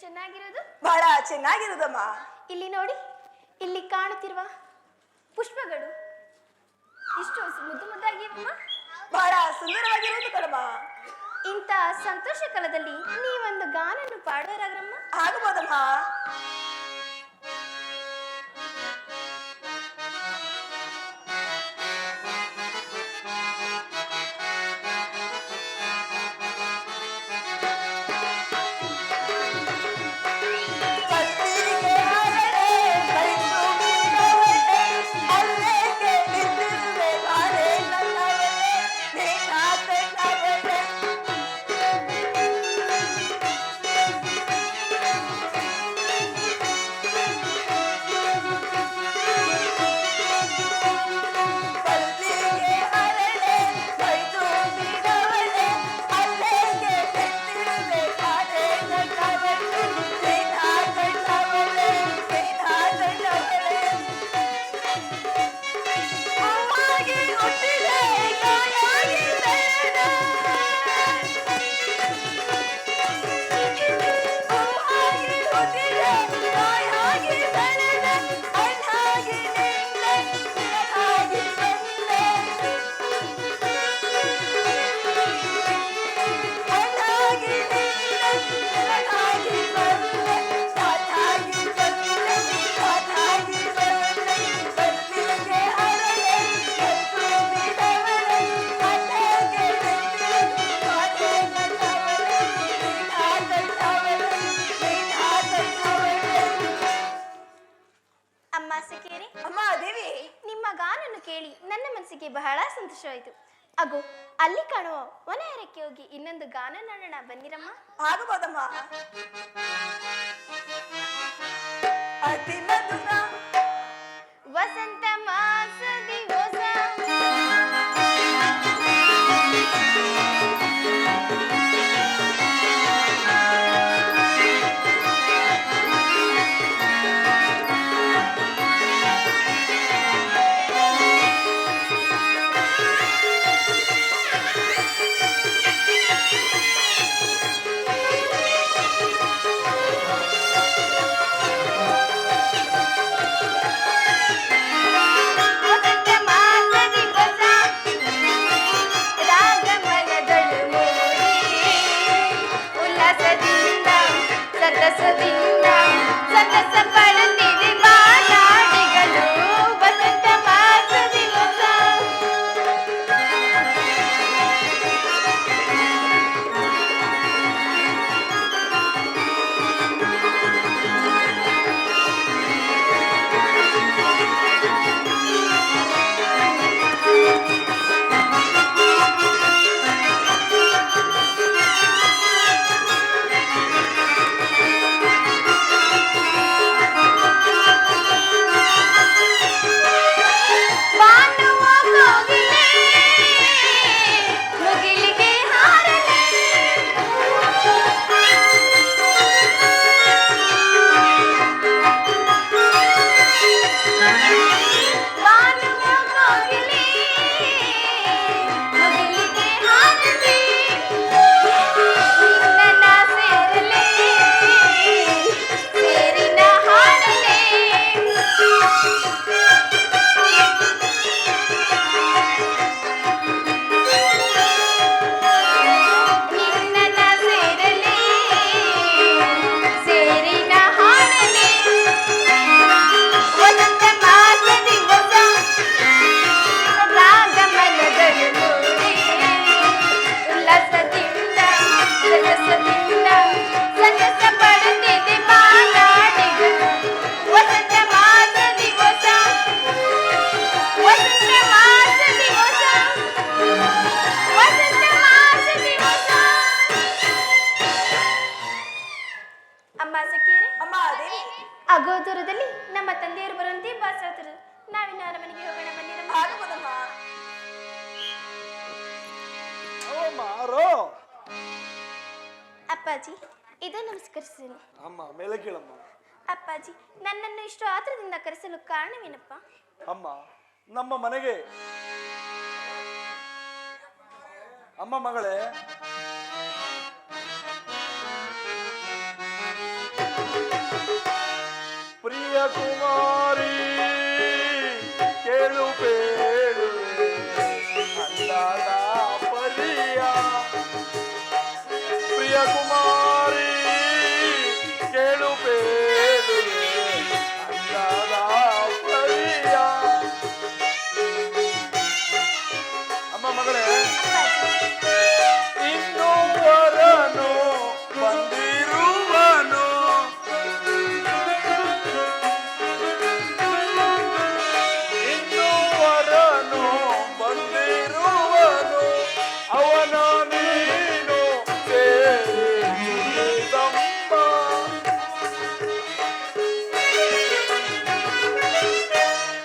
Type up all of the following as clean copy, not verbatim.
ಚೆನ್ನಾಗಿರೋದು? ಬಹಳ ಚೆನ್ನಾಗಿರೋದಮ್ಮ. ಇಲ್ಲಿ ನೋಡಿ, ಇಲ್ಲಿ ಕಾಣುತ್ತಿರುವ ಪುಷ್ಪಗಳು ಇಷ್ಟು ಮುದ್ದು ಮುದ್ದಾಗಿವಮ್ಮ. ಬಹಳ ಸುಂದರವಾಗಿರೋದು ಕಣಮ್ಮ. ಇಂಥ ಸಂತೋಷ ಕಾಲದಲ್ಲಿ ನೀವೊಂದು ಗಾನನ್ನು ಪಾಡೋರಾಗ್ರಮ್ಮ. ಆಗಬಹುದಮ್ಮ. ಬಹಳ ಸಂತೋಷವಾಯಿತು. ಅಗೋ ಅಲ್ಲಿ ಕಾಣುವ ವನಹರಕ್ಕೆ ಹೋಗಿ ಇನ್ನೊಂದು ಗಾನ ನೋಡೋಣ ಬನ್ನಿರಮ್ಮ. ಆಗಬಹುದಮ್ಮ. ವಸಂತ ಮಾಸದಿ ಹೊಸ ಅಗೋದೂರದಲ್ಲಿ ನಮ್ಮ ತಂದೆಯರು ಬರುವಂತೆ ಬಾಸರು. ನಾವಿನ್ನು ಅರಮನೆಗೆ ಹೋಗೋಣ ಬನ್ನಿರಮ್ಮ. ಅಪ್ಪಾಜಿ ಇದು ನಮಸ್ಕರಿಸಿದ್ದೀನಿ. ಅಮ್ಮ ಮೇಲೆ ಕೇಳಮ್ಮ. ಅಪ್ಪಾಜಿ ನನ್ನನ್ನು ಇಷ್ಟು ಆತರದಿಂದ ಕರೆಸಲು ಕಾರಣವೇನಪ್ಪ? ಅಮ್ಮ ನಮ್ಮ ಮನೆಗೆ ಅಮ್ಮ ಮಗಳೇ ಪ್ರಿಯ ಕುಮಾರಿ ಕೇಳು ಬೇಡು ಅಂದಾದ ಪರಿಯ ಪ್ರಿಯ ಕುಮಾರಿ ಕೇಳು ಬೇಡು ಅಂದಾದ ಪರಿಯ ಅಮ್ಮ ಮಗಳೇ ಇನ್ನೂವರನು ಬಂದಿರುವನು ಇನ್ನೂವರನು ಬಂದಿರುವನು ಅವನ ನೀನು ಸೇರಿದಮ್ಮ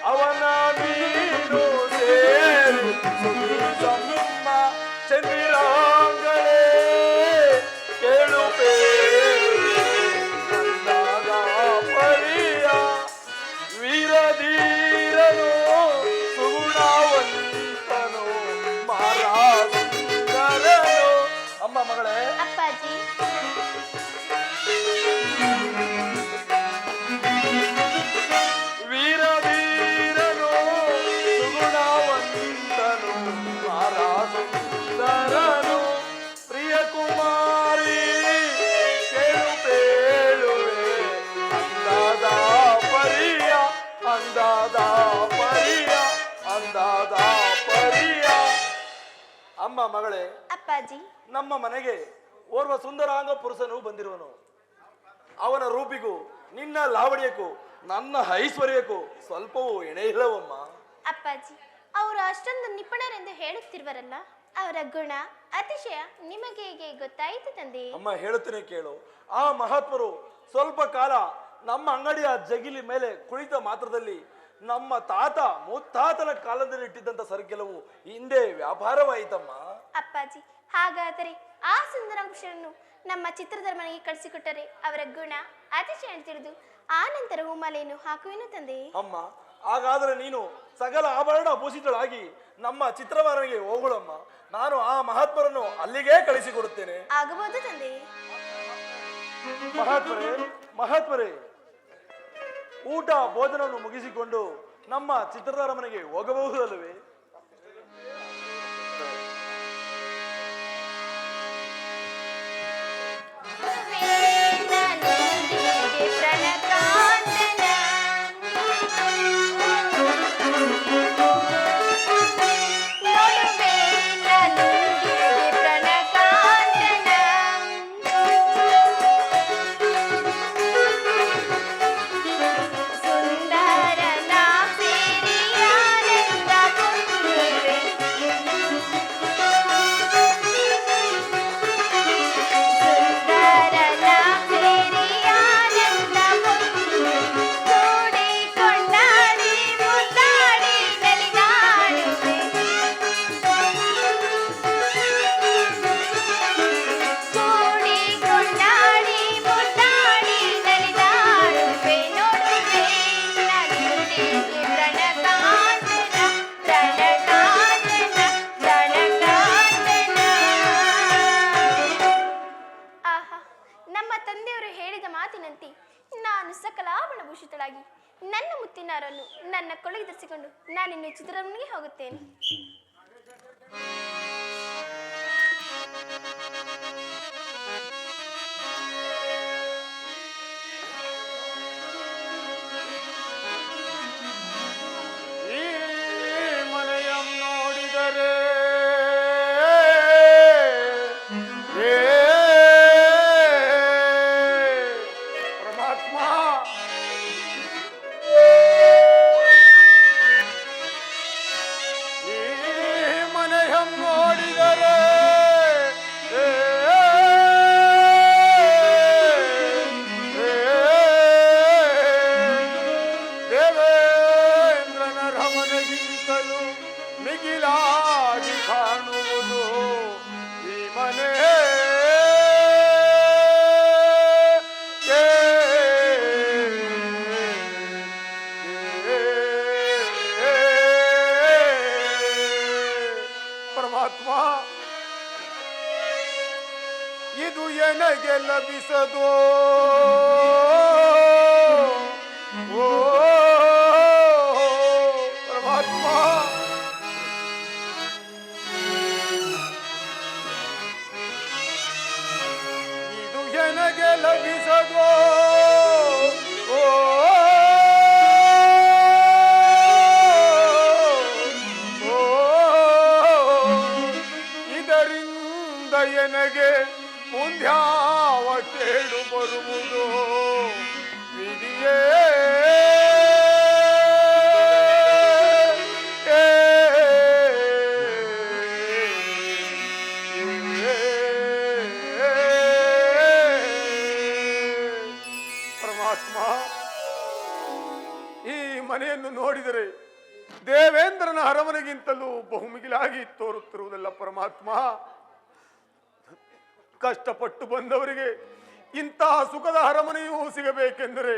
ಅವನ ನೀನು ಸೇರಿದಮ್ಮ ಚಂದಿರಾಂಗಲೇ ಕೇಳು ಅಂದಾಗ ಪರಿಯ ವೀರಧೀರನು ಸುಗುಣವಂತನು ಮಾರಾಸುಂದರನು ಅಮ್ಮ ಮಗಳೇ ಅಪ್ಪಾಜಿ ವೀರಧೀರನು ಸುಗುಣವಂತನು ಮಾರಾಸುಂದರನು ಪ್ರಿಯ ಕುಮಾರಿ ಕೇಳು ಬೇಳುವೆ ಅಂದಾದ ಪರಿಯ ಅಂದಾದ ಪರಿಯ ಅಂದಾದ ಪರಿಯ ಅಮ್ಮ ಮಗಳೇ ಅಪ್ಪಾಜಿ ನಮ್ಮ ಮನೆಗೆ ಓರ್ವ ಸುಂದರಾಂಗ ಪುರುಷನು ಬಂದಿರುವನು ಅವನ ರೂಪಿಗೂ ನಿನ್ನ ಲಾವಣ್ಯಕ್ಕೂ ನನ್ನ ಐಶ್ವರ್ಯಕ್ಕೂ ಸ್ವಲ್ಪವೂ ಎಣೆ ಇಲ್ಲವಮ್ಮ ಅಪ್ಪಾಜಿ ಅವರು ಅಷ್ಟೊಂದು ನಿಪುಣರೆಂದು ಹೇಳುತ್ತಿರುವರಲ್ಲ ಅವರ ಗುಣ ಅತಿಶಯ ನಿಮಗೆ ಹೇಗೆ ಗೊತ್ತಾಯಿತು ತಂದೆ ಅಮ್ಮ ಹೇಳುತ್ತೇನೆ ಕೇಳು ಆ ಮಹಾತ್ಮರು ಸ್ವಲ್ಪ ಕಾಲ ನಮ್ಮ ಅಂಗಡಿಯ ಜಗಿಲಿ ಮೇಲೆ ಕುಳಿತ ಮಾತ್ರದಲ್ಲಿ ನಮ್ಮ ತಾತ ಮುತ್ತಾತನ ಕಾಲದಲ್ಲಿ ಇಟ್ಟಿದ್ದಂತ ಸರಕೆಲವು ಹಿಂದೆ ವ್ಯಾಪಾರವಾಯಿತಮ್ಮ ಅಪ್ಪಾಜಿ ಹಾಗಾದರೆ ಆ ಸುಂದರಾಂಶರನ್ನು ನಮ್ಮ ಚಿತ್ರಧರ್ಮನಿಗೆ ಕಳಿಸಿಕೊಟ್ಟರೆ ಅವರ ಗುಣ ಅತಿಶಯ ತಿಳಿದು ಆ ನಂತರ ಹೂಮಾಲೆಯನ್ನು ಹಾಕುವೆನು ತಂದೆ ಅಮ್ಮ ಹಾಗಾದ್ರೆ ನೀನು ಸಕಲ ಆಭರಣ ಭೂಷಿತಳಾಗಿ ನಮ್ಮ ಚಿತ್ರವರನಿಗೆ ಹೋಗುಳಮ್ಮ ನಾನು ಆ ಮಹಾತ್ಮರನ್ನು ಅಲ್ಲಿಗೆ ಕಳಿಸಿಕೊಡುತ್ತೇನೆ ಆಗಬಹುದು ತಂದೆ ಮಹಾತ್ಮರೇ ಮಹಾತ್ಮರೇ ಊಟ ಭೋಜನವನ್ನು ಮುಗಿಸಿಕೊಂಡು ನಮ್ಮ ಚಿತ್ರದ ಮನೆಗೆ ಹೋಗಬಹುದಲ್ಲವೇ ನನ್ನ ಮುತ್ತಿನಾರನ್ನು ನನ್ನ ಕೊಳಗೆ ಧರಿಸಿಕೊಂಡು ನಾನಿನ್ನು ಚಿತ್ರರಂಗಕ್ಕೆ ಹೋಗುತ್ತೇನೆ. ಇದು ಎನಗೆ ಲಭಿಸದೋ ನನಗೆ ಮುಂದ್ಯಾವ ಕೇಳು ಬರುವುದು ವಿಧಿಯೇ ಪರಮಾತ್ಮ, ಈ ಮನೆಯನ್ನು ನೋಡಿದರೆ ದೇವೇಂದ್ರನ ಅರಮನೆಗಿಂತಲೂ ಬಹುಮಿಗಿಲಾಗಿ ತೋರುತ್ತಿರುವುದಲ್ಲ ಪರಮಾತ್ಮ. ಕಷ್ಟಪಟ್ಟು ಬಂದವರಿಗೆ ಇಂತಹ ಸುಖದ ಅರಮನೆಯೂ ಸಿಗಬೇಕೆಂದರೆ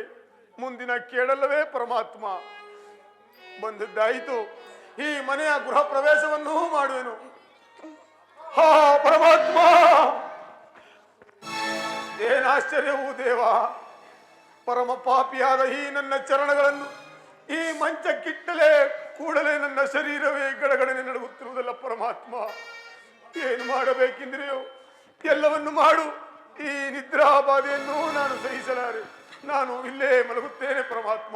ಮುಂದಿನ ಕೇಳಲ್ಲವೇ ಪರಮಾತ್ಮ. ಬಂದದ್ದಾಯಿತು, ಈ ಮನೆಯ ಗೃಹ ಪ್ರವೇಶವನ್ನೂ ಮಾಡುವೆನು. ಹಾ ಪರಮಾತ್ಮ, ಏನಾಶ್ಚರ್ಯವೂ ದೇವ. ಪರಮ ಪಾಪಿಯಾದ ಈ ನನ್ನ ಚರಣಗಳನ್ನು ಈ ಮಂಚಕ್ಕಿಟ್ಟಲೇ ಕೂಡಲೇ ನನ್ನ ಶರೀರವೇ ಗಡಗಡನೆ ನಡುಗುತ್ತಿರುವುದಲ್ಲ ಪರಮಾತ್ಮ. ಏನು ಮಾಡಬೇಕೆಂದ್ರೆಯೋ ಎಲ್ಲವನ್ನು ಮಾಡು. ಈ ನಿದ್ರಾಬಾಧೆಯನ್ನು ನಾನು ಸಹಿಸಲಾರೆ. ನಾನು ಇಲ್ಲೇ ಮಲಗುತ್ತೇನೆ ಪರಮಾತ್ಮ.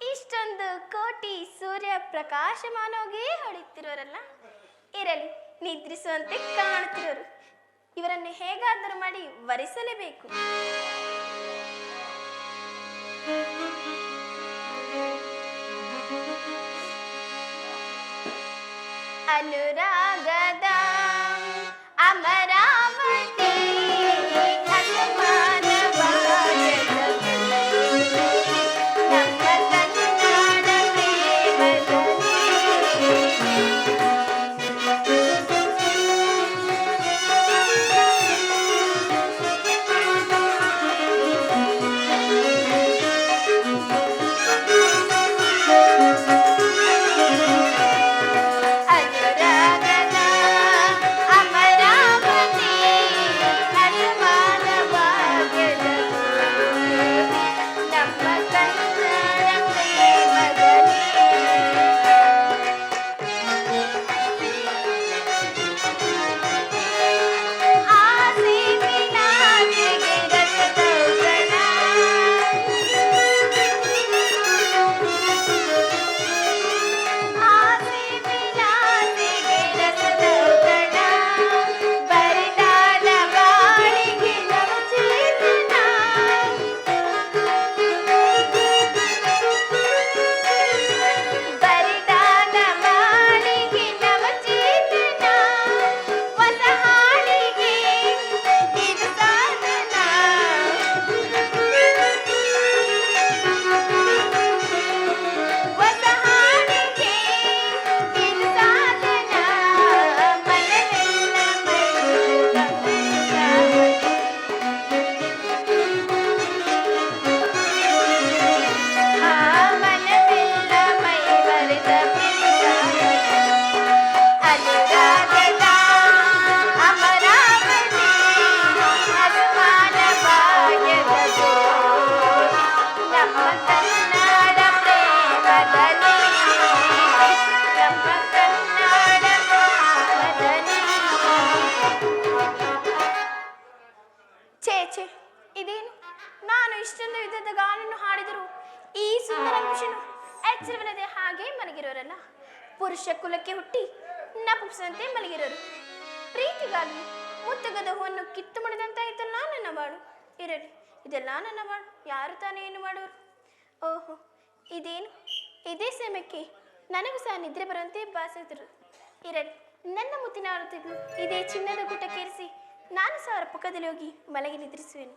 ಇಷ್ಟೊಂದು ಕೋಟಿ ಸೂರ್ಯ ಪ್ರಕಾಶಮಾನವಾಗಿ ಹೊಳೆಯುತ್ತಿರೋರಲ್ಲ. ಇರಲಿ, ನಿದ್ರಿಸುವಂತೆ ಕಾಣುತ್ತಿರೋರು. ಇವರನ್ನು ಹೇಗಾದರೂ ಮಾಡಿ ವರಿಸಲೇಬೇಕು. ಅನುರಾಗದ ಅಮರಾವತಿ ಗಾನನ್ನು ಹಾಡಿದರು ಈ ಸುಂದರ ಪುರುಷನು ಎಚ್ಚರವಿಲ್ಲದೆ ಹಾಗೆ ಮಲಗಿರೋರಲ್ಲ. ಪುರುಷ ಕುಲಕ್ಕೆ ಹುಟ್ಟಿ ನಪುಂಸಂತೆ ಮಲಗಿರೋರು. ಪ್ರೀತಿಗಾಗಿ ಮುತ್ತುಗದ ಹೂವನ್ನು ಕಿತ್ತು ಮುಡಿದಂತಾಯ್ತಲ್ಲ ನನ್ನ ಬಾಳು. ಇರಲಿ, ಇದೆಲ್ಲ ನನ್ನ ಬಾಳು, ಯಾರು ತಾನೇ ಏನು ಮಾಡೋರು? ಓಹೋ, ಇದೇನು ಇದೇ ಸಮಯಕ್ಕೆ ನನಗೂ ಸಹ ನಿದ್ರೆ ಬರುವಂತೆ ಭಾಸಿಸಿದರು. ಇರಲಿ, ನನ್ನ ಮುತ್ತಿನ ಆರತಿಗಳು ಇದೇ ಚಿನ್ನದ ಗುಟ್ಟಕ್ಕೇರಿಸಿ ನಾನು ಸಹ ಅವರ ಪಕ್ಕದಲ್ಲಿ ಹೋಗಿ ಮಲಗಿ ನಿದ್ರಿಸುವೆನು.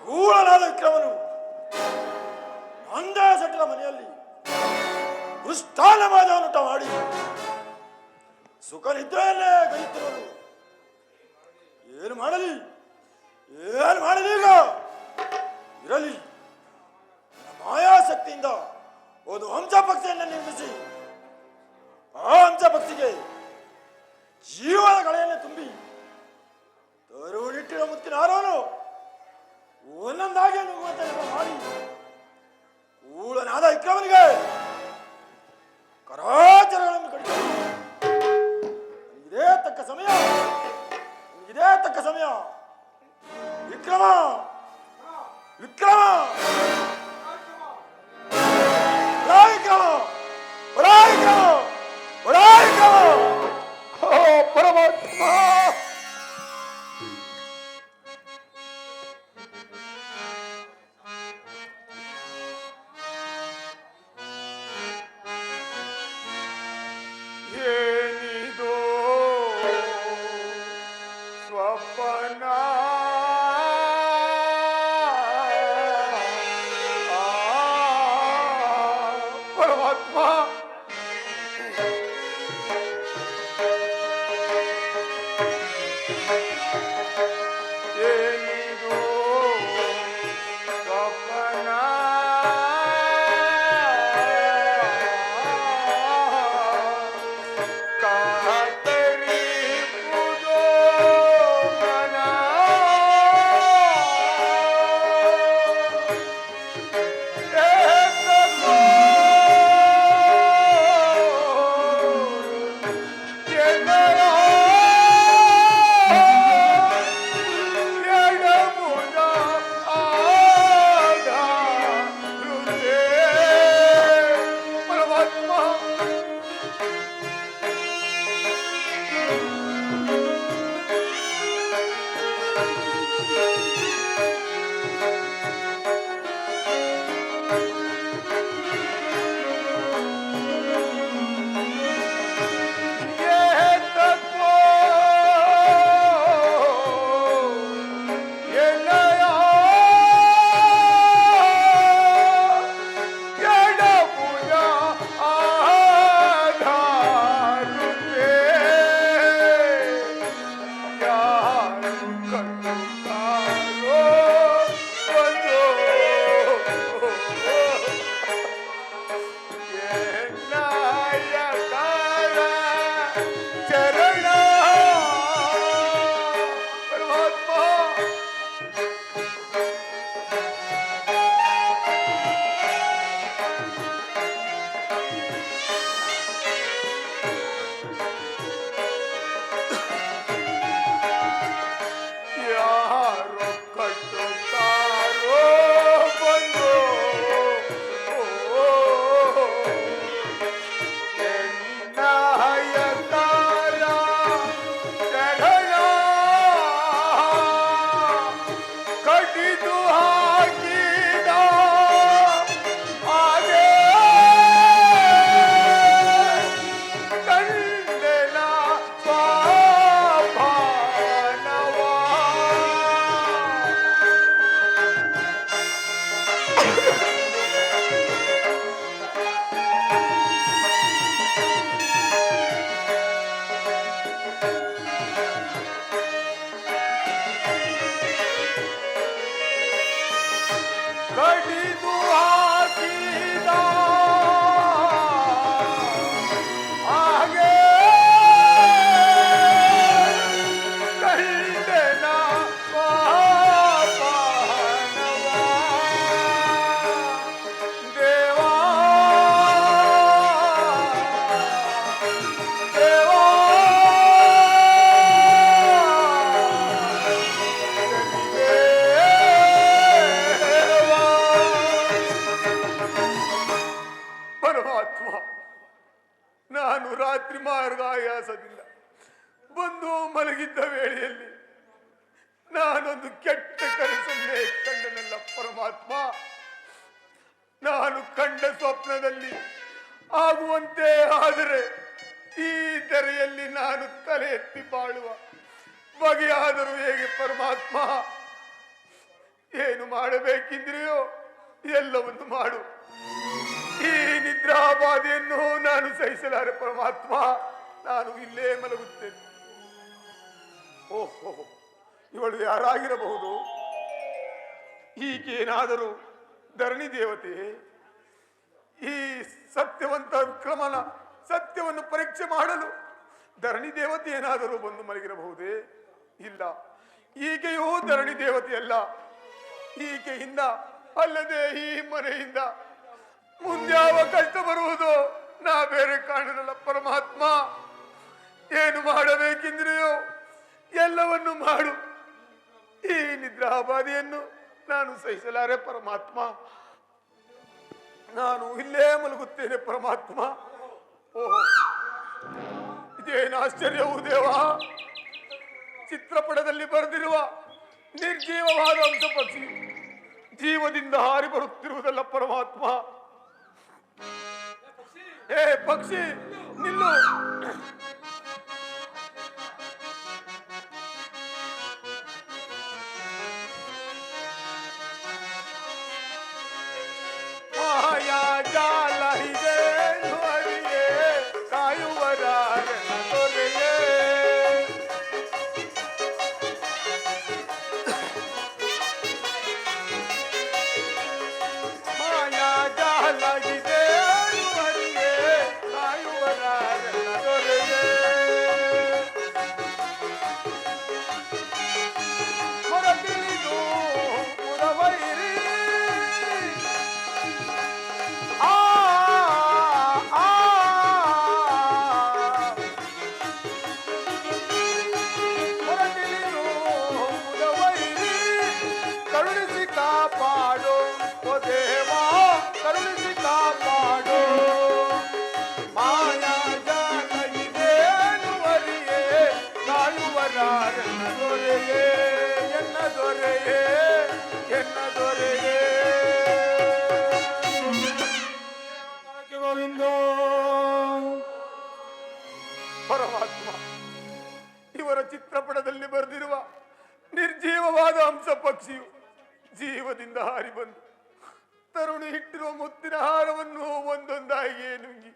ಗೂಢನಾದ ವಿಕ್ರಮನು ಅಂದೇ ಸೆಟ್ಟರ ಮನೆಯಲ್ಲಿ ಮೃಷ್ಟಾನ್ನವಾದವನ್ನುಂಟ ಮಾಡಿ ಸುಖ ನಿದ್ರೆಯಲ್ಲೇ ಗೈತಿರುವನು. ಏನು ಮಾಡಲಿ ಈಗ? ಇರಲಿ, ಮಾಯಾಶಕ್ತಿಯಿಂದ ಒಂದು ಹಂಸ ಪಕ್ಷಿಯನ್ನು ನಿರ್ಮಿಸಿ ಆ ಹಂಸ ಪಕ್ಷಿಗೆ ಜೀವದ ಕಳೆಯನ್ನು ತುಂಬಿ ತರುಣಿಟ್ಟಿನ ಮುತ್ತಿನ ಹಾರವನ್ನು ಒಂದೊಂದಾಗಿ ನುಗ್ಗುವಂತೆ ಮಾಡಿ ಕೂಳನಾದ ವಿಕ್ರಮನಿಗೆ ಕರಾಚರಗಳನ್ನು ಕಡಿದು ರೊಕ್ಕಟ್ಟುತ್ತಾರೋ ಬಂದು ಎನ್ನಯಕಾರ ಶರಣ ಕಡಿದು ಹಾಕಿದ ಹಾಗೆ ಕಂಡೆನ ಸ್ವಾಭಾನವಾ. ಕಡಿದು ಹಾಕಿದ ಹಾಗೆ ಕಂಡೆನ ಪಾಪನವಾ. ದೇವಾ ದೇವಾ ಪರಮಾತ್ಮ, ನಾನು ರಾತ್ರಿ ಮಾರ್ಗ ಆಯಾಸದಿಂದ ಬಂದು ಮಲಗಿದ್ದ ವೇಳೆಯಲ್ಲಿ ನಾನೊಂದು ಕೆಟ್ಟ ಕನಸನ್ನೇ ಕಂಡನಲ್ಲ ಪರಮಾತ್ಮ. ನಾನು ಕಂಡ ಸ್ವಪ್ನದಲ್ಲಿ ಆಗುವಂತೆ ಆದರೆ ಈ ಧರೆಯಲ್ಲಿ ನಾನು ತಲೆ ಎತ್ತಿ ಬಾಳುವ ಬಗೆಯಾದರೂ ಹೇಗೆ ಪರಮಾತ್ಮ? ಏನು ಮಾಡಬೇಕಿದ್ರೆಯೋ ಎಲ್ಲವನ್ನು ಮಾಡು. ಈ ನಿದ್ರಾಬಾಧೆಯನ್ನು ನಾನು ಸಹಿಸಲಾರೆ ಪರಮಾತ್ಮ. ನಾನು ಇಲ್ಲೇ ಮಲಗುತ್ತೇನೆ. ಓಹೋ, ಇವಳು ಯಾರಾಗಿರಬಹುದು? ಈಗೇನಾದರೂ ಧರಣಿ ದೇವತೆ? ಈ ಸತ್ಯವಂತ ವಿಕ್ರಮನ ಸತ್ಯವನ್ನು ಪರೀಕ್ಷೆ ಮಾಡಲು ಧರಣಿ ದೇವತೆ ಏನಾದರೂ ಬಂದು ಮಲಗಿರಬಹುದೇ? ಇಲ್ಲ, ಈಕೆಯೂ ಧರಣಿ ದೇವತೆಯಲ್ಲ. ಈಕೆಯಿಂದ ಅಲ್ಲದೆ ಈ ಮನೆಯಿಂದ ಮುಂದ್ಯಾವ ಕಷ್ಟ ಬರುವುದು ನಾ ಬೇರೆ ಕಾಣನಲ್ಲ ಪರಮಾತ್ಮ. ಏನು ಮಾಡಬೇಕೆಂದ್ರೆಯೋ ಎಲ್ಲವನ್ನು ಮಾಡು. ಈ ನಿದ್ರಾಬಾಧೆಯನ್ನು ನಾನು ಸಹಿಸಲಾರೆ ಪರಮಾತ್ಮ. ನಾನು ಇಲ್ಲೇ ಮಲಗುತ್ತೇನೆ ಪರಮಾತ್ಮ. ಓಹೋ, ಇದೇನು ಆಶ್ಚರ್ಯವೂ ದೇವ! ಚಿತ್ರಪಟದಲ್ಲಿ ಬರೆದಿರುವ ನಿರ್ಜೀವವಾದ ಅಂಶ ಪಕ್ಷಿ ಜೀವದಿಂದ ಹಾರಿ ಬರುತ್ತಿರುವುದಲ್ಲ ಪರಮಾತ್ಮ. ಏ ಪಕ್ಷಿ, ನಿಲ್ಲು! ಮಾಯಾ ಜಾಲ ಇದೆ ಧ್ವನಿಯೇ ಕಾಯುವರಾರ ದೊರೆಯೇ. ಮಾಯಾ ಜಾಲ ಇದೆ ಧ್ವನಿಯೇ ಕಾಯುವರಾರ ದೊರೆಯೇ. ಹೊರಬಿಳಿದು ಪುರವೈರಿ ಕರುಣಿಸಿ ಕಾಪಾಡು ಓ ದೇವಾ, ಕರುಣಿಸಿ ಕಾಪಾಡು. ಮಾಯಾ ಜಾಲ ಇದೆ ನುವರಿಯೇ ಕಾಯುವರಾರನ್ನ ದೊರೆಯೇ, ಎನ್ನ ದೊರೆಯೇ, ಎನ್ನ ದೊರೆಯೇ. ಗೋವಿಂದ ಪರಮಾತ್ಮ, ಇವರ ಚಿತ್ರಪಟದಲ್ಲಿ ಬರೆದಿರುವ ನಿರ್ಜೀವವಾದ ಹಂಸ ಪಕ್ಷಿಯು ಜೀವದಿಂದ ಹಾರಿ ಬಂದು ತರುಣಿ ಇಟ್ಟಿರುವ ಮುತ್ತಿನ ಹಾರವನ್ನು ಒಂದೊಂದಾಗಿ ನುಂಗಿ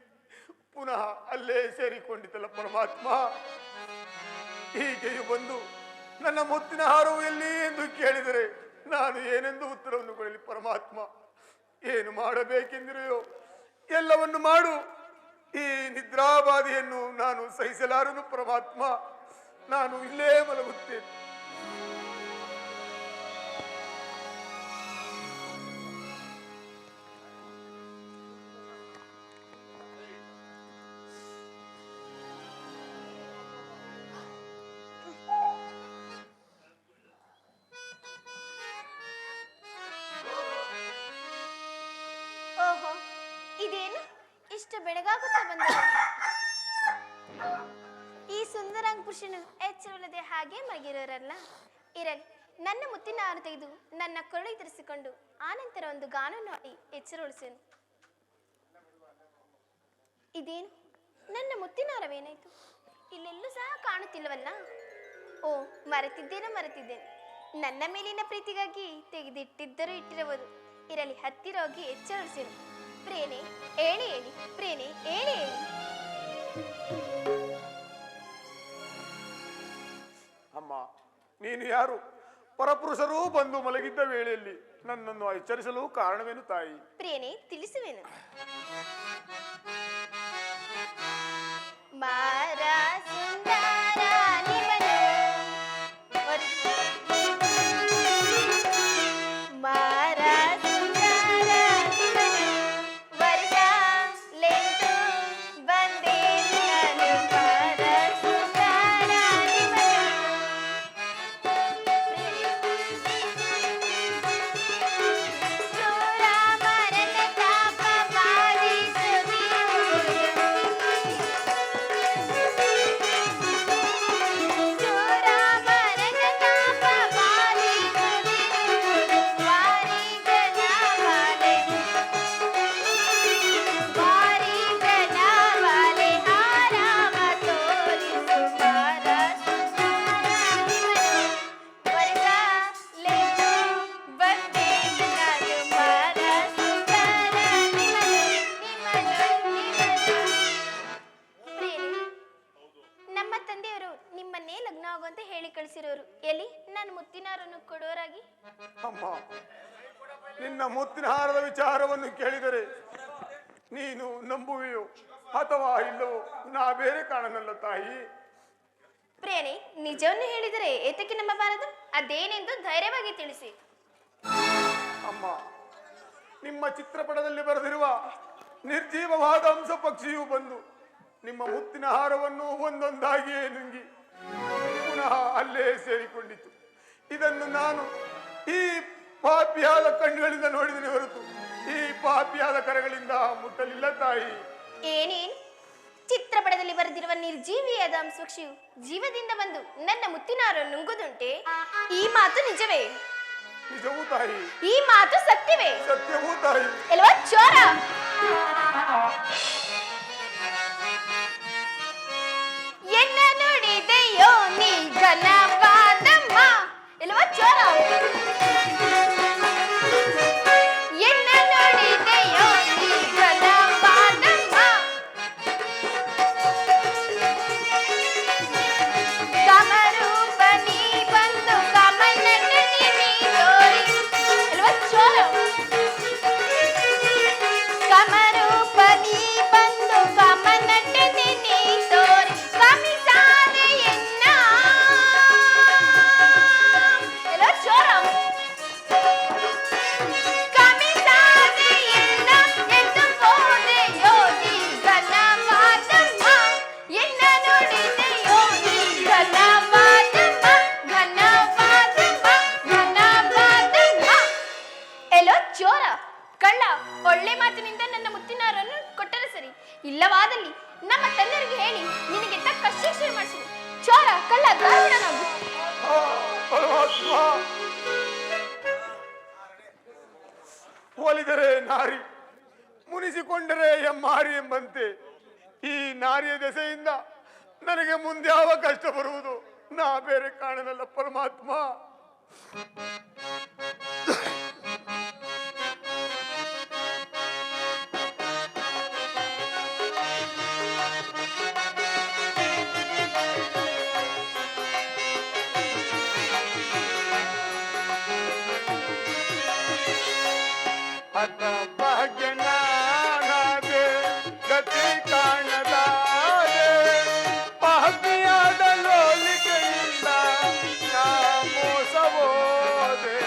ಪುನಃ ಅಲ್ಲೇ ಸೇರಿಕೊಂಡಿದ್ದಲ್ಲ ಪರಮಾತ್ಮ. ಹೀಗೆಯೂ ಬಂದು ನನ್ನ ಮುತ್ತಿನ ಹಾರವು ಎಲ್ಲಿ ಎಂದು ಕೇಳಿದರೆ ನಾನು ಏನೆಂದು ಉತ್ತರವನ್ನು ಕೊಡಲಿ ಪರಮಾತ್ಮ? ಏನು ಮಾಡಬೇಕೆಂದಿರೆಯೋ ಎಲ್ಲವನ್ನು ಮಾಡು. ಈ ನಿದ್ರಾಬಾಧೆಯನ್ನು ನಾನು ಸಹಿಸಲಾರನು ಪರಮಾತ್ಮ. ನಾನು ಇಲ್ಲೇ ಮಲಗುತ್ತೇನೆ. ಬೆಳಗಾಗುತ್ತಾ ಬಂದರು. ಈ ಸುಂದರಾಂಗ ಪುರುಷನು ಎಚ್ಚರವಿಲ್ಲದೆ ಹಾಗೆ ಮಲಗಿರೋರಲ್ಲ. ಇರಲಿ, ನನ್ನ ಮುತ್ತಿನ ಹಾರ ತೆಗೆದು ನನ್ನ ಕೊರಳಿಗೆ ಧರಿಸಿಕೊಂಡು ಆನಂತರ ಒಂದು ಗಾನ ನೋಡಿ ಎಚ್ಚರಗೊಳಿಸೇನು. ಇದೇನು, ನನ್ನ ಮುತ್ತಿನ ಹಾರವೇನಾಯ್ತು? ಇಲ್ಲೆಲ್ಲೂ ಸಹ ಕಾಣುತ್ತಿಲ್ಲವಲ್ಲ. ಓ, ಮರೆತಿದ್ದೇನೆ. ನನ್ನ ಮೇಲಿನ ಪ್ರೀತಿಗಾಗಿ ತೆಗೆದಿಟ್ಟಿದ್ದರೂ ಇಟ್ಟಿರಬಹುದು. ಇರಲಿ, ಹತ್ತಿರ ಹೋಗಿ ಎಚ್ಚರಿಸೇನು. ಪ್ರೇನೆ ಹೇಳಿ ಪ್ರೇನೆ ಹೇಳಿ. ಅಮ್ಮ, ನೀನು ಯಾರು? ಪರಪುರುಷರೂ ಬಂದು ಮಲಗಿದ್ದ ವೇಳೆಯಲ್ಲಿ ನನ್ನನ್ನು ಎಚ್ಚರಿಸಲು ಕಾರಣವೇನು ತಾಯಿ? ಪ್ರೇನೆ ತಿಳಿಸುವೆನು. ಮಾರ ಸುಂದರ ನಿಮನು ಮಾರ ಸುಂದರ ನಿಮನು ವರ್ಷ ಲೆಂದು ಬಂದೆ ನಾನು. ಮಾರ ಸುಂದರ ನಿಮನು ಚೋರ ಮರದ ತಾಪ ಬಾರಿಸುವಿರುವುದು. ಚೋರ ಮರದ ತಾಪ ಬಾರಿಸುವಿರುವುದು. ವಾರಿಗನವಾಲೆ ಆರಾಮ ತೋರಿಸು. ಮಾರ ಸುಂದರ ನಿಮನು ವರ್ಷ ಲೆಂದು ಬಂದೆ ನಾನು. ಮಾರ ಸುಂದರ ನಿಮನು. ಪ್ರೇಮಿ, ನಮ್ಮ ತಂದೆಯವರು ನಿಮ್ಮನ್ನೇ ಲಗ್ನ ಆಗುವಂತೆ ಹೇಳಿ ಕಳಿಸಿರೋರು. ಎಲ್ಲಿ ನಾನು ಮುತ್ತಿನಾರನ್ನು ಕೊಡೋರಾಗಿ? ಅಮ್ಮ, ನಿನ್ನ ಮುತ್ತಿನ ಹಾರದ ವಿಚಾರವನ್ನು ಕೇಳಿದರೆ ನೀನು ನಂಬುವೆಯೋ ಅಥವಾ ಇಲ್ಲವೋ ನಾ ಬೇರೆ ಕಾಣನಲ್ಲ ತಾಯಿ. ಪ್ರೇಮಿ, ನಿಜವನ್ನು ಹೇಳಿದರೆ ಏತಕ್ಕೆ ನಂಬಬಾರದು? ಅದೇನೆಂದು ಧೈರ್ಯವಾಗಿ ತಿಳಿಸಿ. ಅಮ್ಮ, ನಿಮ್ಮ ಚಿತ್ರಪಟದಲ್ಲಿ ಬರೆದಿರುವ ನಿರ್ಜೀವವಾದ ಹಂಸ ಪಕ್ಷಿಯು ಬಂದು ನಿಮ್ಮ ಮುತ್ತಿನ ಹಾರವನ್ನು ಒಂದೊಂದಾಗಿಯೇ ನುಂಗಿ ಪುನಃ ಅಲ್ಲೇ ಸೇರಿಕೊಂಡಿತು. ಇದನ್ನು ನಾನು ಈ ಪಾಪಿಯಾದ ಕಣ್ಣುಗಳಿಂದ ನೋಡಿದರೆ ಹೊರತು ಈ ಪಾಪಿಯಾದ ಕರಗಳಿಂದ ಮುಟ್ಟಲಿಲ್ಲ ತಾಯಿ. ಏನೇನು? ಚಿತ್ರಪಟದಲ್ಲಿ ಬರೆದಿರುವ ನಿರ್ಜೀವಿಯಾದ ಹಂಸಪಕ್ಷಿಯು ಜೀವದಿಂದ ಬಂದು ನನ್ನ ಮುತ್ತಿನಾರನ್ನು ನುಂಗುದುಂಟೆ? ಈ ಮಾತು ನಿಜವೇ? ನಿಜವೂ ತಾಯಿ. ಈ ಮಾತು ಸತ್ಯವೇ? ಸತ್ಯವೂ ತಾಯಿ. ಎಲ್ವಾ ಚೋರ? ಎನ್ನ ನುಡಿದೆಯೋ ನೀ ಘನವಾದಮ್ಮ. ಎಲ್ವಾ ಚೋರ? ಎನ್ನ ನುಡಿದೆಯೋ ನೀ ಘನವಾದಮ್ಮ. ಕಮರೂಪ ನೀ ಬಂದು ಕಮನಟನೆ ನೀ ತೋರಿ. ಎಲ್ವಾ ಚೋರ? ಕಮರೂಪ ನೀ ಬಂದು ಕಮನಟನೆ ನೀ ತೋರಿ. ಕಮಿಸಾರೆ ಎನ್ನ. ಎಲ್ವಾ ಚೋರ? ಕಮಿಸಾರೆ ಎನ್ನ ಎಂದು ಹೋದೆಯೋ ನೀ ಘನವಾದಮ್ಮ. ಎನ್ನ ನುಡಿದೆಯೋ ನೀ ಘನವಾದಮ್ಮ. ಘನವಾದಮ್ಮ. ಎಲ್ಲೋ ಚೋರ, ಕಳ್ಳ, ಒಳ್ಳೆ ಮಾತಿನಿಂದ ನನ್ನ ಮುತ್ತಿನಾರನ್ನು ಕೊಟ್ಟರೆ ಸರಿ. ಇಲ್ಲವಾದಲ್ಲಿ ನಮ್ಮ ತಂದೆಯರಿಗೆ ಹೇಳಿ ನಿನಗೆ ತಕ್ಕ ಶಿಕ್ಷೆ ಮಾಡಿಸಿ. ಚೋರ, ಕಳ್ಳ, ದ್ರಾವಿಡನಾಗು. ಆ, ಪರಮಾತ್ಮ, ಒಲಿದರೆ ನಾರಿ, ಮುನಿಸಿಕೊಂಡರೆ ಎಮ್ಮಾರಿ ಎಂಬಂತೆ ಈ ನಾರಿಯ ದೆಸೆಯಿಂದ ನನಗೆ ಮುಂದೆ ಯಾವ ಕಷ್ಟ ಬರುವುದು ನಾ ಬೇರೆ ಕಾಣನಲ್ಲ ಪರಮಾತ್ಮ. ಭಾಗ್ಯನಾದೆ ಗತಿ ಕಾಣದಾದೆ ಪಾಪಿಯಾದ ಲೋಲಿಕೆಯಿಂದ ನಾ ಮೋಸವೋದೆ.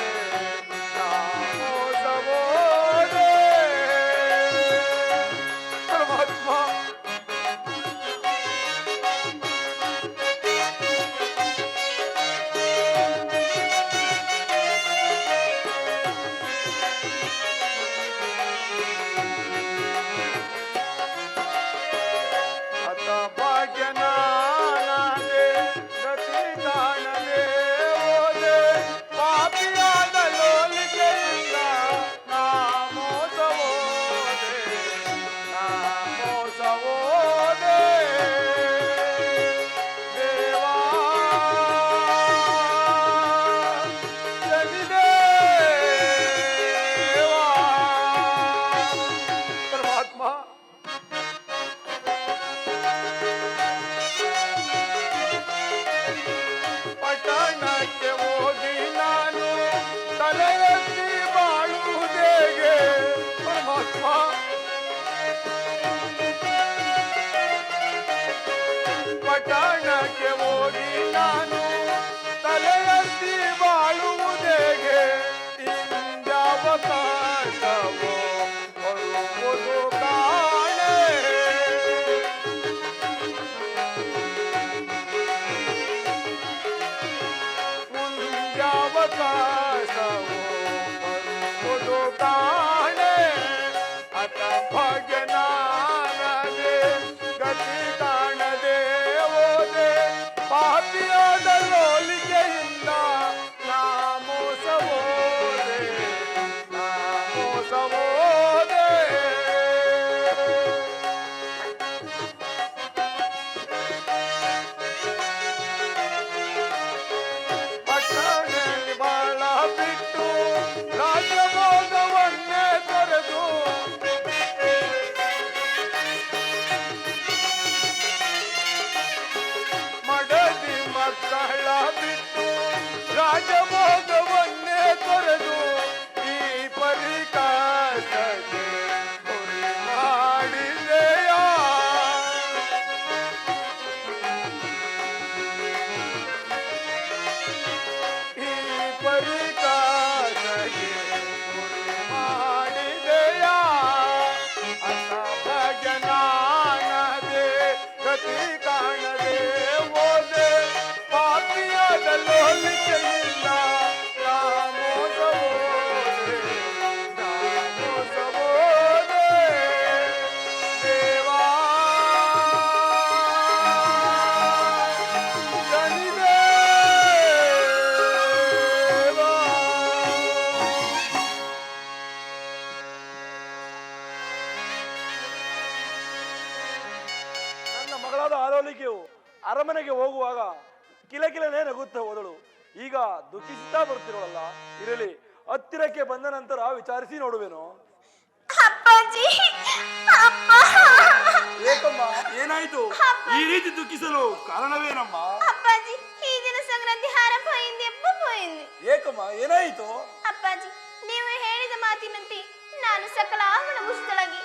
ಹೋಗಿ ನಾನು ತಲೆ ಎತ್ತಿ ಬಾಳುವುದೇಗೆ ಇಂದ್ಯಾವಕಾಶವೋ ಬರುವುದು ಕಾಣೆ ಮುಂದ್ಯಾವಕಾಶವೋ ಬರುವುದು ಕಾಣೆ ಅತ ಭಾಗ್ಯನಾನದೆ ಗತಿ ಕಾಣದೆ ಹೋದೆ ಪಾಪಿಯಾದ ಲೋಲಿಕೆಯಿಂದ ನಾ ಮೋಸವೋದೆ ನಾ ಮೋಸವೋದೆ ಪಟ್ಟಣದಲ್ಲಿ ಬಾಳ ಬಿಟ್ಟು ರಾಜಭೋಗವನ್ನೇ ತೊರೆದು ಮಡದಿ ಮಕ್ಕಳ ಬಿಟ್ಟು ರಾಜಭೋಗವನ್ನೇ ತೊರೆದು ಈ ಪರಿಕಾಸಕ್ಕೆ ಗುರಿ ಮಾಡಿದೆಯ ಈ ಪರಿಕಾಸಕ್ಕೆ ಗುರಿ ಮಾಡಿದೆಯ ಅನ್ನ ಭಜನಾನದೆ ಗತಿ ಕಾಣದೆ ಹೋದೆ ಪಾಪಿಯಾದ ಲೋಲಿಕೆಯಿಂದ ನಾ ಮೋಸವೋದೆ ನಾ ಮೋಸವೋದೆ ದೇವಾ ಶನಿದೇವಾ ನನ್ನ ಮಗಳಾದ ಆಲೋಲಿಕೆಯು ಅರಮನೆಗೆ ಹೋಗುವಾಗ ಕಿಲಕಿಲನೇ ನಗುತ್ತಾ ಹೋದಳು. ಈಗ ದುಃಖಿಸುತ್ತಾ ಬರ್ತಿರೋಳಲ್ಲ, ಇರಲಿ, ಹತ್ತಿರಕ್ಕೆ ಬಂದ ನಂತರ ವಿಚಾರಿಸಿ ನೋಡುವೆನು. ಅಪ್ಪಾಜಿ ಅಪ್ಪ ಏಕಮ್ಮ, ಏನಾಯ್ತು? ಈ ರೀತಿ ದುಃಖಿಸಲು ಕಾರಣವೇನಮ್ಮ? ಅಪ್ಪಾಜಿ ಈ ದಿನ ಸಂಕ್ರಾಂತಿ ಆರಂಭ ಅయింది ಎಪ್ಪು పోయింది. ಏಕಮ್ಮ, ಏನಾಯಿತು? ಅಪ್ಪಾಜಿ ನೀವು ಹೇಳಿದ ಮಾತಿನಂತೆ ನಾನು ಸಕಲ ಮುಳುಗುಷ್ಟಳಾಗಿ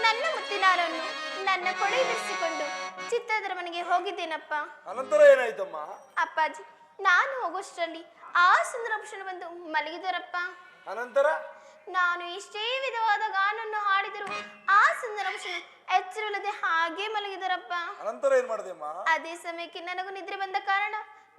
ನನ್ನ ಮುತ್ತಿನಾರನ್ನು ನನ್ನ ಕೊಡೆಯಿರಿಸಿಕೊಂಡು ಚಿತ್ರದುರ್ಗ ಮನೆಗೆ ಹೋಗಿದ್ದೇನಪ್ಪ. ಅನಂತರ ಏನಾಯ್ತಮ್ಮ? ಅಪ್ಪಾಜಿ ನಾನು ಹೋಗೋಷ್ಟರಲ್ಲಿ ಆ ಸುಂದರ ಪುರುಷನು ಬಂದು ಮಲಗಿದರಪ್ಪ. ಅನಂತರ ನಾನು ಎಷ್ಟೇ ವಿಧವಾದ ಗಾನನ್ನು ಹಾಡಿದರೂ ಆ ಸುಂದರ ಪುರುಷನು ಎಚ್ಚರವಿಲ್ಲದೆ ಹಾಗೆ ಮಲಗಿದರಪ್ಪ. ಅನಂತರ ಏನ್ ಮಾಡಿದೆಮ್ಮ? ಅದೇ ಸಮಯಕ್ಕೆ ನನಗೂ ನಿದ್ರೆ ಬಂದ ಕಾರಣ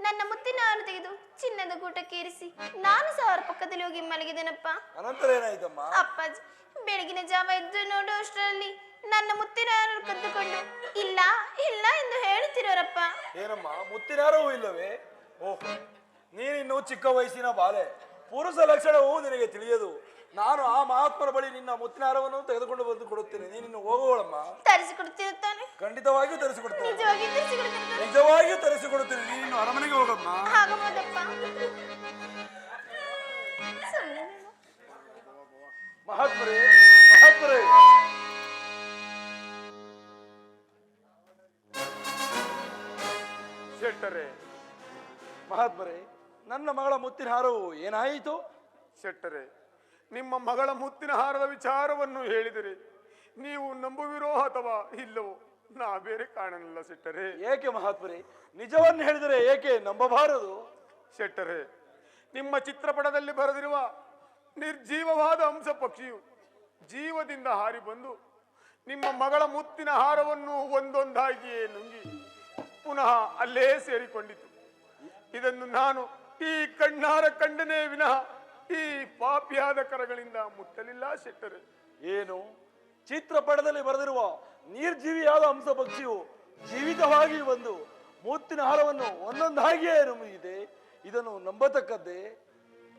ನನ್ನ ಮುತ್ತಿನ ಹಾರು ತೆಗೆದು ಚಿನ್ನದ ಗೂಟಕ್ಕೆ ಇರಿಸಿ ನಾನು ಸಹ ಅವರ ಪಕ್ಕದಲ್ಲಿ ಹೋಗಿ ಮಲಗಿದೆನಪ್ಪ. ಅನಂತರ ಏನಾಯ್ತಮ್ಮ? ಅಪ್ಪಾಜಿ ಬೆಳಗಿನ ಜಾವ ಎದ್ದು ನೋಡುವಷ್ಟರಲ್ಲಿ ನನ್ನ ಮುತ್ತಿನ ಹಾರನ್ನು ಕದ್ದುಕೊಂಡು ಇಲ್ಲ ಇಲ್ಲ ಎಂದು ಹೇಳುತ್ತಿರೋರಪ್ಪ. ಏನಮ್ಮ, ಮುತ್ತಿನಾರವೂ ಇಲ್ಲವೇ? ಓಹ್, ನೀನಿನ್ನು ಚಿಕ್ಕ ವಯಸ್ಸಿನ ಬಾಲೆ, ಪುರುಷ ಲಕ್ಷಣವೂ ನಿನಗೆ ತಿಳಿಯದು. ನಾನು ಆ ಮಹಾತ್ಮರ ಬಳಿ ನಿನ್ನ ಮುತ್ತಿನಾರವನ್ನು ತೆಗೆದುಕೊಂಡು ಬಂದು ಕೊಡುತ್ತೇನೆ. ನೀನಿನ್ನು ಹೋಗುವಳಮ್ಮ. ತರಿಸಿಕೊಡುತ್ತಿರುತ್ತಾನೆ, ಖಂಡಿತವಾಗಿಯೂ ತರಿಸಿಕೊಡ್ತೇನೆ. ನಿಜವಾಗಿ ತರಿಸಿಕೊಡುತ್ತಿರುತ್ತಾನೆ. ನಿಜವಾಗಿಯೂ ತರಿಸಿಕೊಡುತ್ತೇನೆ. ನೀನು ಅರಮನೆಗೆ ಹೋಗಮ್ಮ. ಆಗಬಹುದಪ್ಪ. ಸುಮ್ಮನೆ ಮಹಾತ್ಮರೇ, ಮಹಾತ್ಮರೇ, ಶೆಟ್ಟರೆ ಮಹಾತ್ಮರೇ, ನನ್ನ ಮಗಳ ಮುತ್ತಿನ ಹಾರವು ಏನಾಯಿತು? ಶೆಟ್ಟರೆ, ನಿಮ್ಮ ಮಗಳ ಮುತ್ತಿನ ಹಾರದ ವಿಚಾರವನ್ನು ಹೇಳಿದರೆ ನೀವು ನಂಬುವಿರೋ ಅಥವಾ ಇಲ್ಲವೋ ನಾ ಬೇರೆ ಕಾಣಲಿಲ್ಲ ಶೆಟ್ಟರೆ. ಏಕೆ ಮಹಾತ್ಮರೇ, ನಿಜವನ್ನು ಹೇಳಿದರೆ ಏಕೆ ನಂಬಬಾರದು? ಶೆಟ್ಟರೆ, ನಿಮ್ಮ ಚಿತ್ರಪಟದಲ್ಲಿ ಬರೆದಿರುವ ನಿರ್ಜೀವವಾದ ಹಂಸ ಪಕ್ಷಿಯು ಜೀವದಿಂದ ಹಾರಿ ಬಂದು ನಿಮ್ಮ ಮಗಳ ಮುತ್ತಿನ ಹಾರವನ್ನು ಒಂದೊಂದಾಗಿಯೇ ನುಂಗಿ ಪುನಃ ಅಲ್ಲೇ ಸೇರಿಕೊಂಡಿತು. ಇದನ್ನು ನಾನು ಈ ಕಣ್ಣಾರ ಕಂಡನೇ ವಿನಃ ಈ ಪಾಪಿಯಾದ ಕರಗಳಿಂದ ಮುಟ್ಟಲಿಲ್ಲ ಶೆಟ್ಟರೆ. ಏನು, ಚಿತ್ರಪಟದಲ್ಲಿ ಬರೆದಿರುವ ನಿರ್ಜೀವಿಯಾದ ಹಂಸ ಪಕ್ಷಿಯು ಜೀವಿತವಾಗಿ ಬಂದು ಮುತ್ತಿನ ಹಾರವನ್ನು ಒಂದೊಂದಾಗಿಯೇ ನುಂಗಿದೆ? ಇದನ್ನು ನಂಬತಕ್ಕದ್ದೇ?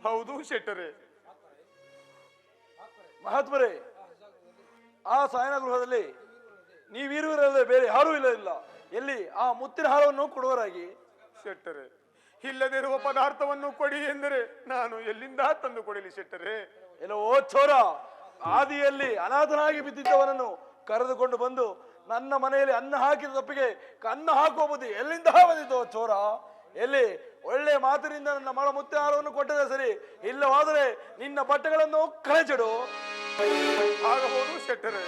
ಹೌದು ಶೆಟ್ಟರೆ. ಮಹಾತ್ಮರೇ, ಆ ಸಾಯನ ಗೃಹದಲ್ಲಿ ನೀವಿರುವರಲ್ಲದೆ ಬೇರೆ ಯಾರೂ ಇಲ್ಲ. ಎಲ್ಲಿ ಆ ಮುತ್ತಿನ ಹಾರವನ್ನು ಕೊಡುವರಾಗಿ? ಶೆಟ್ಟರೆ, ಇಲ್ಲದಿರುವ ಪದಾರ್ಥವನ್ನು ಕೊಡಿ ಎಂದರೆ ನಾನು ಎಲ್ಲಿಂದ ತಂದು ಕೊಡಲಿ ಶೆಟ್ಟರೆ? ಎಲ್ಲೋ ಚೋರ, ಆದಿಯಲ್ಲಿ ಅನಾಥನಾಗಿ ಬಿದ್ದಿದ್ದವನನ್ನು ಕರೆದುಕೊಂಡು ಬಂದು ನನ್ನ ಮನೆಯಲ್ಲಿ ಅನ್ನ ಹಾಕಿದ ತಪ್ಪಿಗೆ ಕನ್ನ ಹಾಕುವ ಬುದ್ಧಿ ಎಲ್ಲಿಂದ ಬಂದಿದ್ದೋ ಚೋರ? ಎಲ್ಲಿ ಒಳ್ಳೆ ಮಾತಿನಿಂದ ನನ್ನ ಮಗಳ ಮುತ್ತಿನ ಹಾರವನ್ನು ಕೊಟ್ಟರೆ ಸರಿ, ಇಲ್ಲವಾದರೆ ನಿನ್ನ ಬಟ್ಟೆಗಳನ್ನು ಕಳಚಿಡು. ಆಗಬಹುದು ಶೆಟ್ಟರೆ.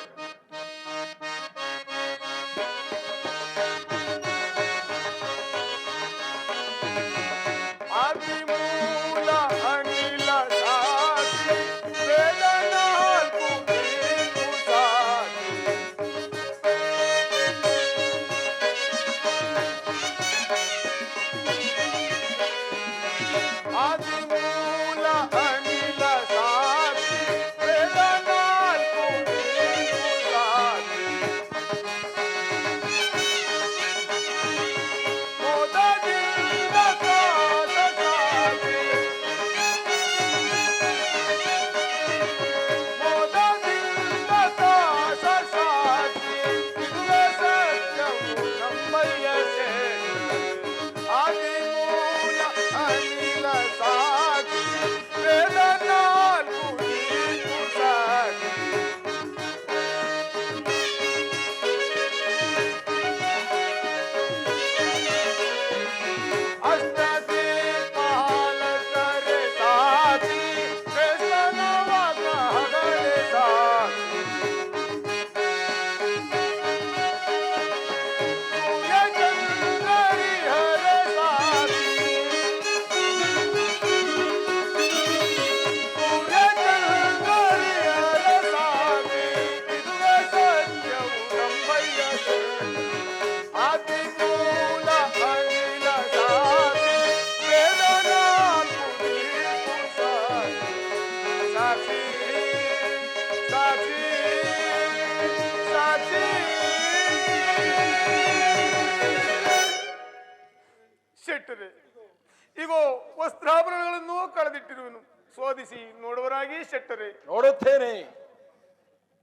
ಇಗೋ ವಸ್ತ್ರಾಭರಣಗಳನ್ನು ಕಳೆದಿಟ್ಟಿರುವನು. ಶೋಧಿಸಿ ನೋಡುವರಾಗಿ ಶೆಟ್ಟರೆ. ನೋಡುತ್ತೇನೆ.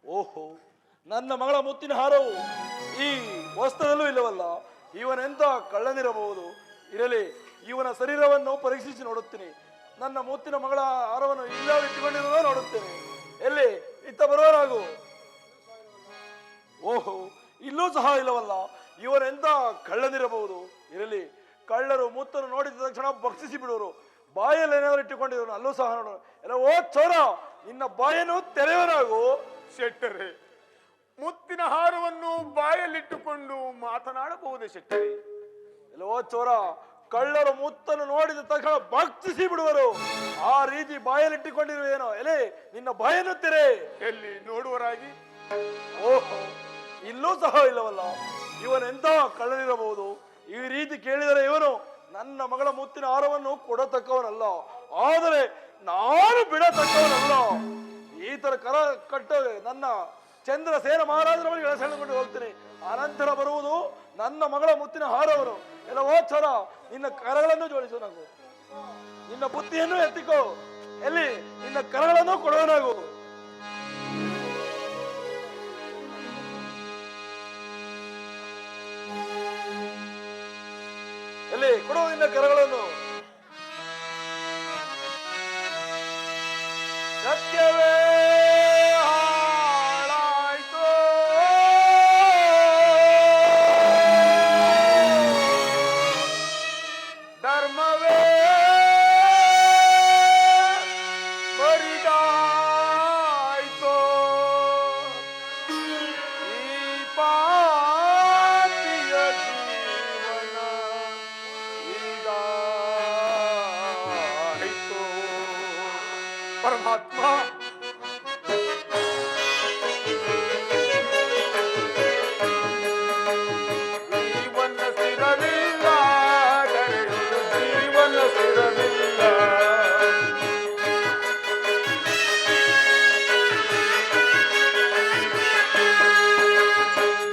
ಓಹೋ, ನನ್ನ ಮಗಳ ಮುತ್ತಿನ ಹಾರವು ಈ ವಸ್ತ್ರದಲ್ಲೂ ಇಲ್ಲವಲ್ಲ. ಇವನೆಂತ ಕಳ್ಳನಿರಬಹುದು. ಇರಲಿ, ಇವನ ಶರೀರವನ್ನು ಪರೀಕ್ಷಿಸಿ ನೋಡುತ್ತೇನೆ. ನನ್ನ ಮುತ್ತಿನ ಮಗಳ ಹಾರವನ್ನು ಇಲ್ಲ ಇಟ್ಟುಕೊಂಡಿರುವ ನೋಡುತ್ತೇನೆ. ಎಲ್ಲಿ ಇತ್ತ ಬರುವರಾಗು. ಓಹೋ, ಇಲ್ಲೂ ಸಹ ಇಲ್ಲವಲ್ಲ. ಇವನೆಂತ ಕಳ್ಳನಿರಬಹುದು. ಇರಲಿ, ಕಳ್ಳರು ಮುತ್ತನ್ನು ನೋಡಿದ ತಕ್ಷಣ ಭಕ್ಷಿಸಿ ಬಿಡುವರು. ಬಾಯಲ್ಲಿ ಏನಾದ್ರು ಇಟ್ಟುಕೊಂಡಿರೋನು ಅಲ್ಲೂ ಸಹ ನೋಡು. ಎಲ್ಲ ಓ ಚೋರ, ನಿನ್ನ ಬಾಯನ್ನು ತೆರೆಯವರಾಗು. ಶೆಟ್ಟರೆ, ಮುತ್ತಿನ ಹಾರವನ್ನು ಬಾಯಲ್ಲಿಟ್ಟುಕೊಂಡು ಮಾತನಾಡಬಹುದೇ ಶೆಟ್ಟರೆ? ಎಲ್ಲ ಓ ಚೋರ, ಕಳ್ಳರು ಮುತ್ತನ್ನು ನೋಡಿದ ತಕ್ಷಣ ಭಕ್ಷಿಸಿ ಬಿಡುವರು. ಆ ರೀತಿ ಬಾಯಲ್ಲಿಟ್ಟುಕೊಂಡಿರುವೇನೋ. ಎಲೆ, ನಿನ್ನ ಬಾಯನ್ನು ತೆರೆ. ಎಲ್ಲಿ ನೋಡುವರಾಗಿ. ಓಹೋ, ಇಲ್ಲೂ ಸಹ ಇಲ್ಲವಲ್ಲ. ಇವನೆಂತ ಕಳ್ಳನಿರಬಹುದು. ಈ ರೀತಿ ಕೇಳಿದರೆ ಇವನು ನನ್ನ ಮಗಳ ಮುತ್ತಿನ ಹಾರವನ್ನು ಕೊಡತಕ್ಕವನಲ್ಲ. ಆದರೆ ನಾನು ಬಿಡತಕ್ಕವನಲ್ಲ. ಈ ತರ ಕರ ಕಟ್ಟ ನನ್ನ ಚಂದ್ರಸೇನ ಮಹಾರಾಜರ ಬಳಿ ಎಳೆಸೆಳೆದುಕೊಂಡು ಹೋಗ್ತೀನಿ. ಅನಂತರ ಬರುವುದು ನನ್ನ ಮಗಳ ಮುತ್ತಿನ ಹಾರವನು. ಎಲ್ಲ ಓದ್ಸರ, ನಿನ್ನ ಕರಗಳನ್ನು ಜೋಡಿಸು. ನಾವು ನಿನ್ನ ಬುದ್ಧಿಯನ್ನು ಎತ್ತಿಕೋ. ಎಲ್ಲಿ ನಿನ್ನ ಕರಗಳನ್ನು ಕೊಡುವನಾಗು. ಎಲ್ಲಿ ಕೊಡು ನಿನ್ನ ಕರಗಳನ್ನು. ಸತ್ಯವೇ ಹಾಳಾಯ್ತು, ಧರ್ಮವೇ ಬರಿದಾಯ್ತು, ಈ ಪಾಪಿಯ ಜೀವನ ಹೀಗಾಯಿತು. ಪರಮಾತ್ಮ, ಜೀವನ ಸ್ಥಿರವಿಲ್ಲ, ಜೀವನ ಸ್ಥಿರವಿಲ್ಲ.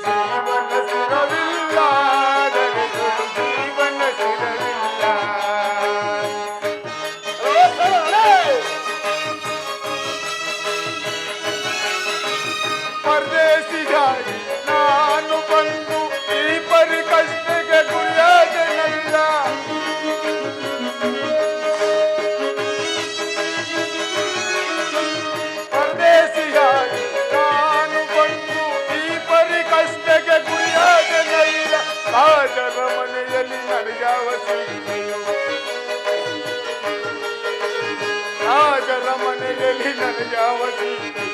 ಜೀವನ ಸ್ಥಿರವಿಲ್ಲ, ಜೀವನ ಸ್ಥಿರವಿಲ್ಲ. ಪರದೇಶಿಯಾಗಿ ನಾನು ಬಂದು ಈ ಪರಿ ಕಷ್ಟಕ್ಕೆ ಗುರಿಯಾದೆನಲ್ಲ. ಪರದೇಶಿಯಾಗಿ ನಾನು ಬಂದು ಈ ಪರಿ ಕಷ್ಟಕ್ಕೆ ಗುರಿಯಾದೆನಲ್ಲ. ರಾಜರ ಮನೆಯಲ್ಲಿ ನನಗ್ಯಾವ ಸಿಕ್ಕಿತು, ರಾಜರ ಮನೆಯಲ್ಲಿ ನನಗ್ಯಾವ ಸಿಕ್ಕಿತು.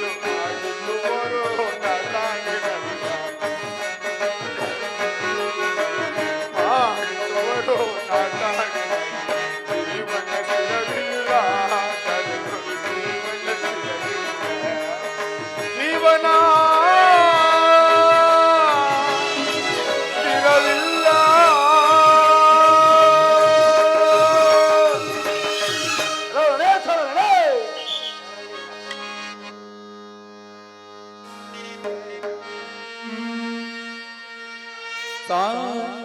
ಜೀವನ ಸ್ಥಿರವಿಲ್ಲ.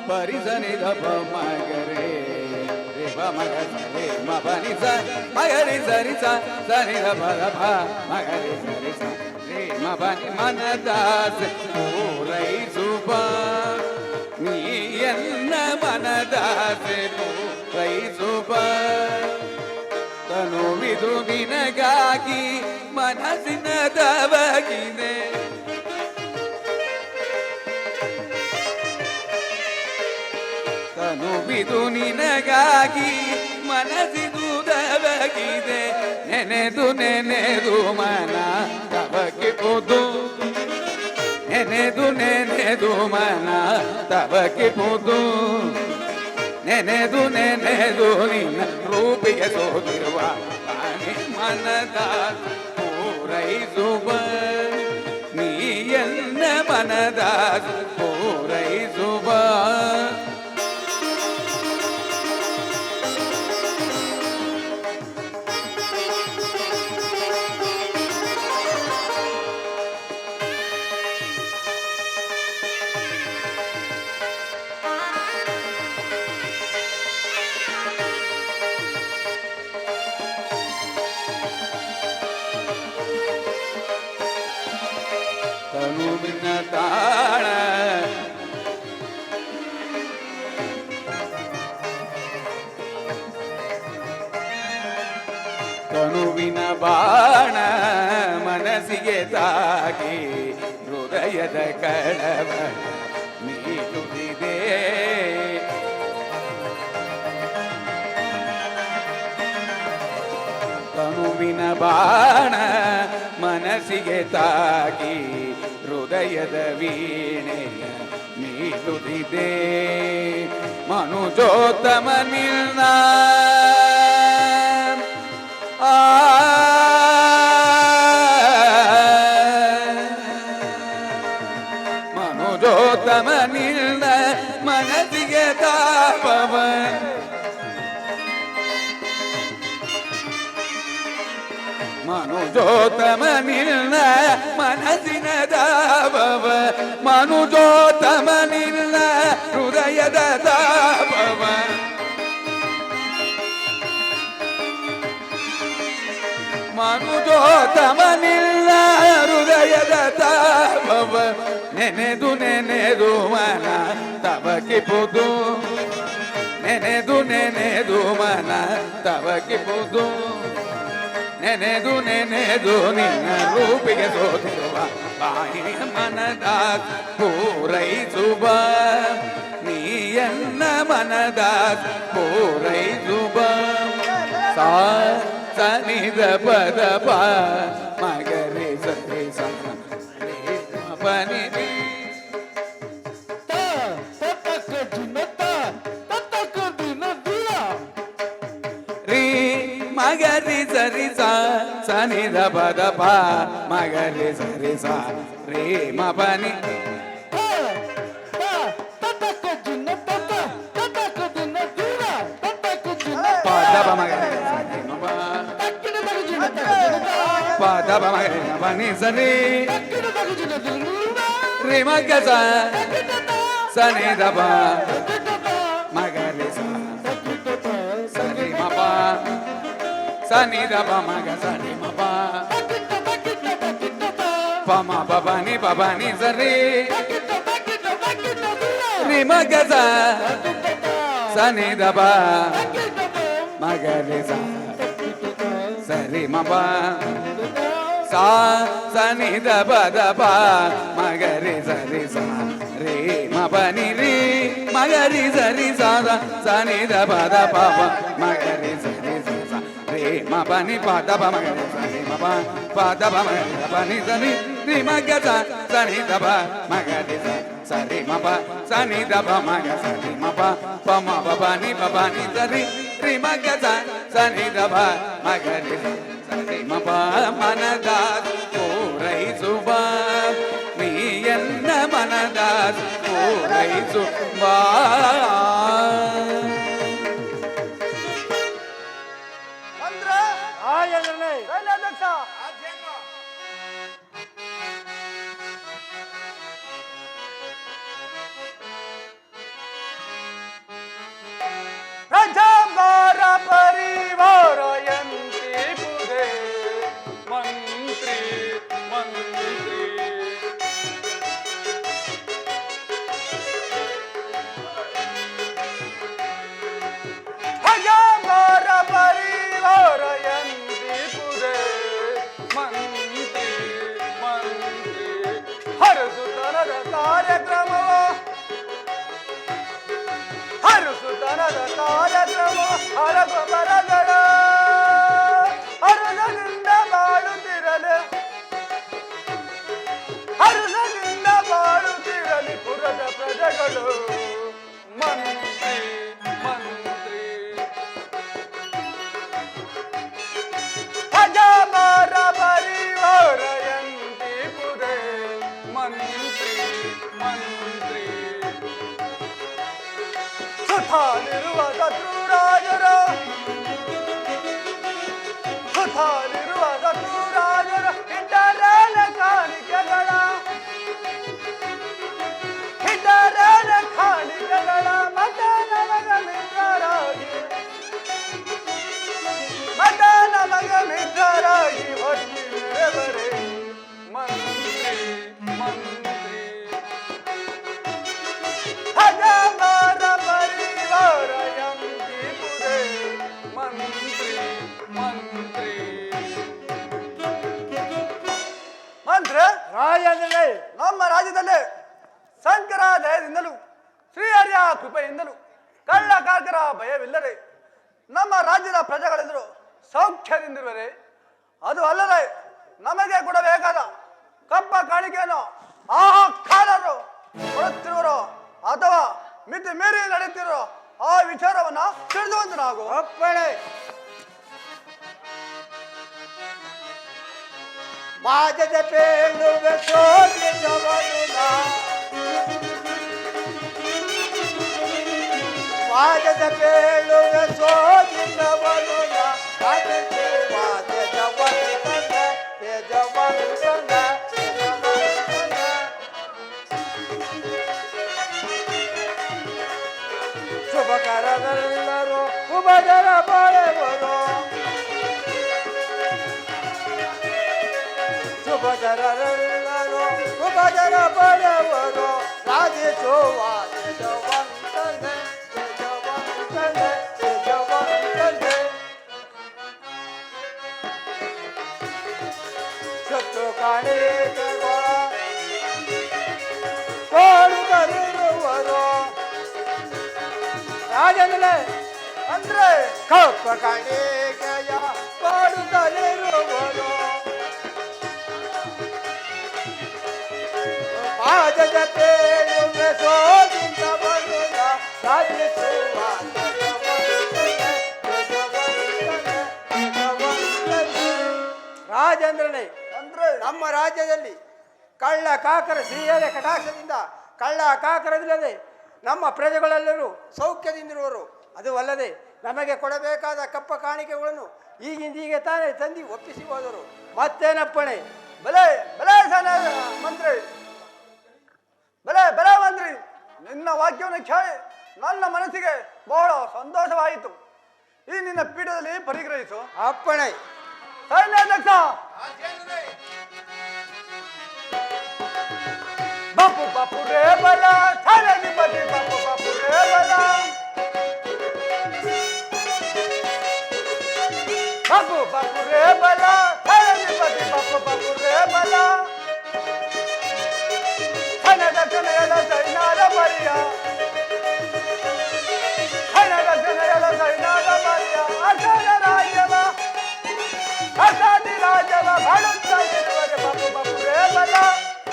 ಪರಿಸನಿ ದಪ ಮಗರೆ ರೇ ಮಗ ಸರಿ ಮನಿ ಸ ಮಗರಿ ಸರಿ ಸರಿ ದಪ ದಪ ಮಗರಿ ಸರಿ ರೇ ಮನಿ ಮನದಾಸ ಪೂರೈಸುವ ನೀ ಎನ್ನ ಮನದಾಸ ಪೂರೈಸುವ. ತನುವಿದು ನಿನಗಾಗಿ ಮನಸ್ಸಿನ ದವಗಿದೆ, ತನುವಿದು ನಿನಗಾಗಿ ಮನಸ್ಸಿದು ದವಗಿದೆ. ನೆನೆದು ನೆನೆದು ಮನ ತವಕಿಪುದು, ನೆನೆದು ನೆನೆದು ಮನ ತವಕಿಪುದು. ನೆನೆದು ನೆನೆದು ನಿನ್ನ ರೂಪಿಗೆ ಸೋದಿರುವ ಮನದ ಪೂರೈಸುವ ನೀ ಎನ್ನ ಮನದ ಪೂರೈಸುವ. ತನುವಿನ ಬಾಣ ಮನಸ್ಸಿಗೆ ತಾಗಿ ಹೃದಯದ ಕಳವ ನೀಡುತ್ತಿದೆ. ತನುವಿನ ಬಾಣ ಮನಸ್ಸಿಗೆ ತಾಗಿ ಹೃದಯದ ವೀಣೆಯ ನೀಡುತ್ತಿದೆ. ಮನುಜೋತ್ತಮ ನಿನ್ನ ಮನುಜೋತ್ತಮ ನಿನ್ನ ಮನಸ್ಸಿಗೆ ತಾಪವ ಮನುಜೋತ್ತಮ ನಿನ್ನ ಮನಸ್ಸಿನ ತಾಪವ ಮನುಜೋತ್ತಮ ನಿನ್ನ ಹೃದಯದ ತಾಪವ ಮನುಜೋತ್ತಮ ನಿನ್ನ ಹೃದಯದ ತಾಪವ ನೆನೆದು ನೆನೆದು ಮನ ತವಕಿಪುದು ನೆನೆದು ನೆನೆದು ಮನ ತವಕಿಪುದು ನೆನೆದು ನೆನೆದು ನಿನ್ನ ರೂಪಿಗೆ ಸೋತಿರುವ ಬಾಯಿಯ ಮನದ ಪೂರೈಸುವ ನೀಯನ್ನ ಮನದ ಪೂರೈಸುವ ಸಾ ಸನಿದ ಪದ ಪ ಮಗರಿ ಸರಿ ಪನಿ ರೀ ಮಗರಿ ಸರಿ ಸನಿದ ಪದ ಪ ಮಗರಿ ಸರಿ ಸ ರೇ ಮ ಪನಿ ಪದ ಮಗರಿ ಪದ ಮಗರಿ ಪನಿ ಸರಿ ರೇ ಮಗ ಸನಿ ದಬ ಮಗರಿ ಸರಿ ಮಪ ಸನಿ ದಬ ಮಗ ಸರಿ ಮಪ ಪಮ ಪಬನಿ ಪಬನಿ ಸರಿ ರಿ ಮಗ ಸನಿ ದಬ ಮಗರಿ ಸರಿ ಮಪ ಸಾ ಸನಿ ದಬ ದಬ ಮಗರಿ ಸರಿ ಸ ರೇ ಮಪನಿ ರೀ ಮಗರಿ ಸರಿ ಸಾದ ಸನಿ ದಬ ದಬ ಮಗರಿ ಸರಿ ಸ ರೇ ಮಪನಿ ಪದ ಬ ಮಗರಿ ಸರಿ ಮಪ ಪದ ಬ ಮಗರಿ ಪನಿ ಸರಿ ರಿ ಮಗ ಸನಿ ದಬ ಮಗರಿ ಸರಿ ಮಪ ಸನಿ ದಬ ಮಗ ಸರಿ ಮಪ ಪಮ ಪಬನಿ ಪಬನಿ ಸರಿ ರಿ ಮಗ ಸನಿ ದಬ ಮಗರಿ ಸರಿ ಮಪ ಮನದ ಪೂರೈಸುವ ನೀಯನ್ನ ಮನದ ಪೂರೈಸುವ ಪ್ರಜಾಭಾರ ಪರಿವಾರ ಎಂದಿರುವುದೇ ಮಂತ್ರಿ ಮಂತ್ರಿ ಪ್ರಜಾಭಾರ ಪರಿವಾರ ಎಂದಿರುವುದೇ ಮಂತ್ರಿ ಮಂತ್ರಿ ಹರಸುತನದ ಕಾರ್ಯಕ್ರಮವ ಹರಸುತನದ ಕಾರ್ಯಕ್ರಮ ಹರಗೊಬ್ಬರಗಳ ಹರಸದಿಂದ ಬಾಳುತ್ತಿರಲು ಹರಸದಿಂದ ಬಾಳುತ್ತಿರಲಿ ಪುರದ ಪ್ರಜೆಗಳು ಮಂತ್ರಿ ಮಂತ್ರಿ ಪ್ರಜಾಭಾರ ಪರಿವಾರ ಎಂದಿರುವುದೇ ಮಂತ್ರಿ ಮಂತ್ರಿ ಸುತ್ತಾಲಿರುವ ಶತ್ರುರಾಜರ ಸುತ್ತಾಲಿರುವ ಶತ್ರುರಾಜರ ಇದ್ದರೇನ ಕಾಣಿಕೆಗಳ ಇದ್ದರೇನ ಕಾಣಿಕೆಗಳ ಮತ ನಮಗ ಮಿತ್ರರಾಗಿ ಮತ ನಮಗ ಮಿತ್ರರಾಗಿ ಹೊತ್ತಿ ಮೆರೆವರೆ ಮಂತ್ರಿ ಮಂತ್ರಿ ಪ್ರಜಾಭಾರ ಪರಿವಾರ ಎಂದಿರುವುದೇ ಮಂತ್ರಿ ಮಂತ್ರಿ ಮಂತ್ರಿ ರಾಜೇಂದ್ರನೇ, ನಮ್ಮ ರಾಜ್ಯದಲ್ಲಿ ಶಂಕರ ದಯದಿಂದಲೂ ಶ್ರೀಹರಿಯ ಕೃಪೆಯಿಂದಲೂ ಕಳ್ಳ ಕಾರ್ಕರ ಭಯವಿಲ್ಲದೆ ನಮ್ಮ ರಾಜ್ಯದ ಪ್ರಜೆಗಳೆಲ್ಲರೂ ಸೌಖ್ಯದಿಂದಿರುವರೆ. ಅದು ಅಲ್ಲದೆ ನಮಗೆ ಕೊಡಬೇಕಾದ ಕಪ್ಪ ಕಾಣಿಕೆಯನ್ನು ಆಹಾಕಾರರು ಕೊಡುತ್ತಿರುವರೋ ಅಥವಾ ಮಿತಿ ಮೀರಿ ನಡೆಯುತ್ತಿರೋ ಆ ವಿಚಾರವನ್ನ ತಿಳಿದುವಂತೆ ನಾವು ಒಪ್ಪಣೆ. ಬಾಜದ ಪೇಳುವೆ ಶೋಧಿಸವನುನ, ಬಾಜದ ಪೇಳುವೆ ಶೋಧಿಸವನುನ, ಅದಕ್ಕೆ ವಾದ್ಯಜವಂತನ, ಯಜವಂತನ, ಯಜವಂತನ. ಶುಭಕರವೆಲ್ಲರೂ ಉಪಜರ ಪಡೆವರು, ಶುಭಕರರೆಲ್ಲರೂ ಉಪಜರ ಪಡೆವರು. ರಾಜೇಶೋವಾದ ಯಜವಂತನೆ, ಯಜವಂತನೆ, ಯಜವಂತನೆ. ಶತ್ರು ಕಾಣಿಕೆಗಳ ಕೋಡುತ್ತಲಿರುವರು. ರಾಜೇಂದ್ರನೇ, ಅಂದ್ರೆ ಕಪ್ಪ ಕಾಣಿಕೆಯ ಕೋಡುತ್ತಲಿರುವರು. ಬಾಜದ ಪೇಳುವೆ ಶೋಧಿಸವನುನ, ರಾಜೇಶೋವಾದ ಯಜವಂತನೆ, ಯಜವಂತನೆ, ಯಜವಂತನೆ. ರಾಜೇಂದ್ರನೇ, ಅಂದ್ರೆ ನಮ್ಮ ರಾಜ್ಯದಲ್ಲಿ ಕಳ್ಳ ಕಾಕರ ಶ್ರೀಹರಿಯ ಕಟಾಕ್ಷದಿಂದ ಕಳ್ಳ ಕಾಕರವಿಲ್ಲದೆ ನಮ್ಮ ಪ್ರಜೆಗಳೆಲ್ಲರೂ ಸೌಖ್ಯದಿಂದಿರುವರು. ಅದು ಅಲ್ಲದೆ ನಮಗೆ ಕೊಡಬೇಕಾದ ಕಪ್ಪ ಕಾಣಿಕೆಗಳನ್ನು ಈಗಿಂದೀಗೆ ತಾನೇ ತಂದು ಒಪ್ಪಿಸಿ ಹೋದರು. ಮತ್ತೇನಪ್ಪಣೆ? ಬೆಲೆ ಬೆಲೆ ಸೇನಾ ಮಂತ್ರಿ, ಬೆಲೆ ಬೆಲೆ ಮಂತ್ರಿ, ನಿನ್ನ ವಾಕ್ಯವನ್ನು ಕೇಳಿ ನನ್ನ ಮನಸ್ಸಿಗೆ ಬಹಳ ಸಂತೋಷವಾಯಿತು. ಈ ನಿನ್ನ ಪೀಠದಲ್ಲಿ ಪರಿಗ್ರಹಿಸು. ಅಪ್ಪಣೆ. ಸೈನ್ಯಾಧ್ಯಕ್ಷ ಬಾಪು ಬಾಪು ರೇ ಬಲ, ಸೈನ್ಯಾಧಿಪತಿ ಬಾಪು ಬಾಪು ರೇ ಬಲ, ಬಾಪು ಬಾಪು ರೇ ಬಲ, ಸೈನ್ಯಾಧಿಪತಿ ಬಾಪು ಬಾಪು ರೇ ಬಲ. ಸೈನ್ಯಾಧ್ಯಕ್ಷನೆಯದ ಸೈನ್ಯದ ಪರಿಯ, ಸೈನ್ಯಾಧ್ಯಕ್ಷನೆಯದ ಸೈನ್ಯದ ಪರಿಯ. ಅಸನ ರಾಜ್ಯವ ಅಸಾದಿ ರಾಜ್ಯವ ಬಾಳುತ್ತಿರುವರೆ. ಬಾಪು ಬಾಪು ರೇ ಬಲ,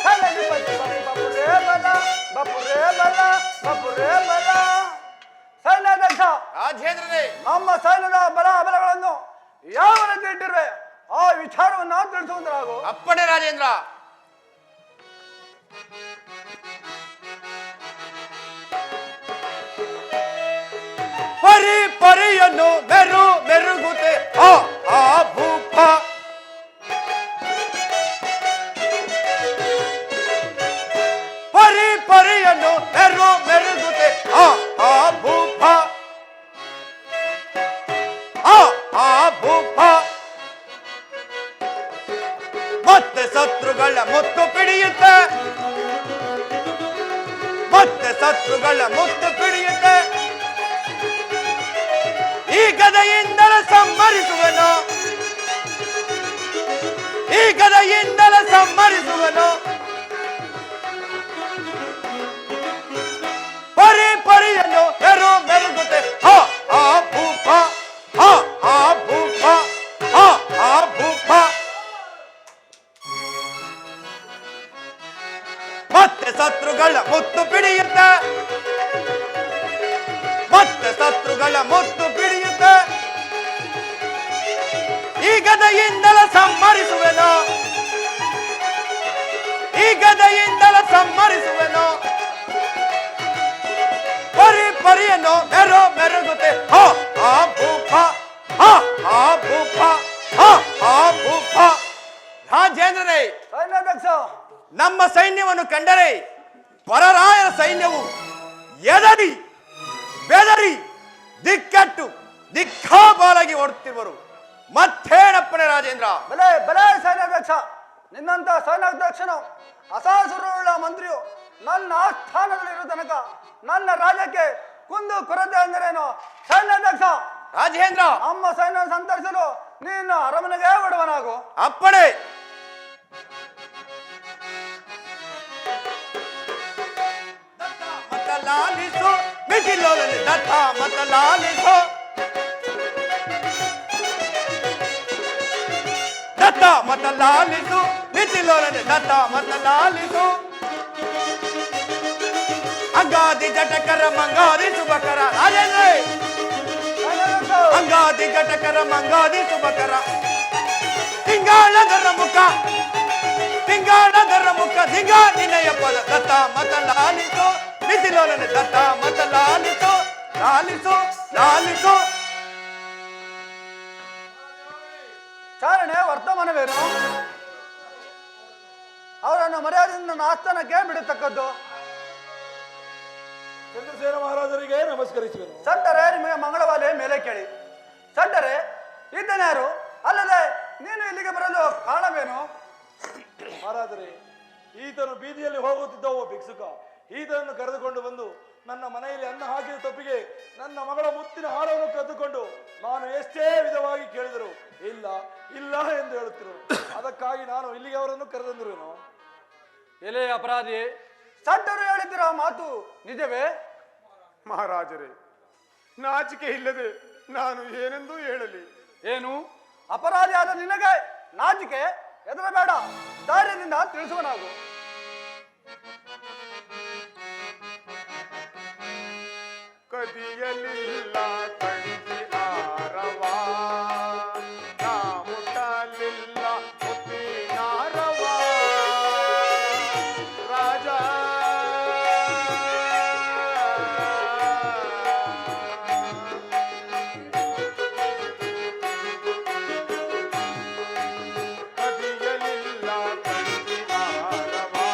ಸೈನ್ಯಾಧಿಪತಿ ಬಾಪು ಬಾಪು ರೇ ಬಲ, ಬಾಪು ರೇ ಬಲ, ಬಾಪು ರೇ ಬಲ. ಸೈನ್ಯಾಧ್ಯಕ್ಷ ರಾಜೇಂದ್ರನೇ, ನಮ್ಮ ಸೈನ್ಯದ ಬಲ ಬಲಗಳನ್ನು ಯಾವ ರೀತಿ ಇಟ್ಟಿರುವೆ ಆ ವಿಚಾರವನ್ನ ತಿಳಿಸುವಂತರಾಗು. ಅಪ್ಪಣೆ ರಾಜೇಂದ್ರ. ಪರಿ ಪರಿಯನ್ನು ಮೆರು ಮೆರುಗುತ್ತೆ ಆ ಆ ಭೂಪ. ಪರಿ ಪರಿಯನ್ನು ಮೆರು ಮೆರುಗುತ್ತೆ ಆ ಆ ಭೂಪ, ಆ ಆ ಭೂಪ. ಮತ್ತೆ ಶತ್ರುಗಳ ಮುತ್ತು ಪಿಡಿಯುತ್ತೆ, ಮತ್ತೆ ಶತ್ರುಗಳ ಮುತ್ತು ಪಿಡಿಯುತ್ತೆ. ಈ ಗದೆಯಿಂದಲೇ ಸಂಹರಿಸುವನು, ಈ ಗದೆಯಿಂದಲೇ ಸಂಹರಿಸುವನು. ಪರಿ ಪರಿಯನ್ನು ಮೆರು ಮೆರುಗುತ್ತೆ ಆ ಆ ಭೂಪ, ಆ ಆ ಭೂಪ, ಆ ಆ ಭೂಪ. ಮತ್ತೆ ಶತ್ರುಗಳ ಮುತ್ತು ಪಿಡಿಯುತ್ತೆ, ಮತ್ತೆ ಶತ್ರುಗಳ ಮುತ್ತು ಪಿಡಿಯುತ್ತೆ. ಈ ಗದೆಯಿಂದಲೇ ಸಂಹರಿಸುವೆನು, ಈ ಗದೆಯಿಂದಲೇ ಸಂಹರಿಸುವೆನು. ಪರಿ ಪರಿಯನ್ನು ಮೆರು ಮೆರುಗುತ್ತೆ ಆ ಆ ಭೂಪ, ಆ ಆ ಭೂಪ, ಆ ಆ ಭೂಪ. ರಾಜೇಂದ್ರನೇ, ಸೈನ್ಯಾಧ್ಯಕ್ಷ, ನಮ್ಮ ಸೈನ್ಯವನ್ನು ಕಂಡರೆ ಪರರಾಯರ ಸೈನ್ಯವು ಎದರಿ ಬೆದರಿ ದಿಕ್ಕಟ್ಟು ದಿಕ್ಕಾಪಾಲಾಗಿ ಓಡುತ್ತಿರುವರು. ಮತ್ತೇನಪ್ಪನೆ ರಾಜೇಂದ್ರ? ಬೆಲೆ ಬೆಲೆ ಸೈನ್ಯಾಧ್ಯಕ್ಷ, ನಿನ್ನಂತ ಸೈನ್ಯಾಧ್ಯಕ್ಷನು ಅಸಾಸುರುಳ್ಳ ಮಂತ್ರಿಯು ನನ್ನ ಆಸ್ಥಾನದಲ್ಲಿ ಇರೋ ತನಕ ನನ್ನ ರಾಜ್ಯಕ್ಕೆ ಕುಂದು ಕೊರತೆ ಅಂದರೇನು? ಸೈನ್ಯಾಧ್ಯಕ್ಷ ರಾಜೇಂದ್ರ, ನಮ್ಮ ಸೈನ್ಯ ಸಂತರಿಸಲು ನೀನು ಅರಮನೆಗೆ ಬಿಡುವನಾಗು. ಅಪ್ಪಣೆ. ಲಾಲಿಸು ಮಿಥಿಲೋಲನೆ ದತ್ತ ಮತ ಲಾಲಿಸು ದತ್ತ ಮತ ಲಾಲಿಸು ಮಿಥಿಲೋಲನೆ ದತ್ತ ಮತ ಲಾಲಿಸು ಅಂಗಾದಿ ಜಟಕರ ಮಂಗಾದಿ ಶುಭಕರ ರಾಜೇಂದ್ರ ಅಂಗಾದಿ ಜಟಕರ ಮಂಗಾದಿ ಶುಭಕರ ತಿಂಗಾಳದರ ಮುಖ ದಿಂಗ ನಿನಯ ಪದ ದತ್ತ ಮತ ಲಾಲಿಸು ಮಿಥಿಲೋಲನೆ ದತ್ತ ಮತ ಲಾಲಿಸು ಲಾಲಿಸು ಲಾಲಿಸು. ಚಾರಣೆ ವರ್ತಮಾನವೇನು? ಅವರನ್ನು ಮರ್ಯಾದೆಯಿಂದ ನನ್ನ ಆಸ್ಥಾನಕ್ಕೆ ಬಿಡತಕ್ಕದ್ದು. ಚಂದ್ರಸೇನ ಮಹಾರಾಜರಿಗೆ ನಮಸ್ಕರಿಸುವೆನು. ಸಟ್ಟರೆ ನಿಮಗೆ ಮಂಗಳವಾಲೆ ಮೇಲೆ ಕೇಳಿ. ಸಟ್ಟರೆ ಇದ್ದನ್ಯಾರು ಅಲ್ಲದೆ ನೀನು ಇಲ್ಲಿಗೆ ಬರಲು ಕಾರಣವೇನು? ಮಹಾರಾಜರೇ, ಈತನು ಬೀದಿಯಲ್ಲಿ ಹೋಗುತ್ತಿದ್ದ ಒಬ್ಬ ಭಿಕ್ಷುಕ ಈತನನ್ನು ಕರೆದುಕೊಂಡು ಬಂದು ನನ್ನ ಮನೆಯಲ್ಲಿ ಅನ್ನ ಹಾಕಿದ ತಪ್ಪಿಗೆ ನನ್ನ ಮಗಳ ಮುತ್ತಿನ ಹಾರವನ್ನು ಕದ್ದುಕೊಂಡು ನಾನು ಎಷ್ಟೇ ವಿಧವಾಗಿ ಕೇಳಿದರು ಇಲ್ಲ ಇಲ್ಲ ಎಂದು ಹೇಳುತ್ತಿರು. ಅದಕ್ಕಾಗಿ ನಾನು ಇಲ್ಲಿಗೆ ಅವರನ್ನು ಕರೆದಂದಿರುವೆನು. ಎಲೆ ಅಪರಾಧಿ, ಸಟ್ಟರು ಹೇಳಿದಿರೋ ಮಾತು ನಿಜವೇ? ಮಹಾರಾಜರೇ, ನಾಚಿಕೆ ಇಲ್ಲದೆ ನಾನು ಏನೆಂದು ಹೇಳಲಿ? ಏನು ಅಪರಾಧಿ ಆದ ನಿನಗೆ ನಾಚಿಕೆ? ಹೆದರಬೇಡ, ಧೈರ್ಯದಿಂದ ತಿಳಿಸುವನಾಗು. ಕದಿಯಲಿಲ್ಲ ತಂಗಿ ಆರವಾ ನಾ ಮುಟ್ಟಲಿಲ್ಲ ಮುತ್ತಿನಾರವಾ ರಾಜ ಕದಿಯಲಿಲ್ಲ ತಂಗಿ ಆರವಾ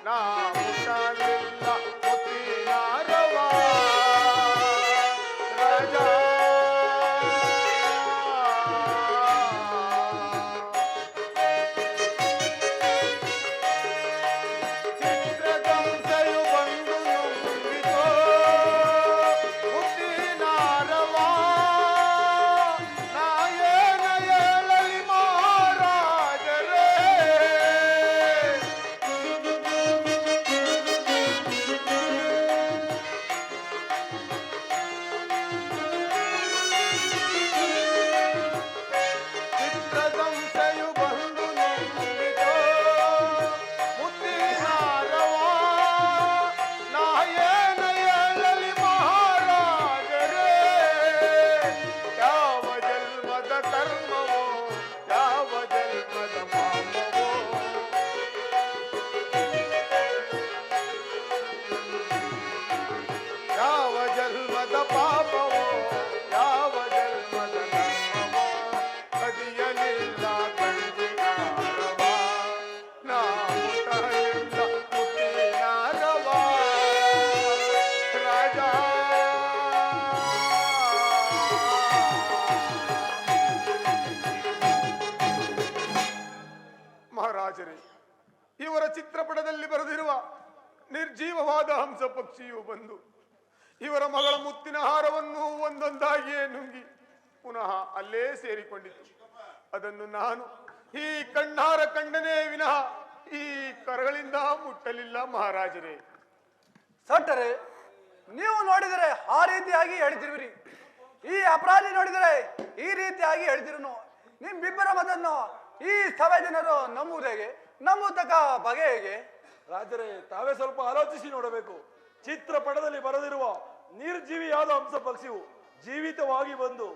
ನಾ ಮುಟ್ಟಲಿಲ್ಲ ಮುತ್ತಿನಾರವಾ ರಾಜ ಚಿತ್ರದಂಸೆಯು ಬಂದು ನುಂಗಿತೋ ಮುತ್ತಿನಾರವಾ ನಾ ಏನ ಹೇಳಲಿ ಮಹಾರಾಜರೇ? ಚಿತ್ರದಂಸೆಯು ಬಂದು ನುಂಗಿತೋ ಮುತ್ತಿನಾರವಾ ನಾ ಏನ ಹೇಳಲಿ ಮಹಾರಾಜರೇ? ಯಾವ ಜನ್ಮದ ಕರ್ಮವೋ ಯಾವ ಜನ್ಮದ ಪಾಪವೋ ಯಾವ ಜನ್ಮದ ಪಾಪವೋ ಯಾವ ಜನ್ಮದ ಕರ್ಮವೋ ಕದಿಯಲಿಲ್ಲ ಕಂಡಿನಾರವಾ ನಾ ಮುಟ್ಟಲಿಲ್ಲ ಮುತ್ತಿನಾರವಾ ರಾಜ ಮಹಾರಾಜರೇ, ಇವರ ಚಿತ್ರಪಟದಲ್ಲಿ ಬರೆದಿರುವ ನಿರ್ಜೀವವಾದ ಹಂಸ ಪಕ್ಷಿಯು ಬಂದು ಇವರ ಮಗಳ ಮುತ್ತಿನ ಹಾರವನ್ನು ಒಂದೊಂದಾಗಿಯೇ ನುಂಗಿ ಪುನಃ ಅಲ್ಲೇ ಸೇರಿಕೊಂಡಿತು. ಅದನ್ನು ನಾನು ಈ ಕಣ್ಣಾರ ಕಂಡನೇ ವಿನಃ ಈ ಕರಗಳಿಂದ ಮುಟ್ಟಲಿಲ್ಲ ಮಹಾರಾಜರೇ. ಸಟ್ಟರೆ ನೀವು ನೋಡಿದರೆ ಆ ರೀತಿಯಾಗಿ ಹೇಳ್ತಿರುವಿರಿ, ಈ ಅಪರಾಧಿ ನೋಡಿದರೆ ಈ ರೀತಿಯಾಗಿ ಹೇಳ್ತಿರುನು. ನಿಮ್ಮಿಬ್ಬರ ಮತನ್ನು ಈ ಸಭೆ ಜನರು ನಂಬುವುದೇಗೆ? ನಂಬುತಕ್ಕ ಬಗೆ ಹೇಗೆ? ರಾಜರೇ, ತಾವೇ ಸ್ವಲ್ಪ ಆಲೋಚಿಸಿ ನೋಡಬೇಕು. ಚಿತ್ರಪಟದಲ್ಲಿ ಬರೆದಿರುವ ನಿರ್ಜೀವಿಯಾದ ಹಂಸ ಪಕ್ಷಿಯು ಜೀವಿತವಾಗಿ ಬಂದು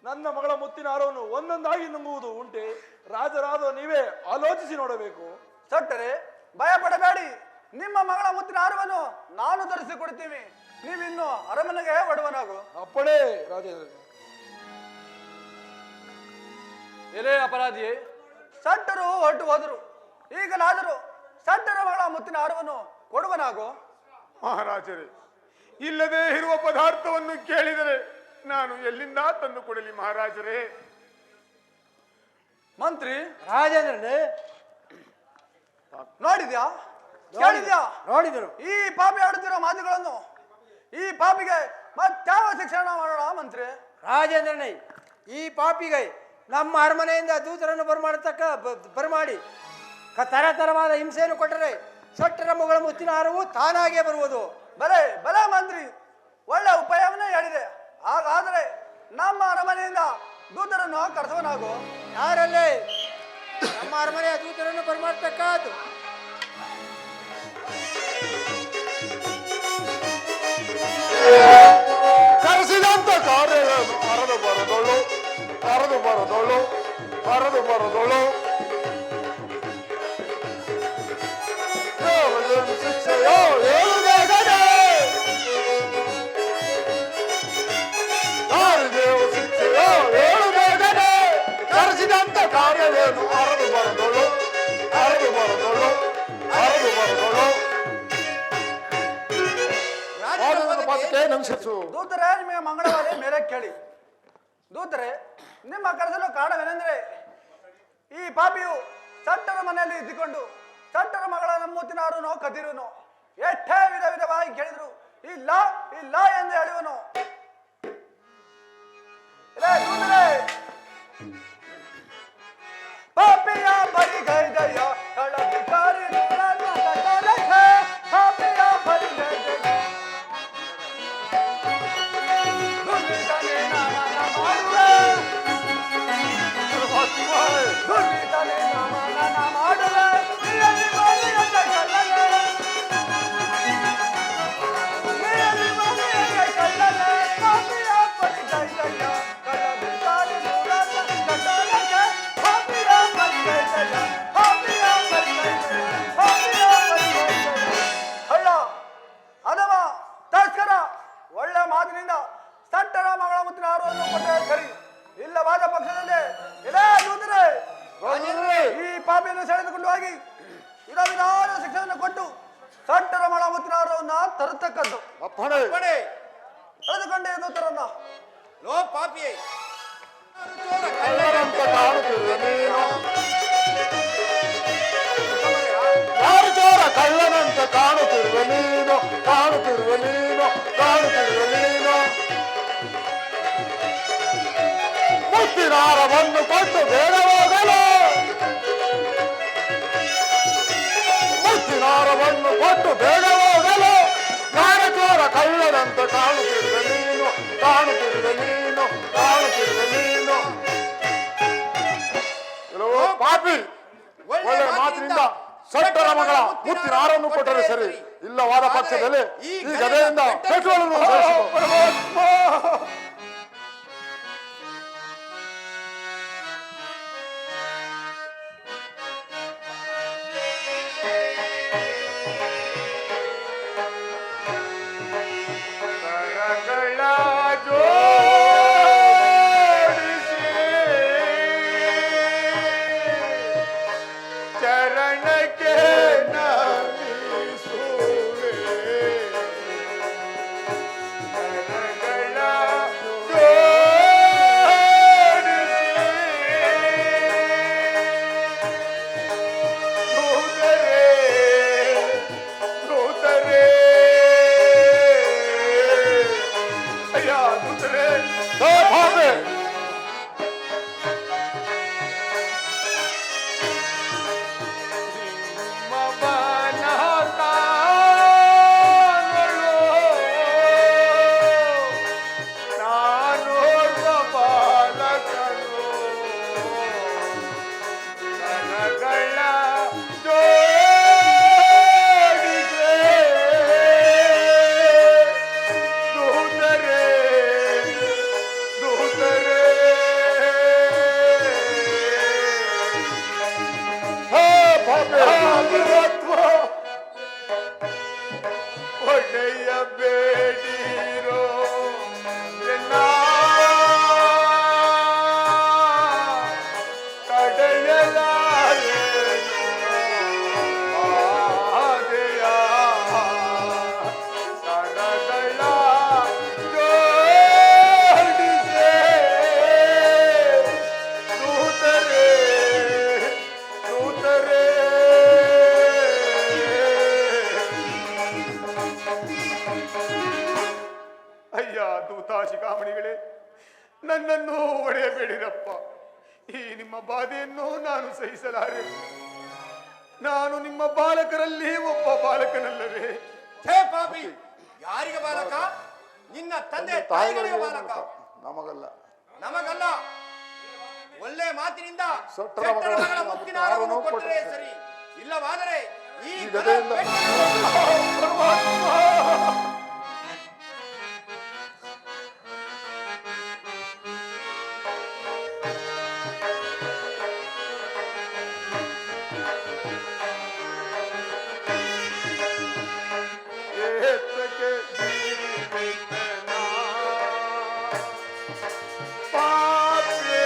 ನನ್ನ ಮಗಳ ಮುತ್ತಿನ ಹಾರವನ್ನು ಒಂದೊಂದಾಗಿ ನುಂಗುವುದು ಉಂಟೆ? ರಾಜರಾದ ನೀವೇ ಆಲೋಚಿಸಿ ನೋಡಬೇಕು. ಸಟ್ಟರೆ ಭಯ ಪಡಬೇಡಿ, ನಿಮ್ಮ ಮಗಳ ಮುತ್ತಿನ ಹಾರವನ್ನು ನಾನು ತರಿಸಿಕೊಡ್ತೀನಿ. ನೀವಿನ್ನು ಅರಮನೆಗೆ ಒಡವನಾಗು. ಅಪ್ಪಣೆ ರಾಜೇಂದ್ರ. ಎಲೆ ಅಪರಾಧಿ, ಸಟ್ಟರು ಹೊರಟು ಹೋದರು. ಈಗಲಾದರೂ ಸಟ್ಟರ ಮಗಳ ಮುತ್ತಿನ ಹಾರವನ್ನು ಕೊಡುವನಾಗು. ಮಹಾರಾಜರೇ, ಇಲ್ಲದೆ ಇರುವ ಪದಾರ್ಥವನ್ನು ಕೇಳಿದರೆ ನಾನು ಎಲ್ಲಿಂದ ತಂದು ಕೊಡಲಿ ಮಹಾರಾಜರೇ? ಮಂತ್ರಿ ರಾಜೇಂದ್ರನೇ ನೋಡಿದ್ಯಾ? ಕೇಳಿದ್ಯಾ? ನೋಡಿದರು. ಈ ಪಾಪಿ ಆಡುತ್ತಿರೋ ಮಾತುಗಳನ್ನು, ಈ ಪಾಪಿಗೆ ಮತ್ಯಾವ ಶಿಕ್ಷಣ ಮಾಡೋಣ ಮಂತ್ರಿ? ರಾಜೇಂದ್ರನೇ, ಈ ಪಾಪಿಗೆ ನಮ್ಮ ಅರಮನೆಯಿಂದ ದೂತರನ್ನು ಬರಮಾಡಿ ತರತರವಾದ ಹಿಂಸೆಯನ್ನು ಕೊಟ್ಟರೆ ಸಟ್ಟರ ಮಗಳ ಮುತ್ತಿನ ಹಾರವು ತಾನಾಗೇ ಬರುವುದು. ಬಲೆ ಬಲೆ ಮಂತ್ರಿ, ಒಳ್ಳೆ ಉಪಾಯವನ್ನೇ ಹೇಳಿದೆ. ಹಾಗಾದರೆ ನಮ್ಮ ಅರಮನೆಯಿಂದ ದೂತರನ್ನು ಕರೆಸುವನಾಗು. ಯಾರಲ್ಲೇ ನಮ್ಮ ಅರಮನೆಯ ದೂತರನ್ನು ಬರಮಾಡ್ಬೇಕಾದ್ದು? ಕರೆಸಿದಂತ ಕಾರ್ಯಗಳನ್ನು ಅರದು ಬರದೊಳು ಅರದು ಬರದೊಳು ಅರದು ಬರದೊಳು ಶಿಕ್ಷೆಯೋ ಹೇಳುವುದಾಗದೆ ದೇವ ಶಿಕ್ಷೆಯೋ ಹೇಳುವುದಾಗದೆ ಕರೆಸಿದಂತ ಕಾರ್ಯವೇನು ಅರದು ಬರದೊಳು ಅರದು ಬರದೊಳು ಅರದು ಬರದೊಳು ದೂತರೇ, ನಿಮಗೆ ಮಂಗಳವಾರ ಮೇಲೆ ಕೇಳಿ. ದೂತರೇ, ನಿಮ್ಮ ಕರೆಸಲು ಕಾರಣವೇನೆಂದರೆ ಈ ಪಾಪಿಯು ಸಟ್ಟರ ಮನೆಯಲ್ಲಿ ಇದ್ದುಕೊಂಡು ಸಟ್ಟರ ಮಗಳ ಮೂತಿನಾರುನೋ ಕದಿರುನೋ ಎಷ್ಟೇ ವಿಧ ವಿಧವಾಗಿ ಕೇಳಿದ್ರು ಇಲ್ಲ ಇಲ್ಲ ಎಂದು ಹೇಳುವನು. ದೂತರೇ, ಪಾಪಿಯ ಪರಿಗೈದಯ್ಯ ಕಳಬಿಕಾರಿ ಪಾಪಿಯ ಪರಿಗೈದಯ್ಯ ಒಳ್ಳೆ ಮಾತಿನಿಂದ ಸಟ್ಟರ ಮಗಳ ಮುತ್ತಿನ ಆರೋವನ್ನು ಕೊಟ್ಟರೆ ಸರಿ. ಇಲ್ಲವಾದ ಪಕ್ಷದಲ್ಲಿ ಇದೇ ದೂತರೇ, ಈ ಪಾಪಿಯನ್ನು ಸೆಳೆದುಕೊಂಡು ಹೋಗಿ ವಿಧ ವಿಧಾನ ಶಿಕ್ಷೆಯನ್ನು ಕೊಟ್ಟು ಸಟ್ಟರ ಮಗಳ ಮುತ್ತಿನ ಆರೋವನ್ನ ತರತಕ್ಕದ್ದು. ಕಳೆದುಕೊಂಡೇ ದೂತರನ್ನ. ಲೋ ಪಾಪಿಯೇ, ಯಾರು ಚೋರ ಕಳ್ಳನಂತ ಕಾಣುತ್ತಿರುವ ನೀನು ಕಾಣುತ್ತಿರುವ ನೀನು ಕಾಣುತ್ತಿರುವ ನೀನು ಮುತ್ತಿನಾರವನ್ನು ಕೊಟ್ಟು ಬೇಗ ಹೋಗಲು ಮುತ್ತಿನಾರವನ್ನು ಕೊಟ್ಟು ಬೇಗ ಹೋಗಲು ಯಾರು ಚೋರ ಕಳ್ಳನಂತ ಕಾಣುತ್ತಿರುವ ನೀನು ಕಾಣುತ್ತಿರುವ ನೀನು ಕಾಣುತ್ತಿರುವ ನೀನು. ಪಾಪಿ ಒಳ್ಳೆ ಮಾತಿನಿಂದ ಸಟ್ಟರ ಮಗಳ ಮುತ್ತಿನ ಆರನ್ನು ಕೊಟ್ಟರೆ ಸರಿ. ಇಲ್ಲವಾದ ಪಕ್ಷದಲ್ಲಿ ಈ ಗದೆಯಿಂದ ಪೆಟ್ರೋಲನ್ನು ಚರಣಕ್ಕೆ ನಮಿಸುವೆ ಕರಗಳ ಜೋಡಿಸಿ ದೂತರೇ ಅಯ್ಯ ದೂತರೇ ಭಾವೆ ಒಡೆಯ ಬೇಡಿರೋ ಅಯ್ಯ ದೂತ ಶಿಖಾಮಣಿಗಳೇ, ನನ್ನನ್ನು ಒಡೆಯಬೇಡಿರಪ್ಪ. ಈ ನಿಮ್ಮ ಬಾಧೆಯನ್ನು ನಾನು ಸಹಿಸಲಾರೆ. ನಾನು ನಿಮ್ಮ ಬಾಲಕರಲ್ಲಿ ಒಬ್ಬ ಬಾಲಕನಲ್ಲವೇ? ಛೇ ಪಾಪಿ, ಯಾರಿಗೆ ಬಾಲಕ? ನಿನ್ನ ತಂದೆ ತಾಯಿಗಳಿಗೆ ತಾಯಿಗಳಿಗೆ ಬಾಲಕ. ನಮಗಲ್ಲ. ನಮಗಲ್ಲ. ಒಳ್ಳೆ ಮಾತಿನಿಂದ ಸೊಟ್ಟರ ಸೆಟ್ಟರ ಮಗಳ ಮಗಳ ಮುತ್ತಿನ ಹಾರವನ್ನು ಹಾರವನ್ನು ಕೊಟ್ಟರೆ ಕೊಟ್ಟರೆ ಸರಿ. ಇಲ್ಲವಾದರೆ ಈ ಈ ಗದ ಗದೆಯಿಂದ ಏತಕ್ಕೆ ಜೀವಿತನಾ ಪಾಪೇ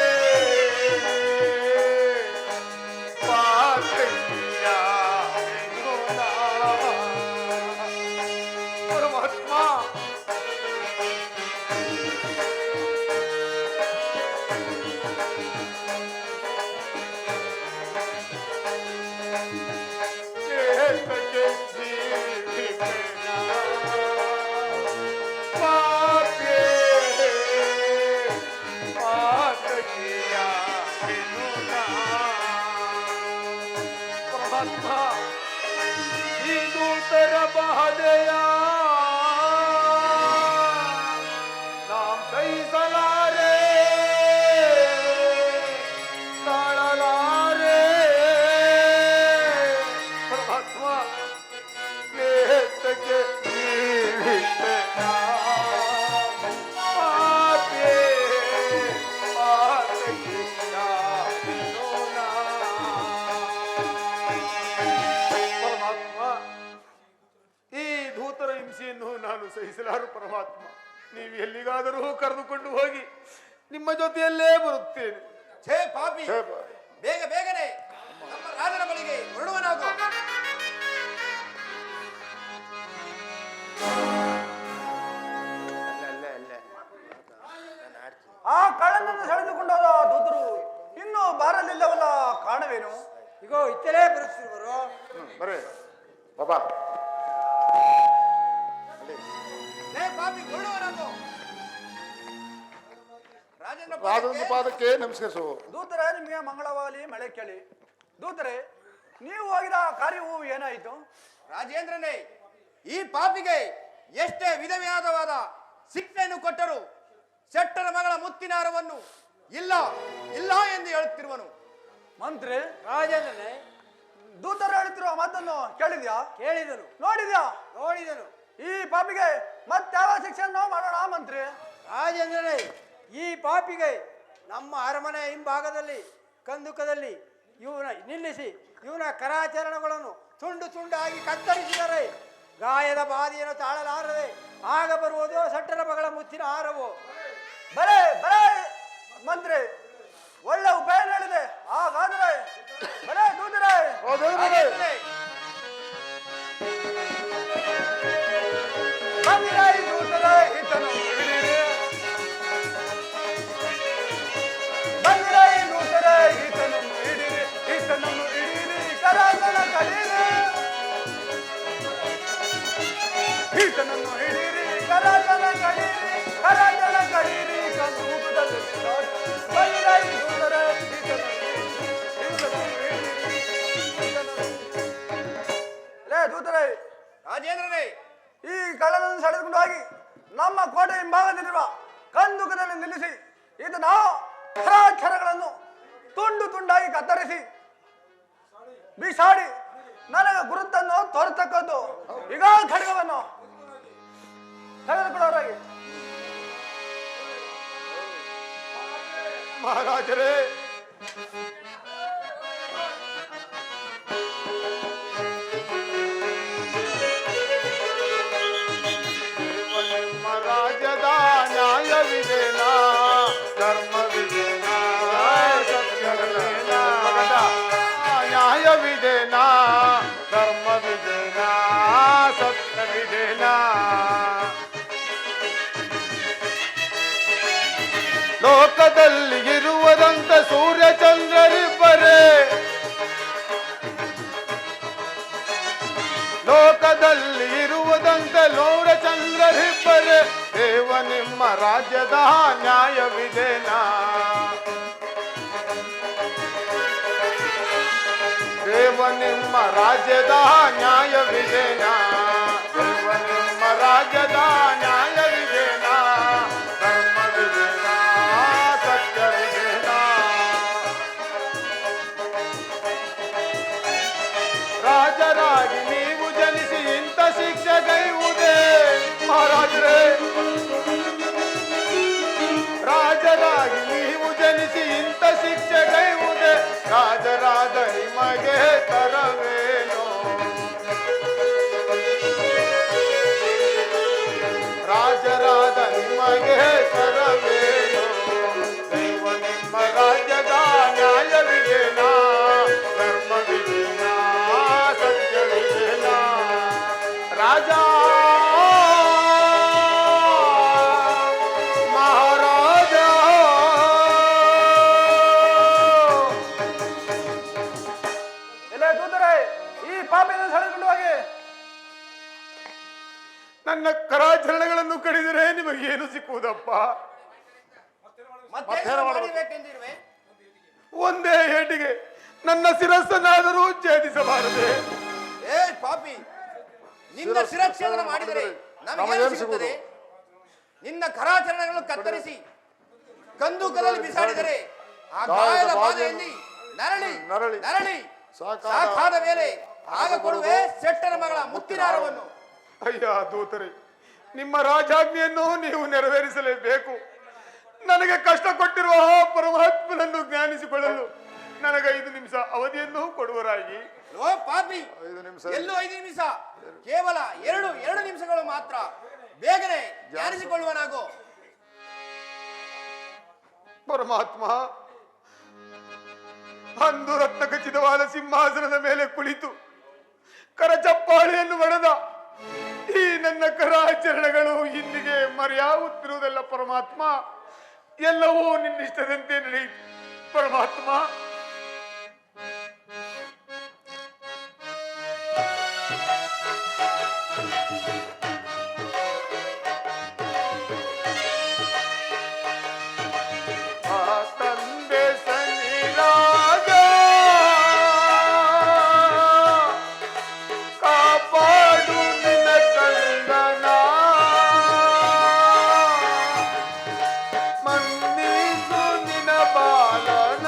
ಪಾತಕಿಯ ವಿನೋನಾ. ಪರಮಾತ್ಮ ಏತಕ್ಕೆ ಜೀವಿತನಾ ಪಾಪೇ ಪಾತಕಿಯ ವಿನೋನಾ. ಪರಮಾತ್ಮ ಈ ದೂತರ ಬಾಧೆಯ ನಾಂ ಸಹಿಸಲಾರೆ ತಾಳಲಾರೆ. ಪರಮಾತ್ಮ ಏತಕ್ಕೆ ಜೀವಿತನಾ ಪಾಪೇ ಪಾತಕಿಯ ವಿನೋನಾ. ಪರಮಾತ್ಮ ಈ ಧೂತರ ಹಿಂಸೆಯನ್ನು ನಾನು ಸಹಿಸಲಾರು. ಪರಮಾತ್ಮ ನೀವು ಎಲ್ಲಿಗಾದರೂ ಕರೆದುಕೊಂಡು ಹೋಗಿ ನಿಮ್ಮ ಜೊತೆಯಲ್ಲೇ ಬರುತ್ತೇನೆ. ಛೇ ಪಾಪಿ, ಬೇಗ ಬೇಗನೆ ನಮ್ಮ ರಾಜನ ಬಳಿಗೆ ಹೊರಡುವನಾಗು. ಆ ಕಳ್ಳನನ್ನು ಸೆಳೆದುಕೊಂಡು ಹೋದ ದೂತರು ಇನ್ನೂ ಬಾರಲಿಲ್ಲವಲ್ಲ, ಕಾರಣವೇನು? ಇಗೋ ಇತ್ತಲೇ ಬರುತ್ತಿರುವರು. ಬರ್ರಿ ಬಾಬಾ. ಛೇ ಪಾಪಿ, ಹೊರಡುವನಾಗು. ರಾಜನ ರಾಜನ ಪಾದಕ್ಕೆ ನಮಸ್ಕರಿಸು. ದೂತರೆ, ನಿಮಗೆ ಮಂಗಳವಾಗಲಿ, ಮಳೆ ಕೇಳಿ. ದೂತರೆ, ನೀವು ಹೋಗಿದ ಕಾರ್ಯವು ಏನಾಯಿತು? ರಾಜೇಂದ್ರನೇ, ಈ ಪಾಪಿಗೆ ಎಷ್ಟೇ ವಿಧವಿಧವಾದ ಶಿಕ್ಷೆಯನ್ನು ಕೊಟ್ಟರು ಶೆಟ್ಟರ ಮಗಳ ಮುತ್ತಿನ ಹಾರವನ್ನು ಇಲ್ಲ ಇಲ್ಲ ಎಂದು ಹೇಳುತ್ತಿರುವನು. ಮಂತ್ರಿ, ರಾಜೇಂದ್ರನೇ, ದೂತರು ಹೇಳುತ್ತಿರುವ ಮಾತನ್ನು ಕೇಳಿದ್ಯಾ? ಕೇಳಿದನು, ನೋಡಿದ್ಯಾ? ನೋಡಿದನು. ಈ ಪಾಪಿಗೆ ಮತ್ತಾವ ಶಿಕ್ಷೆಯನ್ನು ಮಾಡೋಣ ಮಂತ್ರಿ? ರಾಜೇಂದ್ರನೇ, ಈ ಪಾಪಿಗೆ ನಮ್ಮ ಅರಮನೆ ಹಿಂಭಾಗದಲ್ಲಿ ಕಂದುಕದಲ್ಲಿ ಇವನ ನಿಲ್ಲಿಸಿ ಇವನ ಕರಾಚರಣೆಗಳನ್ನು ತುಂಡು ತುಂಡಾಗಿ ಕತ್ತರಿಸಿದರೆ ಗಾಯದ ಬಾಧೆಯನ್ನು ತಾಳಲಾರದೆ ಆಗ ಬರುವುದು ಸಟ್ಟರ ಮಗಳ ಮುತ್ತಿನ ಹಾರವು. ಬರೇ ಬರೇ ಮಂತ್ರಿ, ಒಳ್ಳೆ ಉಪಾಯ ಹೇಳಿದೆ. ಹಾಗಾದ್ರೆ ಬರೇ ದೂತರೆ, ರಾಜೇಂದ್ರನೇ, ಬಂದಿರೈ ದೂತರೆ, ಈತನು ಹಿಡಿಯಿರಿ. ಬಂದಿರೈ ದೂತರೆ, ಈತನನ್ನು ಹಿಡಿಯಿರಿ, ಈತನನ್ನು ಹಿಡಿಯಿರಿ, ಕರಾತನ ಕಡೀರಿ. ಈತನನ್ನು ಹಿಡಿಯಿರಿ, ಕರಾತನ ಕಡೀರಿ, ಕರಾತನ ಕಡೀರಿ, ಕಂದೂಕದಲ್ಲಿ ಬಿಸಾಡಿ. ಬಂದಿರೈ ದೂತರೆ, ಈತನನ್ನು ಹಿಡಿಯಿರಿ, ಈತನನ್ನು ಹಿಡಿಯಿರಿ, ಈತನನ್ನು. ಲೇ ದೂತರೆ, ರಾಜೇಂದ್ರನೇ, ಈ ಕಳ್ಳನನ್ನು ಸೆಳೆದುಕೊಂಡು ಹೋಗಿ ನಮ್ಮ ಕೋಟೆ ಹಿಂಭಾಗದಲ್ಲಿರುವ ಕಂದುಕದಲ್ಲಿ ನಿಲ್ಲಿಸಿ ಈತನ ಖರಾಕ್ಷರಗಳನ್ನು ತುಂಡು ತುಂಡಾಗಿ ಕತ್ತರಿಸಿ ಬಿಸಾಡಿ ನನಗೆ ಗುರುತನ್ನು ತೋರತಕ್ಕದ್ದು. ಈಗ ಖಡ್ಗವನ್ನು ತೆಗೆದುಕೊಳ್ಳೋರಾಗಿ. ಮಹಾರಾಜರೇ, ನಿಮ್ಮ ರಾಜ್ಯದ ನ್ಯಾಯವಿದೆನಾ, ಧರ್ಮವಿದೆನಾ, ಸತ್ಯವಿದೆನಾ, ನ್ಯಾಯವಿದೆನಾ, ಧರ್ಮವಿದೆನಾ, ಸತ್ಯವಿದೆನಾ. ಲೋಕದಲ್ಲಿ ಇರುವುದಂತ ಸೂರ್ಯ ಚಂದ್ರರಿಬ್ಬರೇ, ಲೋಕದಲ್ಲಿ ಇರುವುದಂತ ಲೋರ ಚಂದ್ರರಿಬ್ಬರೇ. ದೇವ ನಿಮ್ಮ ರಾಜ್ಯದ ನ್ಯಾಯವಿದೆನಾ, ದೇವ ನಿಮ್ಮ ರಾಜ್ಯದ ನ್ಯಾಯವಿದೆನಾ, ದೇವ ನಿಮ್ಮ ರಾಜ್ಯದ ನ್ಯಾಯವಿದೇನಾ ಧರ್ಮವಿದೇನಾ ಸತ್ಯವಿದೇನಾ ರಾಜರಾಗಿ ನೀವು ಜನಿಸಿ ಇಂಥ ಶಿಕ್ಷೆಗೈವುದೇ ಮಹಾರಾಜರೇ ರಾಜರಾಗಿ ನೀವು ಜನಿಸಿ ಇಂಥ ಶಿಕ್ಷೆಗೈವುದೇ ರಾಜರಾದ ನಿಮಗೆ ತರವೇನೋ ರಾಜರಾದ ನಿಮಗೆ ತರವೇನೋ ದೈವ ನಿಮ್ಮ ರಾಜ್ಯದ ನ್ಯಾಯವಿದೇನಾ ಧರ್ಮವಿದೇನಾ ಸತ್ಯವಿದೇನಾ ರಾಜ ಮಹಾರಾಜ ಎಲೆ ದೂತರೆ ಈ ಪಾಪಿಯನ್ನು ಸೆಳೆದುಕೊಂಡು ಹೋಗಿ. ನನ್ನ ಕರಾಚರಣೆಗಳನ್ನು ಕಡಿದರೆ ನಿಮಗೇನು ಸಿಕ್ಕುವುದಪ್ಪ ಮತ್ತೇನು ಮಾಡಬೇಕೆಂದಿರುವೆ? ಒಂದೇ ಏಟಿಗೆ ನನ್ನ ಶಿರಸ್ಸನ್ನಾದರೂ ಛೇದಿಸಬಾರದೆ ಏ ಪಾಪಿ, ನಿನ್ನ ಶಿರಚ್ಛೇದನ ಮಾಡಿದರೆ ನಮಗೇನು ಸಿಗುತ್ತದೆ? ನಿನ್ನ ಕರಾಚರಣೆಗಳನ್ನು ಕತ್ತರಿಸಿ ಕಂದುಕದಲ್ಲಿ ಬಿಸಾಡಿದರೆ ಆ ಗಾಯದ ಬಾಧೆಯಲ್ಲಿ ನರಳಿ ನರಳಿ ನರಳಿ ಸಾಕಾದ ಮೇಲೆ ಆಗ ಕೊಡುವೆ ಸೆಟ್ಟನ ಮಗಳ ಮುತ್ತಿನಾರವನ್ನು. ಅಯ್ಯ ದೂತರೆ, ನಿಮ್ಮ ರಾಜಾಜ್ಞೆಯನ್ನು ನೀವು ನೆರವೇರಿಸಲೇಬೇಕು. ನನಗೆ ಕಷ್ಟ ಕೊಟ್ಟಿರುವ ಆ ಪರಮಾತ್ಮನನ್ನು ಜ್ಞಾನಿಸಿಕೊಳ್ಳಲು ನನಗೆ 5 ನಿಮಿಷ ಅವಧಿಯನ್ನು ಕೊಡುವರಾಗಿ. ಓ ಪಾಪಿ, 5 ನಿಮಿಷ ಎಲ್ಲೂ 5 ನಿಮಿಷ, ಕೇವಲ 2 ನಿಮಿಷಗಳು ಮಾತ್ರ. ಬೇಗನೆ ಜ್ಞಾನಿಸಿಕೊಳ್ಳುವನಾಗೋ. ಪರಮಾತ್ಮ, ಅಂದು ರತ್ನ ಖಚಿತವಾದ ಸಿಂಹಾಸನದ ಮೇಲೆ ಕುಳಿತು ಕರಚಪ್ಪಾಳೆಯನ್ನು ಬಡದ ಈ ನನ್ನ ಕರಾಚರಣೆಗಳು ಇಂದಿಗೆ ಮರೆಯಾಗುತ್ತಿರುವುದಲ್ಲ ಪರಮಾತ್ಮ. ಎಲ್ಲವೂ ನಿನ್ನಿಷ್ಟದಂತೆ ನಡೆಯಿತು ಪರಮಾತ್ಮ. ತಂದೆ ಸನಿರಾಗ ಕಾಪಾಡು ನಿನ್ನ ಕಂದನ ಮನ್ನಿಸು ನಿನ್ನ ಬಾಲನ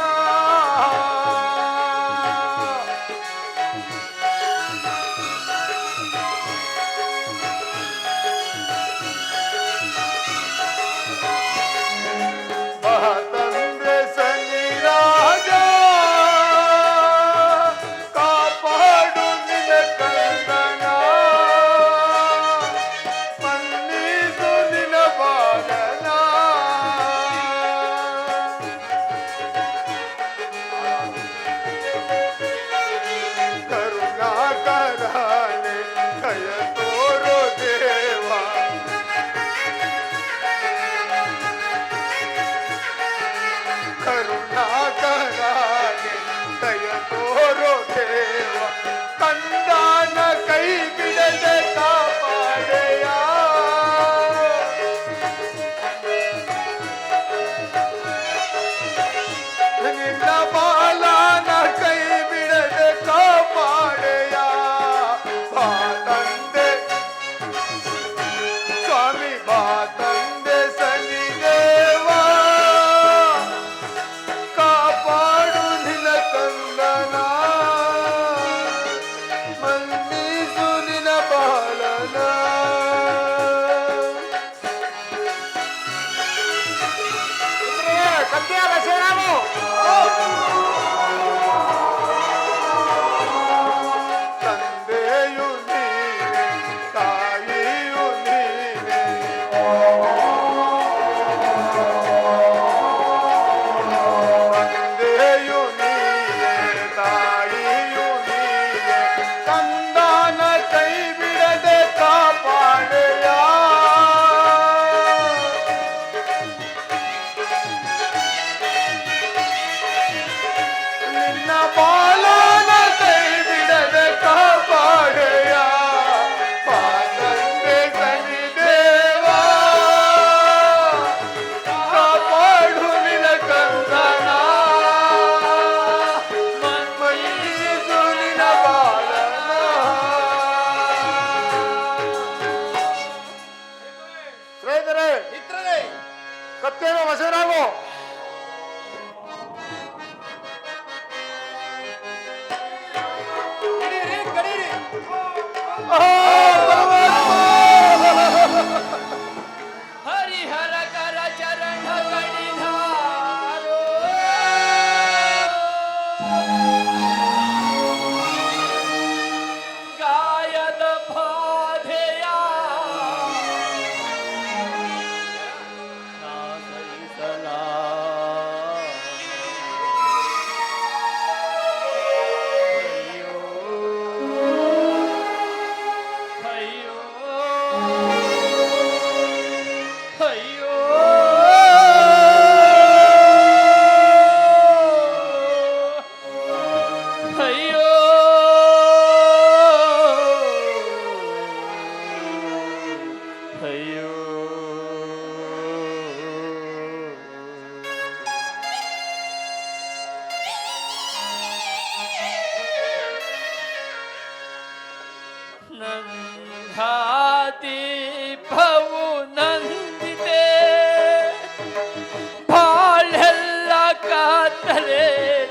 ಮಾತರೆ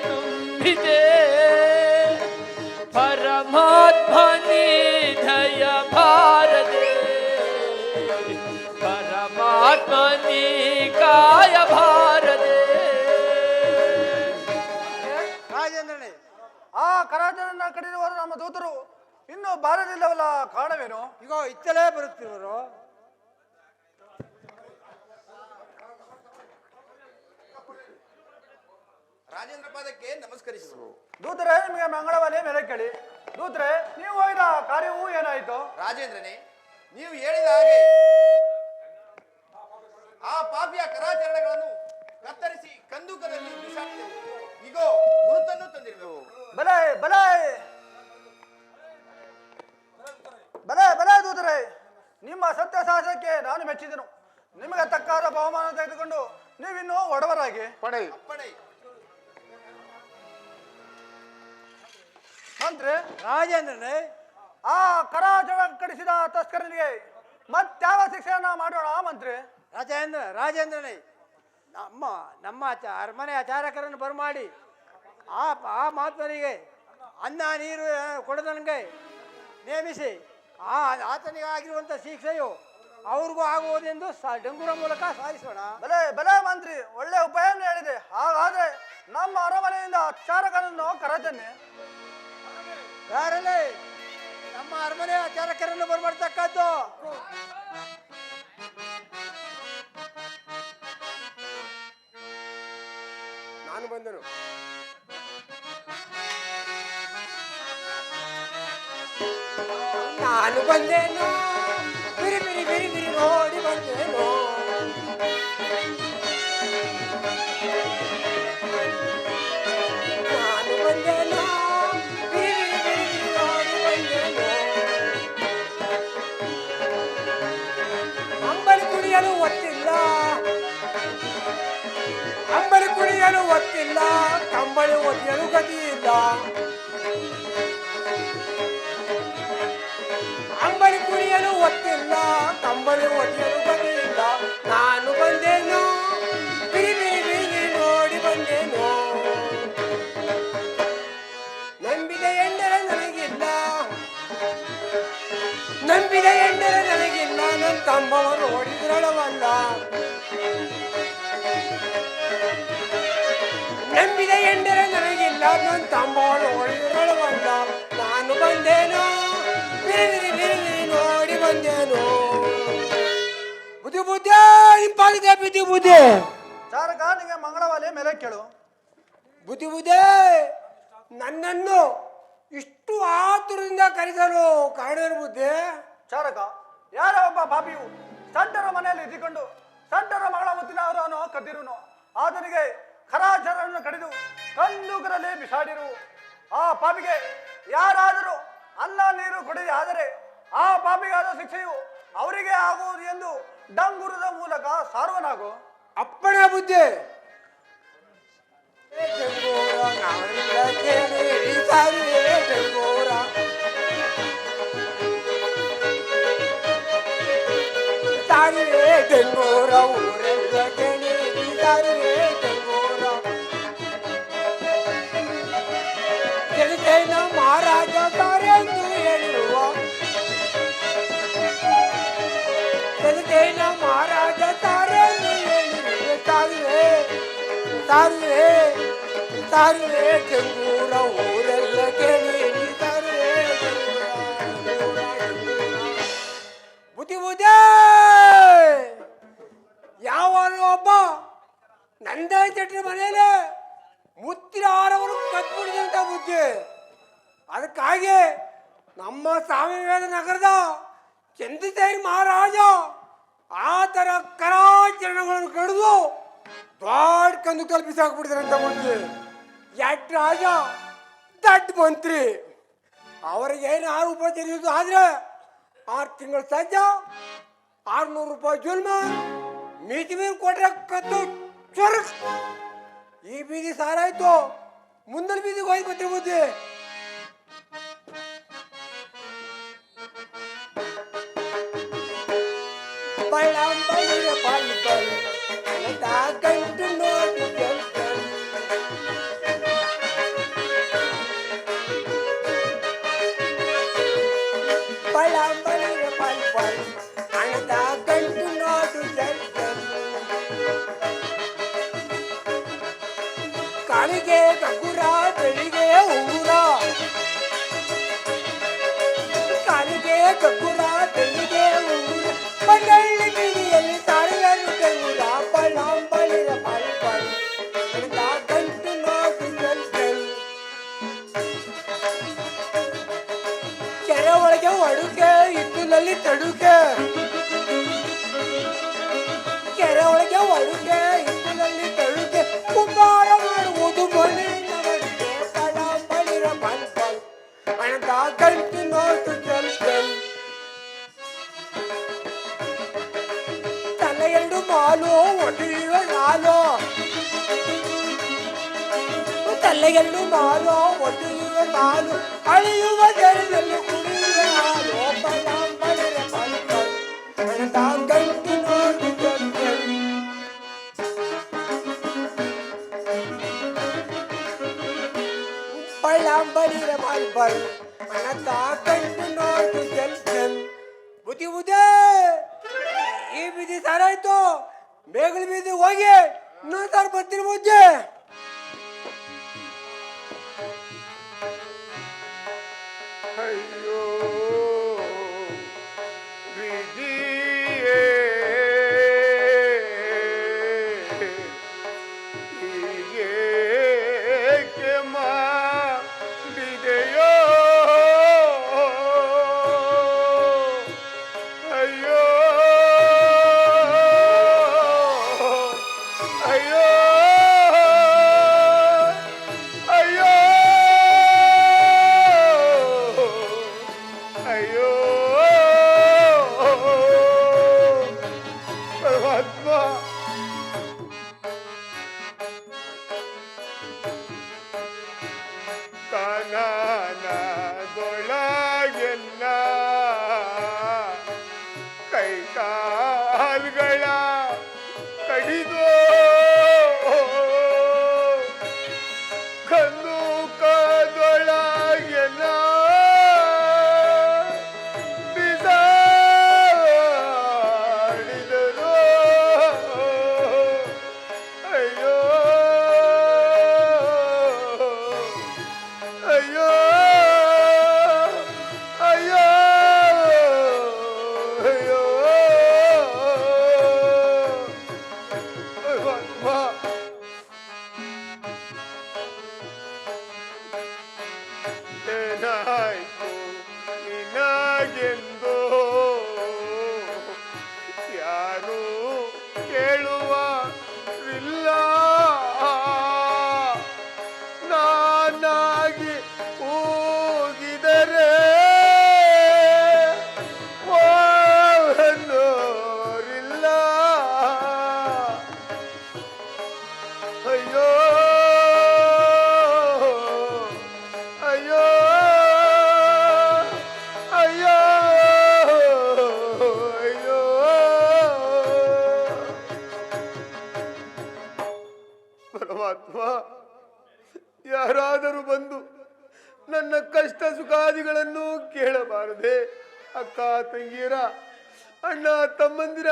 ತುಂಬಿದೆ ಪರಮಾತ್ಮ ದಯ ಭಾರದೆ ಪರಮಾತ್ಮ ಕಾಯ ಭಾರದೆ. ರಾಜೇಂದ್ರನೇ, ಆ ಕರಾಚರನ್ನ ಕಡಿರುವ ನಮ್ಮ ದೂತರು ಇನ್ನೂ ಬಾರದಿಲ್ಲವಲ್ಲ, ಕಾರಣವೇನು? ಈಗ ಇತ್ತಲೇ ಬರುತ್ತಿರುವರು. ರಾಜೇಂದ್ರ ಪಾದಕ್ಕೆ ನಮಸ್ಕರಿಸುವರು. ದೂತರೇ, ನಿಮಗೆ ಮಂಗಳವಾನೇ ಮೇಲೆ ಕೇಳಿ. ದೂತರೇ, ನೀವು ಹೋಗಿದ ಕಾರ್ಯವೂ ಏನಾಯಿತು? ರಾಜೇಂದ್ರನೇ, ನೀವು ಹೇಳಿದ ಹಾಗೆ ಆ ಪಾಪಿಯ ಕರಾಚರಣೆಗಳನ್ನು ಕತ್ತರಿಸಿ ಕಂದೂಕದಲ್ಲಿ ಬಿಸಾಡಿದೆವು. ಈಗೋ ಗುರುತನ್ನು ತಂದಿರುವೆವು. ಬಲೆ ಬಲೆ ಬಲೆ ಬಲೆ ದೂತರೇ, ನಿಮ್ಮ ಸತ್ಯ ಸಾಹಸಕ್ಕೆ ನಾನು ಮೆಚ್ಚಿದೆನು. ನಿಮಗೆ ತಕ್ಕಾದ ಬಹುಮಾನ ತೆಗೆದುಕೊಂಡು ನೀವಿನ್ನೂ ಒಡವರಾಗಿ. ಪಣೆ ಅಪ್ಪಣೆ. ಮಂತ್ರಿ, ರಾಜೇಂದ್ರನೇ, ಆ ಕರಾಚರಣ ಕಡಿಸಿದ ತಸ್ಕರನಿಗೆ ಮತ್ಯಾವ ಶಿಕ್ಷೆಯನ್ನ ಮಾಡೋಣ ಮಂತ್ರಿ? ರಾಜೇಂದ್ರನೇ, ನಮ್ಮ ಅರಮನೆ ಆಚಾರಕರನ್ನು ಬರಮಾಡಿ ಆ ಮಹಾತ್ಮರಿಗೆ ಅನ್ನ ನೀರು ಕೊಡದನಿಗೆ ನೇಮಿಸಿ ಆತನಿಗೆ ಆಗಿರುವಂಥ ಶಿಕ್ಷೆಯು ಅವ್ರಿಗೂ ಆಗುವುದೆಂದು ಡಂಗುರ ಮೂಲಕ ಸಾಧಿಸೋಣ. ಬಲೆ ಬಲೆ ಮಂತ್ರಿ, ಒಳ್ಳೆ ಉಪಾಯವನ್ನು ಹೇಳಿದೆ. ಹಾಗಾದ್ರೆ ನಮ್ಮ ಅರಮನೆಯಿಂದ ಅಚಾರಕರನ್ನು ಕರೆತನ್ನಿ. ಯಾರಲ್ಲಿ ನಮ್ಮ ಅರಮನೆ ಆಚಾರಕರನ್ನು ಬರಮಾಡ್ತಕ್ಕದ್ದು? ನಾನು ಬಂದನು. ನಾನು ಬಂದೇನು, ಬಿರಿ ಬಿರಿ ಬಿರಿ ಬಿರಿ ನೋಡಿ ಬಂದೇನು. ನಾನು ಬಂದೇನು, ಬಿರಿ ಬಿರಿ ಬಿರಿ ಬಿರಿ ನೋಡಿ ಬಂದೇನು. ಅಂಬಲಿ ಕುಡಿಯಲು ಒತ್ತಿಲ್ಲ, ಅಂಬಲಿ ಕುಡಿಯಲು ಒತ್ತಿಲ್ಲ, ಕಂಬಳಿ ಒತ್ತಿಯಲು ಗತಿಯಿಲ್ಲ. ಅಂಬಲಿ ಕುಡಿಯಲು ಒತ್ತಿಲ್ಲ, ಕಂಬಳಿ ಒತ್ತಿಯಲು ಗತಿಯಿಲ್ಲ. ನಾನು ಬಂದೇನು, ಬಿರಿ ಬಿರಿ ಬಿರಿ ನೋಡಿ ಬಂದೇನು. ನಂಬಿದ ಎಂದರೆ ನನಗಿಲ್ಲ, ನಂಬಿದ ಎಂದರೆ ನನಗಿಲ್ಲ, ನನ್ನ ತಮ್ಮವರು ಓಡಿದ್ರಳವಲ್ಲ. ನಂಬಿದ ಎಂದರೆ ನನಗಿಲ್ಲ, ನನ್ನ ತಮ್ಮವರು ಓಡಿದ್ರಳವಲ್ಲ. ನಾನು ಬಂದೇನು, ಬಿರಿ ಬಿರಿ ಬಿರಿ ಬಿರಿ ನೋಡಿ ಬಂದೇನು. ಬುದ್ಧಿ ಬುದ್ಧಿ ಇಂಪಾಗಿದೆ, ಬುದ್ಧಿ ಬುದ್ಧಿ ಚಾರಕ, ನಿಮಗೆ ಮಂಗಳವಾಲೆ ಮೇಲೆ ಕೇಳು. ಬುದ್ಧಿ ಬುದ್ಧಿ ನನ್ನನ್ನು ಇಷ್ಟು ಆತುರದಿಂದ ಕರೆಸಲು ಕಾರಣವೇನು ಬುದ್ಧಿ? ಚಾರಕ, ಯಾರ ಒಬ್ಬ ಪಾಪಿಯು ಸಂಟರ ಮನೆಯಲ್ಲಿ ಇದ್ದುಕೊಂಡು ಸಂಟರ ಮಗಳ ಮುತ್ತಿನ ಅವರನ್ನು ಕದ್ದಿರುನು. ಆತನಿಗೆ ಖರಾಚರನ್ನು ಕಡಿದು ಕಂದೂಕರಲ್ಲಿ ಬಿಸಾಡಿರು. ಆ ಪಾಪಿಗೆ ಯಾರಾದರೂ ಅನ್ನ ನೀರು ಕೊಡದೆ ಆದರೆ ಆ ಪಾಪಿಗಾದ ಶಿಕ್ಷೆಯು ಅವರಿಗೆ ಆಗುವುದು ಎಂದು ಡಂಗುರದ ಮೂಲಕ ಸಾರ್ವನಾಗು. ಅಪ್ಪಣೆ ಬುದ್ಧಿ. ಡೆಂಗೋರ ಊರೆಲ್ಲ ಕೇಳಿ ಸಾರುವೆ ಡೆಂಗೋರ. ಗೆಳತೇನ ಮಹಾರಾಜ ತಾರೆಂದು ಹೇಳಿರುವ, ಗೆಳತೇನ ಮಹಾರಾಜ ತಾರೆಂದು ಹೇಳಿರುವ. ಸಾರುವೆ ಸಾರುವೆ ಸಾರುವೆ ಡೆಂಗೋರ ಊರೆಲ್ಲ ಕೇಳಿ ಸಾರುವೆ ಬುದ್ಧಿ ಬುದ್ಧಿ. ಯಾವನು ಒಬ್ಬ ನಂದ ಚಟ್ರಿ ಮನೆಯಲ್ಲಿ ಮುತ್ತಿನ ಹಾರವನ್ನು ಕಟ್ಬಿಡಿದಂತ ಬುದ್ಧಿ. ಅದಕ್ಕಾಗಿ ನಮ್ಮ ಸಾಮವೇದ ನಗರದ ಚಂದ್ರಸೇನ ಮಹಾರಾಜ ಆತರ ಕರಾಚರಣೆಗಳನ್ನು ಕಡಿದು ದೊಡ್ಡ ಕಂದು ಕಲ್ಪಿಸಾಕ್ಬಿಡಿದ್ರಂತ ಬುದ್ಧಿ. ಎಟ್ ರಾಜ ದಡ್ಡ ಮಂತ್ರಿ ಅವರಿಗೇನು 6 ರೂಪಾಯಿ ತೆರೆಯೋದು ಆದ್ರೆ 6 ತಿಂಗಳ ಸಜ್ಜ 600 ರೂಪಾಯಿ ಜುಲ್ಮ ಮೀಟಿ ಮೇಲೆ ಕೊಟ್ರೆ ಕತ್ತು ಚೊರಕ್. ಈ ಬೀದಿ ಸಾರಾಯ್ತು, ಮುಂದಿನ ಬೀದಿಗೆ ಹೋಗಿ ಗೊತ್ತಿ ಬುದ್ಧಿ. ಬಳ್ಳಂಬಳಿಯ ಬಳ್ಳಿ ಗಂಟು ನೋಡಿ ಕಾಲಿಗೆ ಗಗ್ಗುರ ಬೆಳಿಗ್ಗೆ ಉಂಗುರ ಕಾಲಿಗೆ ಗಗ್ಗುರ ಬೆಳಿಗ್ಗೆ ಉಂಗುರ ಬಂಡಳ್ಳಿ ಬೀದಿಯಲ್ಲಿ ತಾಳಿಯನ್ನು ಬೆಂಗುರ ಬಳ್ಳಾಂಬಳಿರ ಬಾಲ್ಬಾಲ್ ಗಂಟು ನೋಡು ಗಂಟಲ್ ಕೆರೆ ಒಳಗೆ ಒಡುಕೆ ಇತ್ತಲಲ್ಲಿ ತಡುಕೆ ಕೆರೆ ಒಳಗೆ ಒಡುಕೆ ಇತ್ತಲಲ್ಲಿ ತಡುಕೆ ಕುಂಬಾರ ಮಾಡುವುದು ಮಣ್ಣಿನ ಮಡಿಕೆ ಬಳ್ಳಾಂಬಳಿರ ಬಾಲ್ಬಾಲ್ ಹಣದ ಗಂಟು ನೋಡು ಗಂಟಲ್ ತಲೆ ಎರಡು ಮಾಲು ಒಡೆಯುವ ನಾಲು ತಲೆಗೆರಡು ಮಾಲು ಒಡೆಯುವ ನಾಲು ಅಳಿಯುವ ಜರದಲ್ಲಿ ಕುಡಿಯುವ ಹಾಲು ಬಳ್ಳಾಂಬಳಿರ ಬಾಲ್ಬಾಲ್ ಹಣದ ಗಂಟು ನೋಡು ಗಂಟಲ್ ಬಳ್ಳಾಂಬಳಿರ ಬಾಲ್ಬಾಲ್ ಹಣದ ಗಂಟು ನೋಡು ಗಂಟಲ್ ಬುದ್ಧಿ ಬುದ್ಧಿ ಈ ಬೀದಿ ಸಾರಾಯ್ತು ಬೇಗಲ ಬೀದಿ ಹೋಗಿ ಇನ್ನೊಂದು ಸಾರ್ ಬರ್ತೀನಿ ಮುಜ್ಜೆ ಅಯ್ಯೋ ವಿಧಿಯೇ ಹೀಗೇಕೆ ಮಾಡಿದೆಯೋ ಅಯ್ಯೋ ಅಯ್ಯೋ ಅಯ್ಯೋ ಅಯ್ಯೋ ಪರಮಾತ್ಮ ಕಾನನದೊಳಗೆಲ್ಲ ಕೈ ಕಾಲ್ಗಳ ಕಡಿದೋ ಕಂದುಕದೊಳಗೆಲ್ಲ ಬಿಸಾಡಿದರು ಅಯ್ಯೋ ಅಯ್ಯೋ ಅಯ್ಯೋ ಅಯ್ಯೋ ಪರಮಾತ್ಮ ಏನಾಯ್ತು ನಿನಗೆಂದೋ ಯಾರು ಕೇಳುವರಿಲ್ಲ ನಾನಾಗಿ ಕೂಗಿದರೆ ಓಹನ್ನೋರಿಲ್ಲ ಅಯ್ಯೋ ಅಯ್ಯೋ ಅಯ್ಯೋ ಅಯ್ಯೋ ಪರಮಾತ್ಮ ಯಾರಾದರೂ ಬಂದು ನನ್ನ ಕಷ್ಟ ಸುಖಾದಿಗಳನ್ನು ಕೇಳಬಾರದೆ ಅಕ್ಕ ತಂಗಿಯರ ಅಣ್ಣ ತಮ್ಮಂದಿರ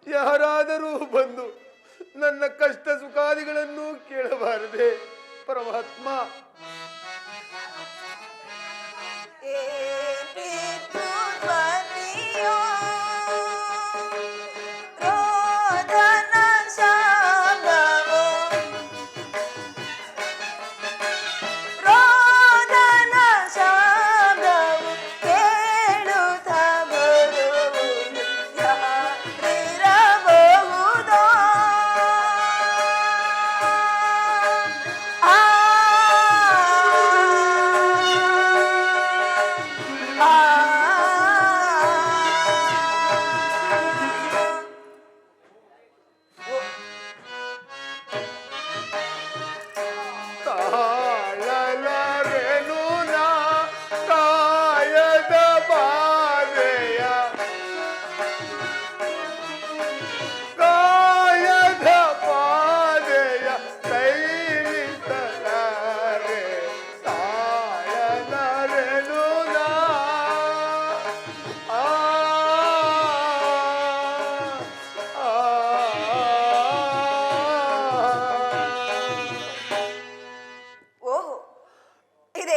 ಯಾರಾದರೂ ಬಂದು ನನ್ನ ಕಷ್ಟ ಸುಖಾದಿಗಳನ್ನು ಕೇಳಬಾರದೆ ಪರಮಾತ್ಮ ಏನಿತು ಧ್ವನಿಯೋ ರೋದನ ಶಾಂಗವೋ ರೋದನ ಶಾಂಗವು ಕೇಳುತ್ತ ಬರುವುದು ಯಾರಿರಬಹುದೋ ಆ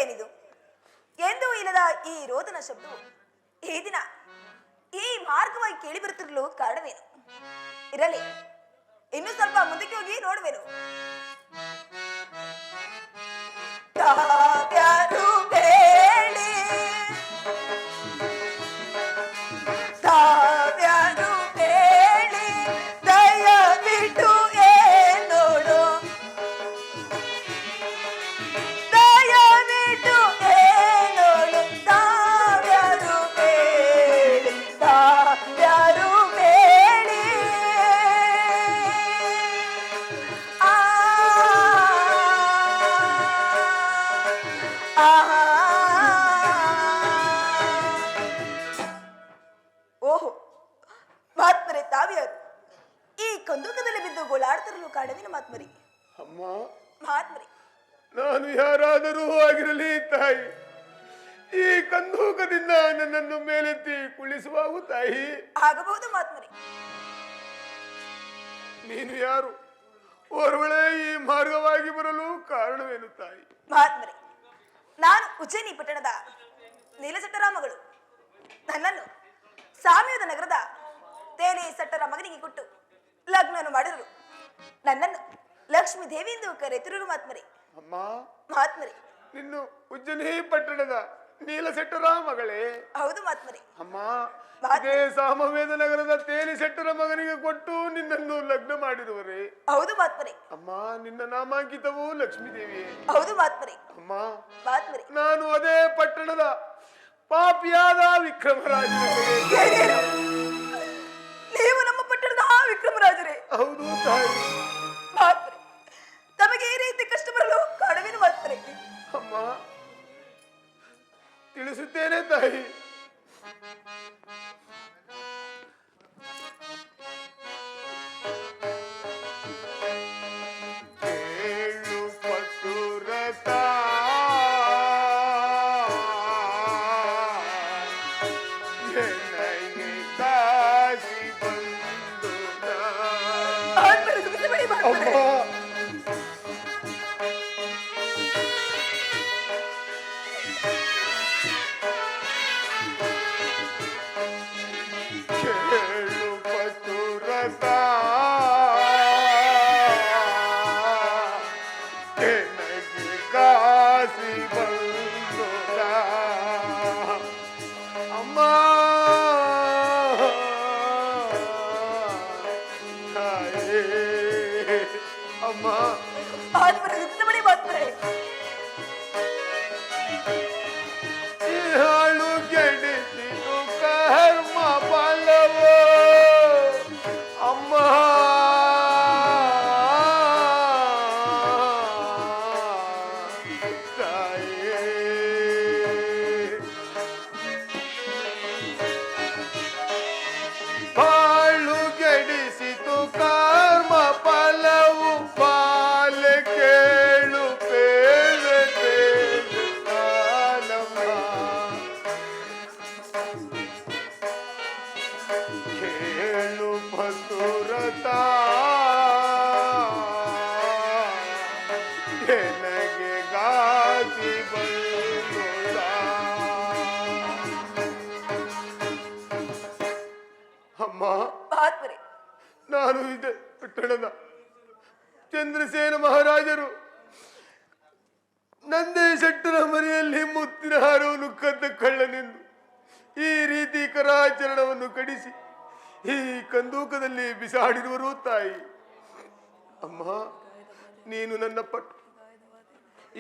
ಏನಿದು ಎಂದೂ ಇಲ್ಲದ ಈ ರೋದನ ಶಬ್ದವು ಈ ದಿನ ಈ ಮಾರ್ಗವಾಗಿ ಕೇಳಿ ಬರುತ್ತಿರಲು ಕಾರಣವೇನು? ಇರಲಿ, ಇನ್ನು ಸ್ವಲ್ಪ ಮುಂದಕ್ಕೆ ಹೋಗಿ ನೋಡುವೆನು. ತಾವ್ಯಾರು ಬೇಡಿ, ತಾವ್ಯಾರು ಬೇಡಿ, ದಯವಿಟ್ಟು ಏನೋಡು, ದಯವಿಟ್ಟು ಏನೋಡು, ತಾವ್ಯಾರು ಬೇಡಿ, ತಾವ್ಯಾರು ಬೇಡಿ. ಆ ಓಹೋ, ಮಹಾತ್ಮರೇ ತಾವ್ಯಾರು? ಈ ಕಂದೂಕದಲ್ಲಿ ಬಿದ್ದು ಗೋಳಾಡ್ತಿರಲು ಕಾರಣವೇನು ಮಹಾತ್ಮರಿ? ಅಮ್ಮ, ಮಹಾತ್ಮರಿ, ನಾನು ಯಾರಾದರೂ ಆಗಿರಲಿ ತಾಯಿ, ಈ ಕಂದೂಕದಿಂದ ನನ್ನನ್ನು ಮೇಲೆತ್ತಿ ಕುಳಿಸುವಾಗು ತಾಯಿ. ಆಗಬಹುದು ಮಹಾತ್ಮರಿ. ನೀನು ಯಾರು? ಓರ್ವಳೆ ಈ ಮಾರ್ಗವಾಗಿ ಬರಲು ಕಾರಣವೇನು ತಾಯಿ? ಮಹಾತ್ಮರಿ, ನಾನು ಉಜ್ಜಯಿನಿ ಪಟ್ಟಣದ ನೀಲಸಟ್ಟರ ಮಗಳು. ನನ್ನನ್ನು ಸಾಮ್ಯದ ನಗರದ ತೇಲಿ ಸಟ್ಟರ ಮಗನಿಗೆ ಕೊಟ್ಟು ಲಗ್ನವನ್ನು ಮಾಡಿದರು. ನನ್ನನ್ನು ಲಕ್ಷ್ಮೀ ದೇವಿ ಎಂದು ಕರೆತಿರು ಮಹಾತ್ಮರಿ. ಅಮ್ಮ, ಮಹಾತ್ಮರಿ, ನಿನ್ನು ಉಜ್ಜಯಿನಿ ಪಟ್ಟಣದ ನೀಲಸೆಟ್ಟರ ಮಗಳೇ? ಹೌದು ಮಹಾತ್ಮರಿ. ಅಮ್ಮ, ಇದೇ ಸಾಮವೇದ ನಗರದ ತೇಲಿ ಸೆಟ್ಟರ ಮಗನಿಗೆ ಕೊಟ್ಟು ನಿನ್ನನ್ನು ಲಗ್ನ ಮಾಡಿರುವರೆ? ಹೌದು ಮಹಾತ್ಮರಿ. ಅಮ್ಮ, ನಿನ್ನ ನಾಮಾಂಕಿತವು ಲಕ್ಷ್ಮೀ ದೇವಿಯೇ? ಹೌದು ಮಹಾತ್ಮರಿ. ಅಮ್ಮ, ಮಹಾತ್ಮರಿ, ನಾನು ಅದೇ ಪಟ್ಟಣದ ಪಾಪಿಯಾದ ವಿಕ್ರಮರಾಜನ ಮಗ. ಏನೇನು? ನೀವು ನಮ್ಮ ಪಟ್ಟಣದ ಆ ವಿಕ್ರಮರಾಜರೇ? ಹೌದು ತಾಯಿ. ಮಹಾತ್ಮರಿ, ತಮಗೆ ಈ ರೀತಿ ಕಷ್ಟ ಬರಲು ಕಾರಣವೇನು ಮಹಾತ್ಮರಿ? ಅಮ್ಮ, ತಿಳಿಸುತ್ತೇನೆ ತಾಯಿ. ಕೇಳು ಪಸುರತ, ಎನಗೆ ದಾಸಿ ಬಂದು ಮಹಾತ್ಮರಿ, ಸುಖಿಸಬೇಡಿ ಮಹಾತ್ಮರಿ. ಕೇಳು ಪಸುರತ, ಎನಗೆ ಕಾಸಿ ಬಂದು ಅಮ್ಮ, ತಾಯೇ, ಅಮ್ಮ. ಮಹಾತ್ಮರಿ, ಸುಖಿಸಬೇಡಿ ಮಹಾತ್ಮರಿ. ಈ ಹಾಳು ಗೆಡಿಸಿದು ಕರ್ಮ ಫಲವೋ ಅಮ್ಮ. ತಾಯೇ, ಬಾಳು ಗೆಡಿಸಿತು ಕರ್ಮ ಫಲವು, ಬಾಲ ಕೇಳು ಬೇಳೆ ಬೇಳೆ ಕಾಲಮ್ಮ. ಕೇಳು ಪಸುರತ, ಎನಗೆ ಗಾಸಿ ಬಂದುದ. ಅಮ್ಮ, ಮಹಾತ್ಮರಿ, ನಾನು ಇದೆ ಪಟ್ಟಣದ ಚಂದ್ರಸೇನ ಮಹಾರಾಜರು ನಂದೇ ಶೆಟ್ಟರ ಮನೆಯಲ್ಲಿ ಮುತ್ತಿನ ಹಾರವನ್ನು ಕದ್ದ ಕಳ್ಳನೆಂದು ಈ ರೀತಿ ಕರಾಚರಣವನ್ನು ಕಡಿಸಿ ಈ ಕಂದೂಕದಲ್ಲಿ ಬಿಸಾಡಿರುವರು ತಾಯಿ. ಅಮ್ಮ, ನೀನು ನನ್ನ ಪಟ್ಟು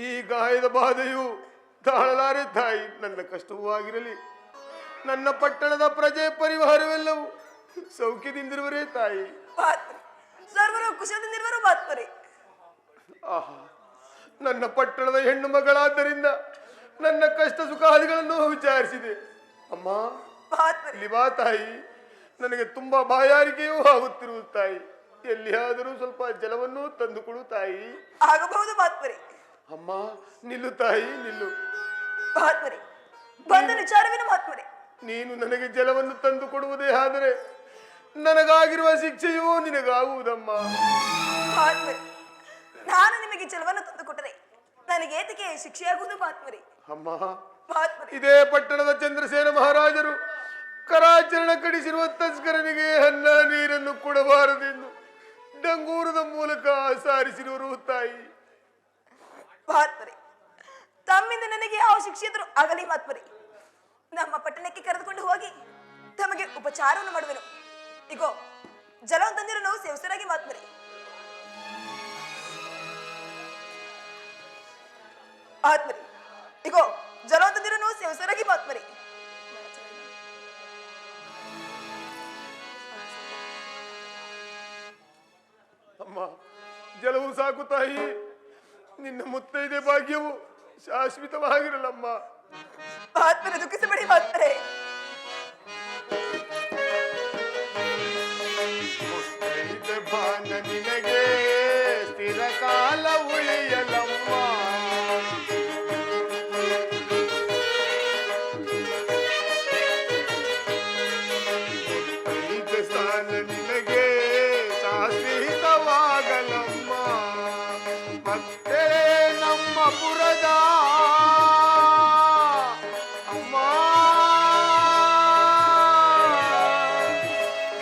ಈ ಗಾಯದ ಬಾಧೆಯು ತಾಳಲಾರೆ ತಾಯಿ. ನನ್ನ ಕಷ್ಟವೂ ಆಗಿರಲಿ, ನನ್ನ ಪಟ್ಟಣದ ಪ್ರಜೆ ಪರಿವಾರವೆಲ್ಲವೂ ಸೌಖ್ಯದಿಂದಿರುವರೇ ತಾಯಿ. ಮಹಾತ್ಮರಿ, ಸರ್ವರು ಕುಶಲದಿಂದಿರುವರು ಮಹಾತ್ಮರಿ. ಆಹಾ, ನನ್ನ ಪಟ್ಟಣದ ಹೆಣ್ಣು ಮಗಳಾದ್ದರಿಂದ ನನ್ನ ಕಷ್ಟ ಸುಖಾದಿಗಳನ್ನು ವಿಚಾರಿಸಿದೆ. ಅಮ್ಮ, ಮಹಾತ್ಮರಿ, ಇಲ್ಲಿ ಬಾ ತಾಯಿ. ನನಗೆ ತುಂಬಾ ಬಾಯಾರಿಕೆಯೂ ಆಗುತ್ತಿರುವುದು ತಾಯಿ. ಎಲ್ಲಿಯಾದರೂ ಸ್ವಲ್ಪ ಜಲವನ್ನು ತಂದುಕೊಡು ತಾಯಿ. ಆಗಬಹುದು ಮಹಾತ್ಮರಿ. ಅಮ್ಮ, ನಿಲ್ಲು ತಾಯಿ, ನಿಲ್ಲು. ಮಹಾತ್ಮರಿ, ಬಂದ ವಿಚಾರವೇನು ಮಹಾತ್ಮರಿ? ನೀನು ನನಗೆ ಜಲವನ್ನು ತಂದು ಕೊಡುವುದೇ ಆದರೆ ನನಗಾಗಿರುವ ಶಿಕ್ಷೆಯೂ ನಿನಗಾಗುವುದಮ್ಮ. ಮಹಾತ್ಮರಿ, ನಾನು ನಿಮಗೆ ಜಲವನ್ನು ತಂದು ಕೊಟ್ಟರೆ ನನಗೆ ಏತಕ್ಕೆ ಶಿಕ್ಷೆಯಾಗುವುದು ಮಹಾತ್ಮರಿ? ಅಮ್ಮ, ಮಹಾತ್ಮರೇ, ಇದೇ ಪಟ್ಟಣದ ಚಂದ್ರಸೇನ ಮಹಾರಾಜರು ಕರಾಚರಣ ಕಡಿಸಿರುವ ತಸ್ಕರನಿಗೆ ಅನ್ನ ನೀರನ್ನು ಕೊಡಬಾರದೆಂದು ಡಂಗೂರದ ಮೂಲಕ ಸಾರಿಸಿರುವರು ತಾಯಿ. ಮಹಾತ್ಮರೇ, ತಮ್ಮಿಂದ ನನಗೆ ಯಾವ ಶಿಕ್ಷೆ ಇದ್ರೂ ಆಗಲಿ ಮಹಾತ್ಮರೇ. ನಮ್ಮ ಪಟ್ಟಣಕ್ಕೆ ಕರೆದುಕೊಂಡು ಹೋಗಿ ತಮಗೆ ಉಪಚಾರವನ್ನು ಮಾಡುವೆನು. ಇಗೋ ಜಲವನ್ನು ತಂದಿರೋ ನಾವು ಸೇವಿಸರಾಗಿ ಮಹಾತ್ಮರೇ. ಮಹಾತ್ಮರೇ, ಇಗೋ ಜಲವನ್ನು ತಂದಿರೋ ನಾವು ಸೇವಿಸರಾಗಿ ಮಹಾತ್ಮರೇ. ಅಮ್ಮ, ಜಲವು ಸಾಕು ತಾಯಿ. ನಿನ್ನ ಮುತ್ತೈದೆ ಭಾಗ್ಯವು ಶಾಶ್ವತವಾಗಿರಲಮ್ಮ. ಮಹಾತ್ಮರೇ, ದುಃಖಿಸಬೇಡಿ ಮಹಾತ್ಮರೇ. ಮುತ್ತೈದೆ ಬಾನ ನಿನಗೆ ಸ್ಥಿರ ಕಾಲ ಉಳಿಯಲಮ್ಮ. ಮುತ್ತೈದೆ ಸ್ಥಾನ ನಿನಗೆ ಶಾಶ್ವತವಾಗಲಮ್ಮ. ಮತ್ತೆ ನಮ್ಮ ಪುರದ ಅಮ್ಮ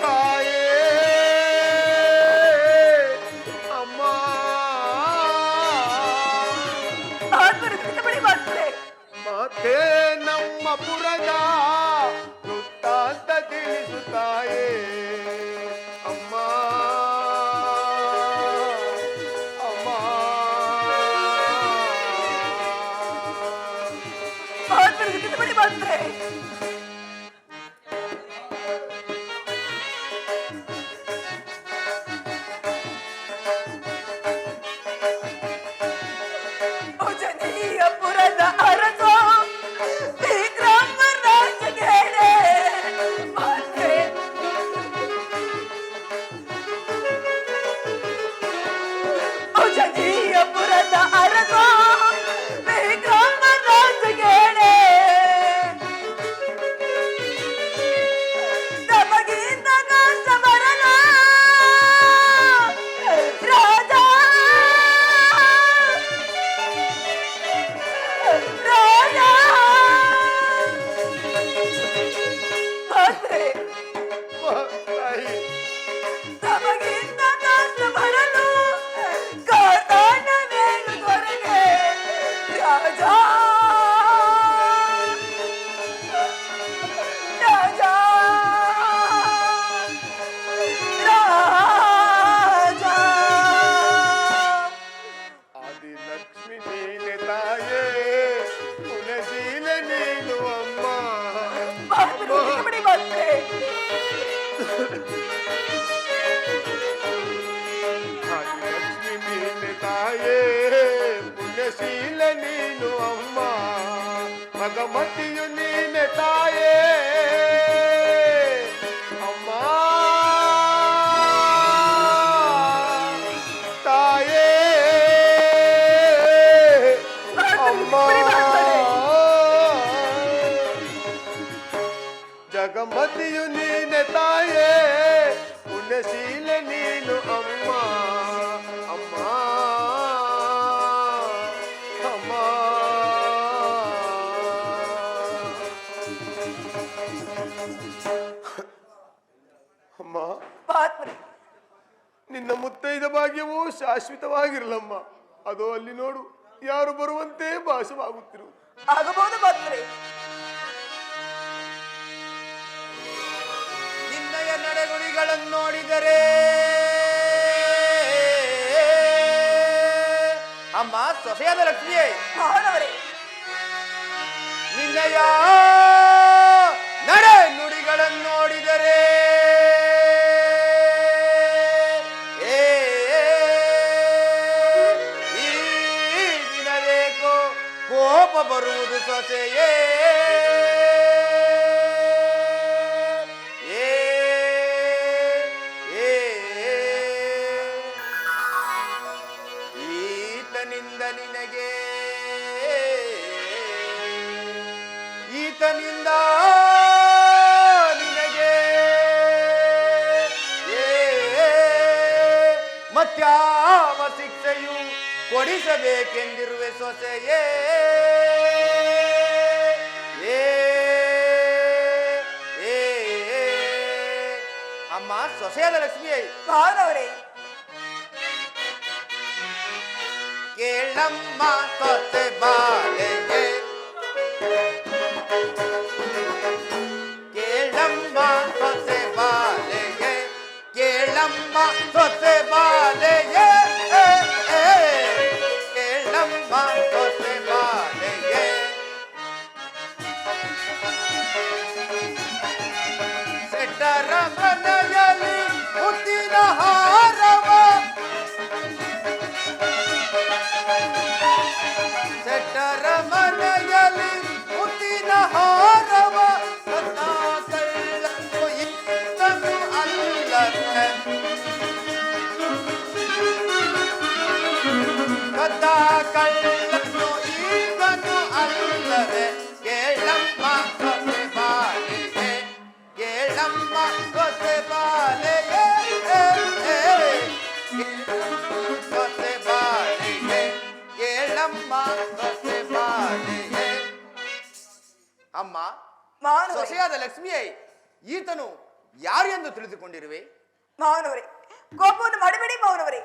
ತಾಯೇ ಅಮ್ಮ. ಮಹಾತ್ಮರೇ, ದುಃಖಿಸಬೇಡಿ ಮಹಾತ್ಮರೇ. ಮತ್ತೆ ನಮ್ಮ ಪುರದ ವೃತ್ತಾಂತ ತಿಳಿಸುತ್ತಾಯೇ ಅಮ್ಮ ಅಮ್ಮ. ಮಹಾತ್ಮರೇ, ದುಃಖಿಸಬೇಡಿ ಮಹಾತ್ಮರೇ. ಉಜನೀಯಪುರದ ಅರಸ ವಿಕ್ರಮ ರಾಜಗೇಡೆ ಮಹಾತ್ಮರೇ. ಉಜನೀಯಪುರದ ಅರಸ ವಿಕ್ರಮ ರಾಜಗೇಡೆ ತಮಗಿಂತ ಕಾಸ ಬರಲ ರಾಜ ರಾಜ. ಮಹಾತ್ಮರೇ, ತಾಯಿ, ತಮಗಿಂತ ಕಾಸ ಬರಲು ಕಾರಣವೇನು ದೊರೆಗೆ ರಾಜ ರಾಜ ರಾಜ. ಆದಿಲಕ್ಷ್ಮಿ ನೀನೆ ತಾಯೇ, ಕುಲಶೀಲ ನೀನು ಅಮ್ಮ. ಮಹಾತ್ಮರೇ, ದುಃಖಿಸಬೇಡಿ ಮಹಾತ್ಮರೇ. ಆದಿಲಕ್ಷ್ಮಿ ನೀನೆ ತಾಯೇ, ಪುಣ್ಯಶೀಲ ನೀನು ಅಮ್ಮ. ಭಗಮತಿಯು ನೀನೆ ತಾಯೇ ಅಮ್ಮ ತಾಯೇ ಅಮ್ಮ. ಜಗಮತಿಯು ನೀನೆ ತಾಯೇ, ಪುಣ್ಯಶೀಲ ನೀನು ಅಮ್ಮ ಅಮ್ಮ ಅಮ್ಮ. ಅಮ್ಮ, ಮಹಾತ್ಮರೇ, ನಿನ್ನ ಮುತ್ತೈದ ಭಾಗ್ಯವು ಶಾಶ್ವತವಾಗಿರಲಮ್ಮ. ಅದು ಅಲ್ಲಿ ನೋಡು, ಯಾರು ಬರುವಂತೆ ಭಾಸವಾಗುತ್ತಿರುವುದು. ಆಗಬಹುದು ಮಹಾತ್ಮರೇ. ನಿನ್ನಯ ನಡೆಗುಡಿಗಳನ್ನು ನೋಡಿದರೆ ಅಮ್ಮ ಸೊಸೆಯಾದ ಲಕ್ಷ್ಮಿಯೇ, ಮಹಾನವರೇ, ನಿನ್ನಯ ನಡೆ ನುಡಿಗಳನ್ನು ನೋಡಿದರೆ ಈ ದಿನವೇಕೋ ಕೋಪ ಬರುವುದು ಸೊಸೆಯೇ. ಈತನಿಂದ ನಿನಗೆ ಈತನಿಂದ ನಿನಗೆ ಮತ್ಯಾವ ಶಿಕ್ಷೆಯು ಕೊಡಿಸಬೇಕೆಂದಿರುವೆ ಸೊಸೆಯೇ. ಏ ಏ ಏ. ಅಮ್ಮ ಸೊಸೆಯಾದ ಲಕ್ಷ್ಮಿಯೇ ಮಾವನವರೇ, ಕೇಳಮ್ಮ ಸೊಸೆ ಬಾಳೆಗೆ, ಕೇಳಮ್ಮ ಸೊಸೆ ಬಾಳೆಗೆ, ಕೇಳಮ್ಮ ಸೊಸೆ ಬಾಳೆಗೆ, ಕೇಳಮ್ಮ ಸೊಸೆ ಬಾಳೆಗೆ. ಸೆಟ್ಟರ ಮನೆಯಲ್ಲಿ ಮುತ್ತಿನ ಹಾರವ, ಸೆಟ್ಟರ ಮನೆಯಲ್ಲಿ ಮುತ್ತಿನ ಹಾರವ, ನನ್ನ ಕಳ್ಳನು ಇದ್ದನು ಅಲ್ಲವೇ, ಕದ್ದ ಕಳ್ಳನು ಈಗನು ಅಲ್ಲವೇ, ಕೇಳಮ್ಮ ಸೊಸೆ ಬಾಳೆಗೆ, ಕೇಳಮ್ಮ ಸೊಸೆ ಬಾಳೆಗೆ, ಸೊಸೆ ಬಾಳೆಗೆ, ಕೇಳಮ್ಮ ಸೊಸೆ ಬಾಳೆಗೆ. ಅಮ್ಮ ಮಾವನವರೇ, ಸೊಸೆಯಾದ ಲಕ್ಷ್ಮಿಯೇ, ಈತನು ಯಾರು ಎಂದು ತಿಳಿದುಕೊಂಡಿರುವೆ? ಮಾವನವರೇ, ಕೋಪವನ್ನು ಮಾಡಬೇಡಿ ಮಾವನವರೇ.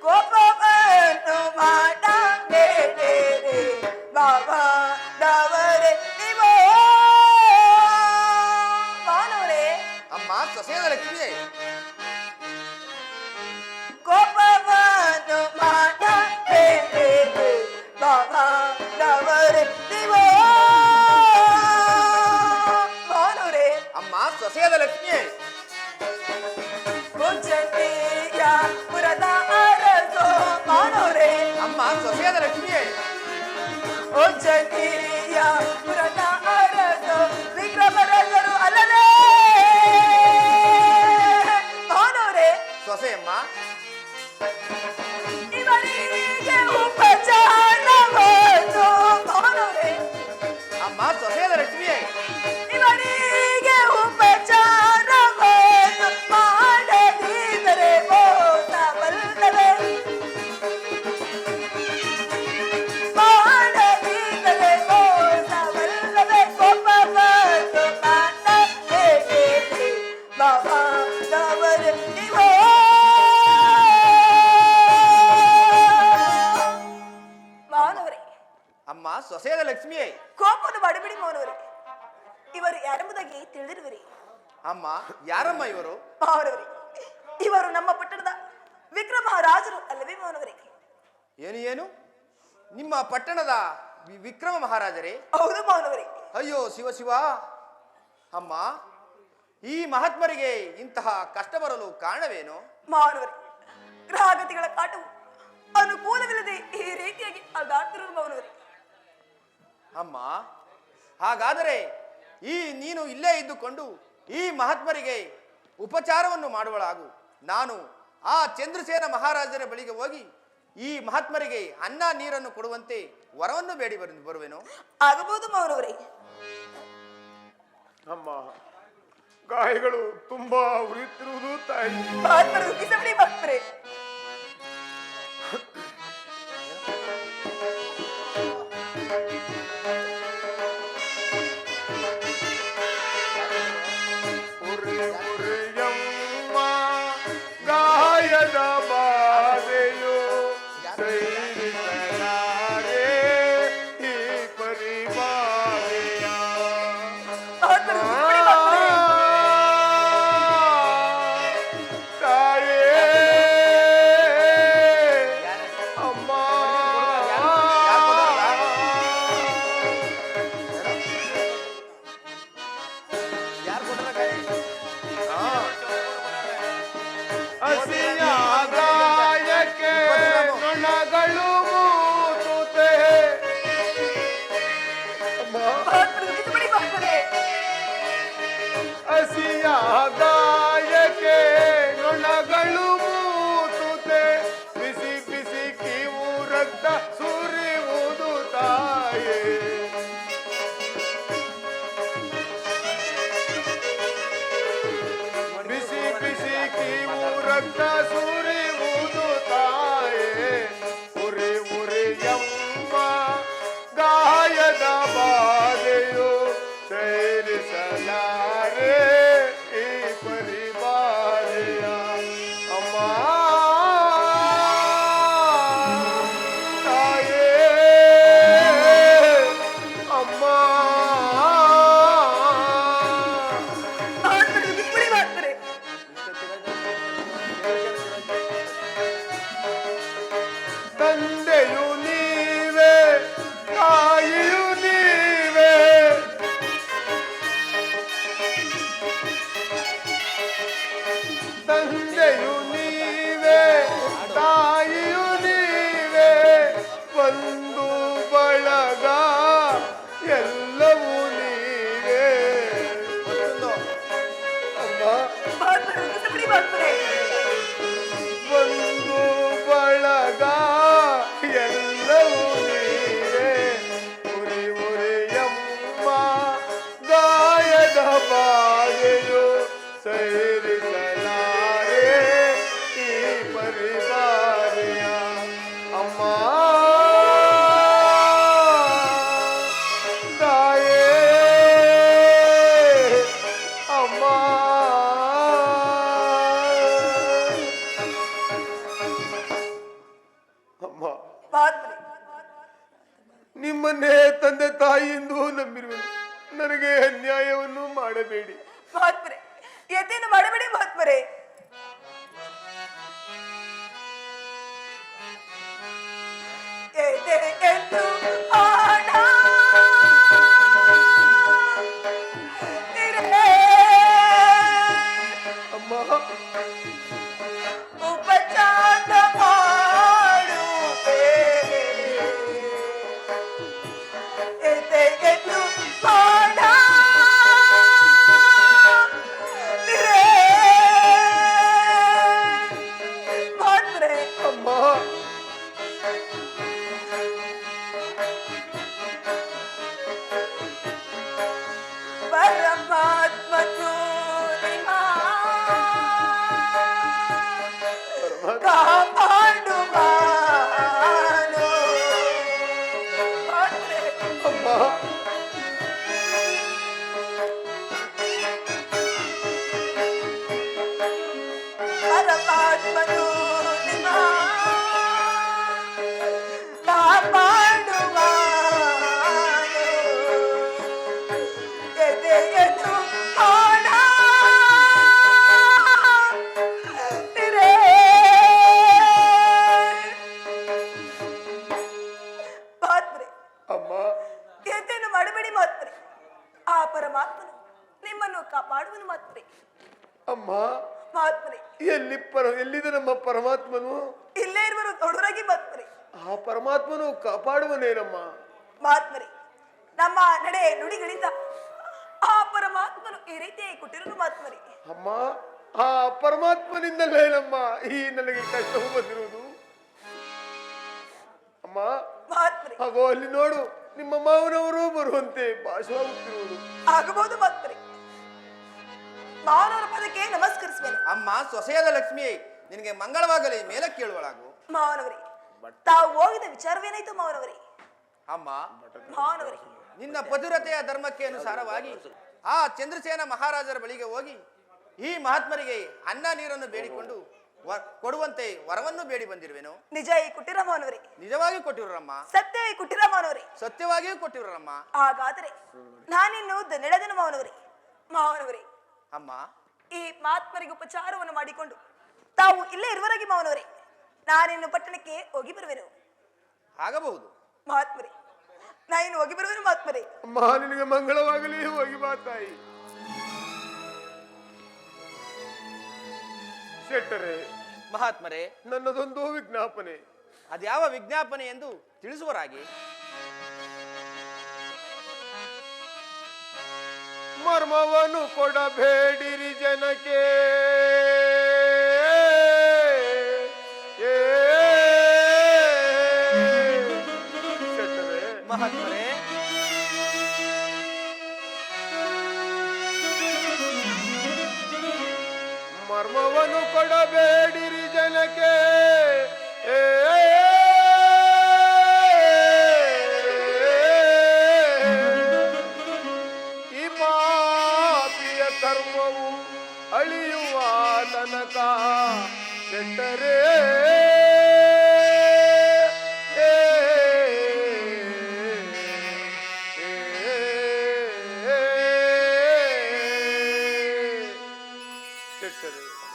ಕೋಪವನ್ನು ಮಾಡಬೇಡಿ ಮಾವನವರೇ ನೀವು. ಮಾವನವರೇ, ಅಮ್ಮ ಸೊಸೆಯಾದ ಲಕ್ಷ್ಮಿಯೇ, ಕೋಪವನ್ನು ಮಾಡಬೇಡಿ ಮಾವನವರೇ ನೀವು. ಮಾವನವರೇ, ಅಮ್ಮ ಸೊಸೆಯಾದ ಲಕ್ಷ್ಮಿಯೇ, ಉಜ್ಜಯಿನಿಯ ಪುರದ ಅರಸೋ. ಮಾವನವರೇ, ಅಮ್ಮ ಸೊಸೆಯಾದ ಲಕ್ಷ್ಮಿಯೇ, ಉಜ್ಜಯಿನಿಯ ಪುರದ ಅರಸೋ ವಿಕ್ರಮರಾಜರು ಅಲ್ಲವೇ. ಮಾವನವರೇ, ಸೊಸೆಯಮ್ಮ, ಇವರಿಗೆ ಉಪಚಾರವನ್ನು. ಮಾವನವರೇ, ಅಮ್ಮ ಸೊಸೆಯಾದ ಲಕ್ಷ್ಮಿಯೇ, ಇವರಿಗೆ ಉಪಚಾರವನ್ನು ಮಾಡದಿದ್ದರೆ ಮೋಸವಲ್ಲವೇ, ಮಾಡದಿದ್ದರೆ ಮೋಸವಲ್ಲವೇ. ಕೋಪವನ್ನು ಮಾಡಬೇಡಿ ಮಾವನವರೇ ನೀವು. ಮಾವನವರೇ, ಅಮ್ಮ ಸೊಸೆಯಾದ ಲಕ್ಷ್ಮಿಯೇ, ಕೋಪವನ್ನು ಮಾಡಬೇಡಿ ಮಾವನವರೇ. ಇವರು ಯಾರೆಂಬುದಾಗಿ ತಿಳಿದಿರುವಿರಿ? ಅಮ್ಮ ಯಾರಮ್ಮ ಇವರು? ಮಾವನವರೇ, ಇವರು ನಮ್ಮ ಪಟ್ಟಣದ ವಿಕ್ರಮ ರಾಜರು ಅಲ್ಲವೇ ಮಾವನವರೇ? ಏನು ಏನು ನಿಮ್ಮ ಪಟ್ಟಣದ ವಿಕ್ರಮ ಮಹಾರಾಜರೇ? ಹೌದು ಮಾವನವರೇ. ಅಯ್ಯೋ ಶಿವ ಶಿವ. ಅಮ್ಮ ಈ ಮಹಾತ್ಮರಿಗೆ ಇಂತಹ ಕಷ್ಟ ಬರಲು ಕಾರಣವೇನು? ಮಾವನವರೇ, ಗ್ರಹಗತಿಗಳ ಕಾಟವು ಅನುಕೂಲವಿಲ್ಲದೆ ಈ ರೀತಿಯಾಗಿ ಅಲ್ದಾಡ್ತಿರುವ ಮಾವನವರೇ. ಅಮ್ಮ ಹಾಗಾದರೆ ನೀನು ಇಲ್ಲೇ ಇದ್ದುಕೊಂಡು ಈ ಮಹಾತ್ಮರಿಗೆ ಉಪಚಾರವನ್ನು ಮಾಡುವಳಾಗು. ನಾನು ಆ ಚಂದ್ರಸೇನ ಮಹಾರಾಜರ ಬಳಿಗೆ ಹೋಗಿ ಈ ಮಹಾತ್ಮರಿಗೆ ಅನ್ನ ನೀರನ್ನು ಕೊಡುವಂತೆ ವರವನ್ನು ಬೇಡಿ ಬರುವೆನು. ಆಗಬಹುದು ಮಾವನವರೇ. ಅಮ್ಮ ಗಾಯಗಳು ತುಂಬಾ ಉರಿಯುತ್ತಿರುವುದು ತಾಯಿ. ಮಹಾತ್ಮರು ದುಃಖಿಸಬೇಡಿ ಮಹಾತ್ಮರೇ. ಉರಿಯಮ್ಮ ಗಾಯದ ಬಾಧೆಯು ಸೈರಿಸಲಾರೆ ಈ ಪರಿವಾರೆಯ. ಮಹಾತ್ಮರು ದುಃಖಿಸಬೇಡಿ ಮಹಾತ್ಮರೇ. ತಾಯೇ ಅಮ್ಮ ಯಾರು ಕೊಟ್ಟರ ಗಾಯ? ಹಸಿಯಾಗಾಯಕ್ಕೆ ನೊಣಗಳು ಮೂತುತ್ತೆ. ಮಹಾತ್ಮರು ದುಃಖಿಸಬೇಡಿ ಮಹಾತ್ಮರೇ. ಹಸಿಯಾಗಾಯಕ್ಕೆ ನೊಣಗಳು ಮೂತುತ್ತೆ. ಬಿಸಿ ಬಿಸಿ ಕೀವು ರಕ್ತ ಸುರಿಯುವುದು ತಾಯೇ. ಬಿಸಿ ಬಿಸಿ ಕೀವು ರಕ್ತ ಸುರಿಯುವುದು ತಾಯೇ. ತಂದೆಯು ನೀವೇ ತಾಯಿಯು ನೀವೇ ಬಂಧು ಬಳಗ ಎಲ್ಲವೂ ನೀವೇ. ಅಮ್ಮ ಮಹಾತ್ಮರೇ ಬಂಧು ಬಳಗ ಎಲ್ಲವೂ ನೀವೇ. ಉರಿ ಉರಿಯಮ್ಮ ಗಾಯದ ಬಾಗೆಯು ಸೇರಿಸಲಾರೆ ಈ ಪರಿವಾರೆಯ. ಅಮ್ಮ ತಾಯೇ ಅಮ್ಮ ಅಮ್ಮ ಮಹಾತ್ಮರೇ ನಿಮ್ಮನ್ನೇ ತಂದೆ ತಾಯಿ ಎಂದು ನಂಬಿರುವೆನು. ನನಗೆ ಅನ್ಯಾಯವನ್ನು ಮಾಡಬೇಡಿ. ಮಹಾತ್ಮರೇ ಯತೆಯನ್ನು ಮಾಡಬೇಡಿ ಮಹಾತ್ಮರೇ. ಎದೆಯನ್ನು ಆಡ ಅಮ್ಮ ಉಪಚಾರ ಮಾಡುವೆ. ಎದೆಯನ್ನು ಆಡ ಮಹಾತ್ಮರೇ ಅಮ್ಮ ಪರಮಾತ್ಮನು ನಿಮ್ಮ ಕಾಪಾಡುವನು. ಮಹಾತ್ಮರೇ ಅಮ್ಮ ಪರಮಾತ್ಮನು ನಿಮ್ಮ ಕಾಪಾಡುವನು. ಎದೆಯನ್ನು ಆಡ ಮಹಾತ್ಮರೇ ಅಮ್ಮ ಎದೆಯನ್ನು ಮಾಡಬೇಡಿ ಮಹಾತ್ಮರೇ. ಆ ಪರಮಾತ್ಮನು ನಿಮ್ಮನ್ನು ಕಾಪಾಡುವನು ಮಹಾತ್ಮರೇ. ಅಮ್ಮ ಮಹಾತ್ಮರೇ ಎಲ್ಲಿದೆ ನಮ್ಮ ಪರಮಾತ್ಮನು? ಇಲ್ಲೇ ಇರುವರು ದೊಡ್ಡವರಾಗಿ ಮಹಾತ್ಮರೇ. ಆ ಪರಮಾತ್ಮನು ಕಾಪಾಡುವನೇನಮ್ಮ? ಮಹಾತ್ಮರೇ ನಮ್ಮ ನಡೆ ನುಡಿಗಳಿಂದ ಆ ಪರಮಾತ್ಮನು ಈ ರೀತಿಯಾಗಿ ಕೊಟ್ಟಿರೋನು ಮಹಾತ್ಮರೇ. ಅಮ್ಮ ಆ ಪರಮಾತ್ಮನಿಂದಲೇನಮ್ಮ ಈ ನನಗೆ ಕಷ್ಟವು ಬಂದಿರುವುದು? ಅಮ್ಮ ಮಹಾತ್ಮರೇ ಹಾಗೋ ಅಲ್ಲಿ ನೋಡು, ನಿಮ್ಮ ಮಾವನವರು ಬರುವಂತೆ ಭಾಷವಾಗುತ್ತಿರುವುದು. ಆಗಬಹುದು ಮಹಾತ್ಮರೇ. ಮಾವನವರ ಪದಕ್ಕೆ ನಮಸ್ಕರಿಸುವೆನು. ಅಮ್ಮ ಸೊಸೆಯಾದ ಲಕ್ಷ್ಮಿಯೇ, ನಿನಗೆ ಮಂಗಳವಾಗಲಿ, ಮೇಲೆ ಕೇಳುವಳಾಗು. ಮಾವನವರೇ ತಾವು ಹೋಗಿದ ವಿಚಾರವೇನಾಯ್ತು ಮಾವನವರೇ? ಅಮ್ಮ ಮಾವನವರೇ ನಿನ್ನ ಪತಿವ್ರತೆಯ ಧರ್ಮಕ್ಕೆ ಅನುಸಾರವಾಗಿ ಆ ಚಂದ್ರಸೇನ ಮಹಾರಾಜರ ಬಳಿಗೆ ಹೋಗಿ ಈ ಮಹಾತ್ಮರಿಗೆ ಅನ್ನ ನೀರನ್ನು ಬೇಡಿಕೊಂಡು ಕೊಡುವಂತೆ ವರವನ್ನು ಬೇಡಿ ಬಂದಿರುವೆನು. ನಿಜ ಈ ಕುಟ್ಟಿರ ಮಾವನವರೇ? ನಿಜವಾಗಿ ಕೊಟ್ಟಿರಮ್ಮ. ಸತ್ಯ ಈ ಕುಟ್ಟಿರ ಮಾವನವರೇ? ಸತ್ಯವಾಗಿಯೂ ಕೊಟ್ಟಿರಮ್ಮ. ಹಾಗಾದರೆ ನಾನಿನ್ನು ನಡೆದನು ಮಾವನವರೇ. ಮಾವನವರೇ ಅಮ್ಮ ಈ ಮಹಾತ್ಮರಿಗೆ ಉಪಚಾರವನ್ನು ಮಾಡಿಕೊಂಡು ತಾವು ಇಲ್ಲೇ ಇರುವರಾಗಿ ಮಾವನವರೇ ನಾನಿನ್ನು ಪಟ್ಟಣಕ್ಕೆ ಹೋಗಿ ಬರುವೆನು. ಆಗಬಹುದು ಮಹಾತ್ಮರೇ ನಾ ಇನ್ನು ಹೋಗಿ ಬರುವೆನು ಮಹಾತ್ಮರೇ. ಅಮ್ಮ ನಿನಗೆ ಮಂಗಳವಾಗಲಿ, ಹೋಗಿ ಬಾ ತಾಯಿ. ಶೆಟ್ಟರೆ ಮಹಾತ್ಮರೇ, ನನ್ನದೊಂದು ವಿಜ್ಞಾಪನೆ. ಅದ್ಯಾವ ವಿಜ್ಞಾಪನೆ ಎಂದು ತಿಳಿಸುವರಾಗಿ. ಮರ್ಮವನ್ನು ಕೊಡಬೇಡಿರಿ ಜನಕ್ಕೆ, ಶೆಟ್ಟರೆ ಮಹಾತ್ಮರೇ, ಮರ್ಮವನ್ನು ಕೊಡಬೇಡಿರಿ ಜನಕ್ಕೆ, ಈ ಪಾಪಿಯ ಕರ್ಮವು ಅಳಿಯುವ ತನಕ ಶೆಟ್ಟರೆ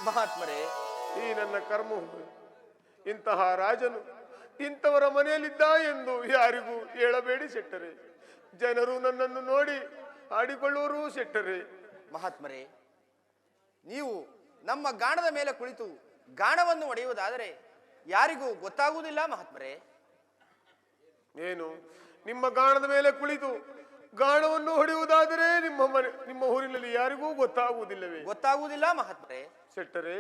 ಮಹಾತ್ಮರೇ, ಈ ನನ್ನ ಕರ್ಮವು ಇಂತಹ ರಾಜನು ಇಂಥವರ ಮನೆಯಲ್ಲಿದ್ದ ಎಂದು ಯಾರಿಗೂ ಹೇಳಬೇಡಿ ಶೆಟ್ಟರೆ. ಜನರು ನನ್ನನ್ನು ನೋಡಿ ಆಡಿಕೊಳ್ಳುವರು ಶೆಟ್ಟರೆ. ಮಹಾತ್ಮರೇ, ನೀವು ನಮ್ಮ ಗಾಣದ ಮೇಲೆ ಕುಳಿತು ಗಾಣವನ್ನು ಒಡೆಯುವುದಾದರೆ ಯಾರಿಗೂ ಗೊತ್ತಾಗುವುದಿಲ್ಲ ಮಹಾತ್ಮರೇ. ಏನು ನಿಮ್ಮ ಗಾಣದ ಮೇಲೆ ಕುಳಿತು ಗಾಣವನ್ನು ಹೊಡೆಯುವುದಾದರೆ ನಿಮ್ಮ ಊರಿನಲ್ಲಿ ಯಾರಿಗೂ ಗೊತ್ತಾಗುವುದಿಲ್ಲವೇ? ಗೊತ್ತಾಗುವುದಿಲ್ಲ ಮಹಾತ್ಮರೇ. ಶೆಟ್ಟರೆ,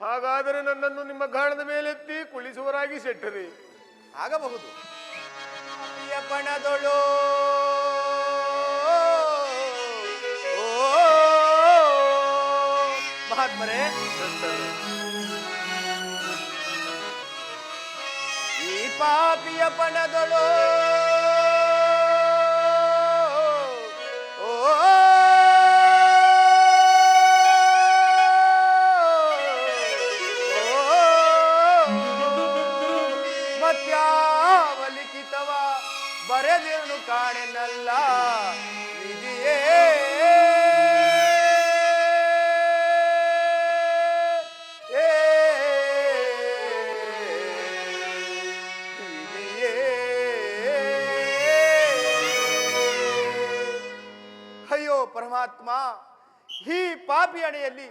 ಹಾಗಾದರೆ ನನ್ನನ್ನು ನಿಮ್ಮ ಗಾಣದ ಮೇಲೆತ್ತಿ ಕುಳಿಸುವರಾಗಿ ಶೆಟ್ಟರೆ. ಆಗಬಹುದು. ಪಣದೊಳು ಮಹಾತ್ಮರೇ, ಈ ಪಾಪಿಯ ಪಣದೊಳು ಮತ್ಯಾವಲಿಖಿತವ ಬರೆದಿರುನು ಕಾಣೆನಲ್ಲ ವಿಧಿಯೇ. ಅಯ್ಯೋ ಪರಮಾತ್ಮ, ಈ ಪಾಪಿ ಅಣೆಯಲ್ಲಿ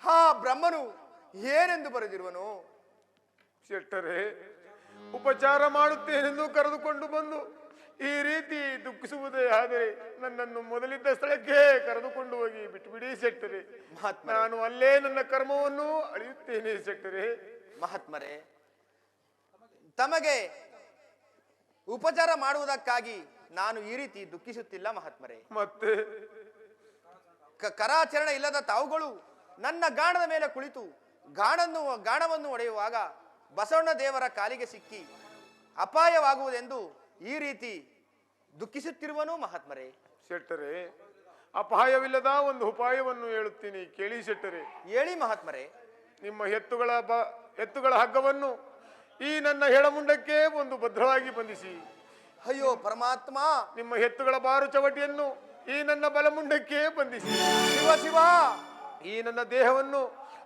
ಆ ಬ್ರಹ್ಮನು ಏನೆಂದು ಬರೆದಿರುವನು? ಶೆಟ್ಟರೆ, ಉಪಚಾರ ಮಾಡುತ್ತೇನೆಂದು ಕರೆದುಕೊಂಡು ಬಂದು ಈ ರೀತಿ ದುಃಖಿಸುವುದೇ ಆದರೆ ನನ್ನನ್ನು ಮೊದಲಿದ್ದ ಸ್ಥಳಕ್ಕೆ ಕರೆದುಕೊಂಡು ಹೋಗಿ ಬಿಟ್ಟುಬಿಡಿ ಶೆಟ್ಟರೆ. ನಾನು ಅಲ್ಲೇ ನನ್ನ ಕರ್ಮವನ್ನು ಅಳಿಯುತ್ತೇನೆ ಶೆಟ್ಟರೆ. ಮಹಾತ್ಮರೇ, ತಮಗೆ ಉಪಚಾರ ಮಾಡುವುದಕ್ಕಾಗಿ ನಾನು ಈ ರೀತಿ ದುಃಖಿಸುತ್ತಿಲ್ಲ ಮಹಾತ್ಮರೇ. ಮತ್ತೆ ಕರಾಚರಣೆ ಇಲ್ಲದ ತಾವುಗಳು ನನ್ನ ಗಾಣದ ಮೇಲೆ ಕುಳಿತು ಗಾಣವನ್ನು ಒಡೆಯುವಾಗ ಬಸವಣ್ಣ ದೇವರ ಕಾಲಿಗೆ ಸಿಕ್ಕಿ ಅಪಾಯವಾಗುವುದೆಂದು ಈ ರೀತಿ ದುಃಖಿಸುತ್ತಿರುವನು ಮಹಾತ್ಮರೇ. ಶೆಟ್ಟರೆ, ಅಪಾಯವಿಲ್ಲದ ಒಂದು ಉಪಾಯವನ್ನು ಹೇಳುತ್ತೀನಿ ಕೇಳಿ ಶೆಟ್ಟರೆ. ಹೇಳಿ ಮಹಾತ್ಮರೇ. ನಿಮ್ಮ ಎತ್ತುಗಳ ಹಗ್ಗವನ್ನು ಈ ನನ್ನ ಹೆಳಮುಂಡಕ್ಕೆ ಒಂದು ಭದ್ರವಾಗಿ ಬಂಧಿಸಿ. ಅಯ್ಯೋ ಪರಮಾತ್ಮ, ನಿಮ್ಮ ಎತ್ತುಗಳ ಬಾರು ಚವಟಿಯನ್ನು ಈ ನನ್ನ ಬಲಮುಂಡಕ್ಕೆ ಬಂಧಿಸಿ. ಶಿವ ಶಿವ, ಈ ನನ್ನ ದೇಹವನ್ನು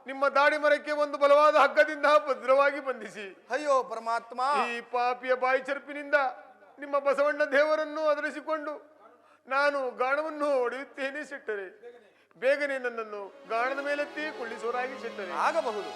ನಿಮ್ಮ ದಾಡಿ ಮರಕ್ಕೆ ಒಂದು ಬಲವಾದ ಹಗ್ಗದಿಂದ ಭದ್ರವಾಗಿ ಬಂಧಿಸಿ. ಅಯ್ಯೋ ಪರಮಾತ್ಮ, ಈ ಪಾಪಿಯ ಬಾಯಿ ಚರ್ಪಿನಿಂದ ನಿಮ್ಮ ಬಸವಣ್ಣ ದೇವರನ್ನು ಅದರಿಸಿಕೊಂಡು ನಾನು ಗಾಣವನ್ನು ಹೊಡೆಯುತ್ತೇನೆ ಶೆಟ್ಟರೆ. ಬೇಗನೆ ನನ್ನನ್ನು ಗಾಣದ ಮೇಲೆತ್ತಿ ಕುಳ್ಳಿಸುವರಾಗಿ ಶೆಟ್ಟರೆ. ಆಗಬಹುದು.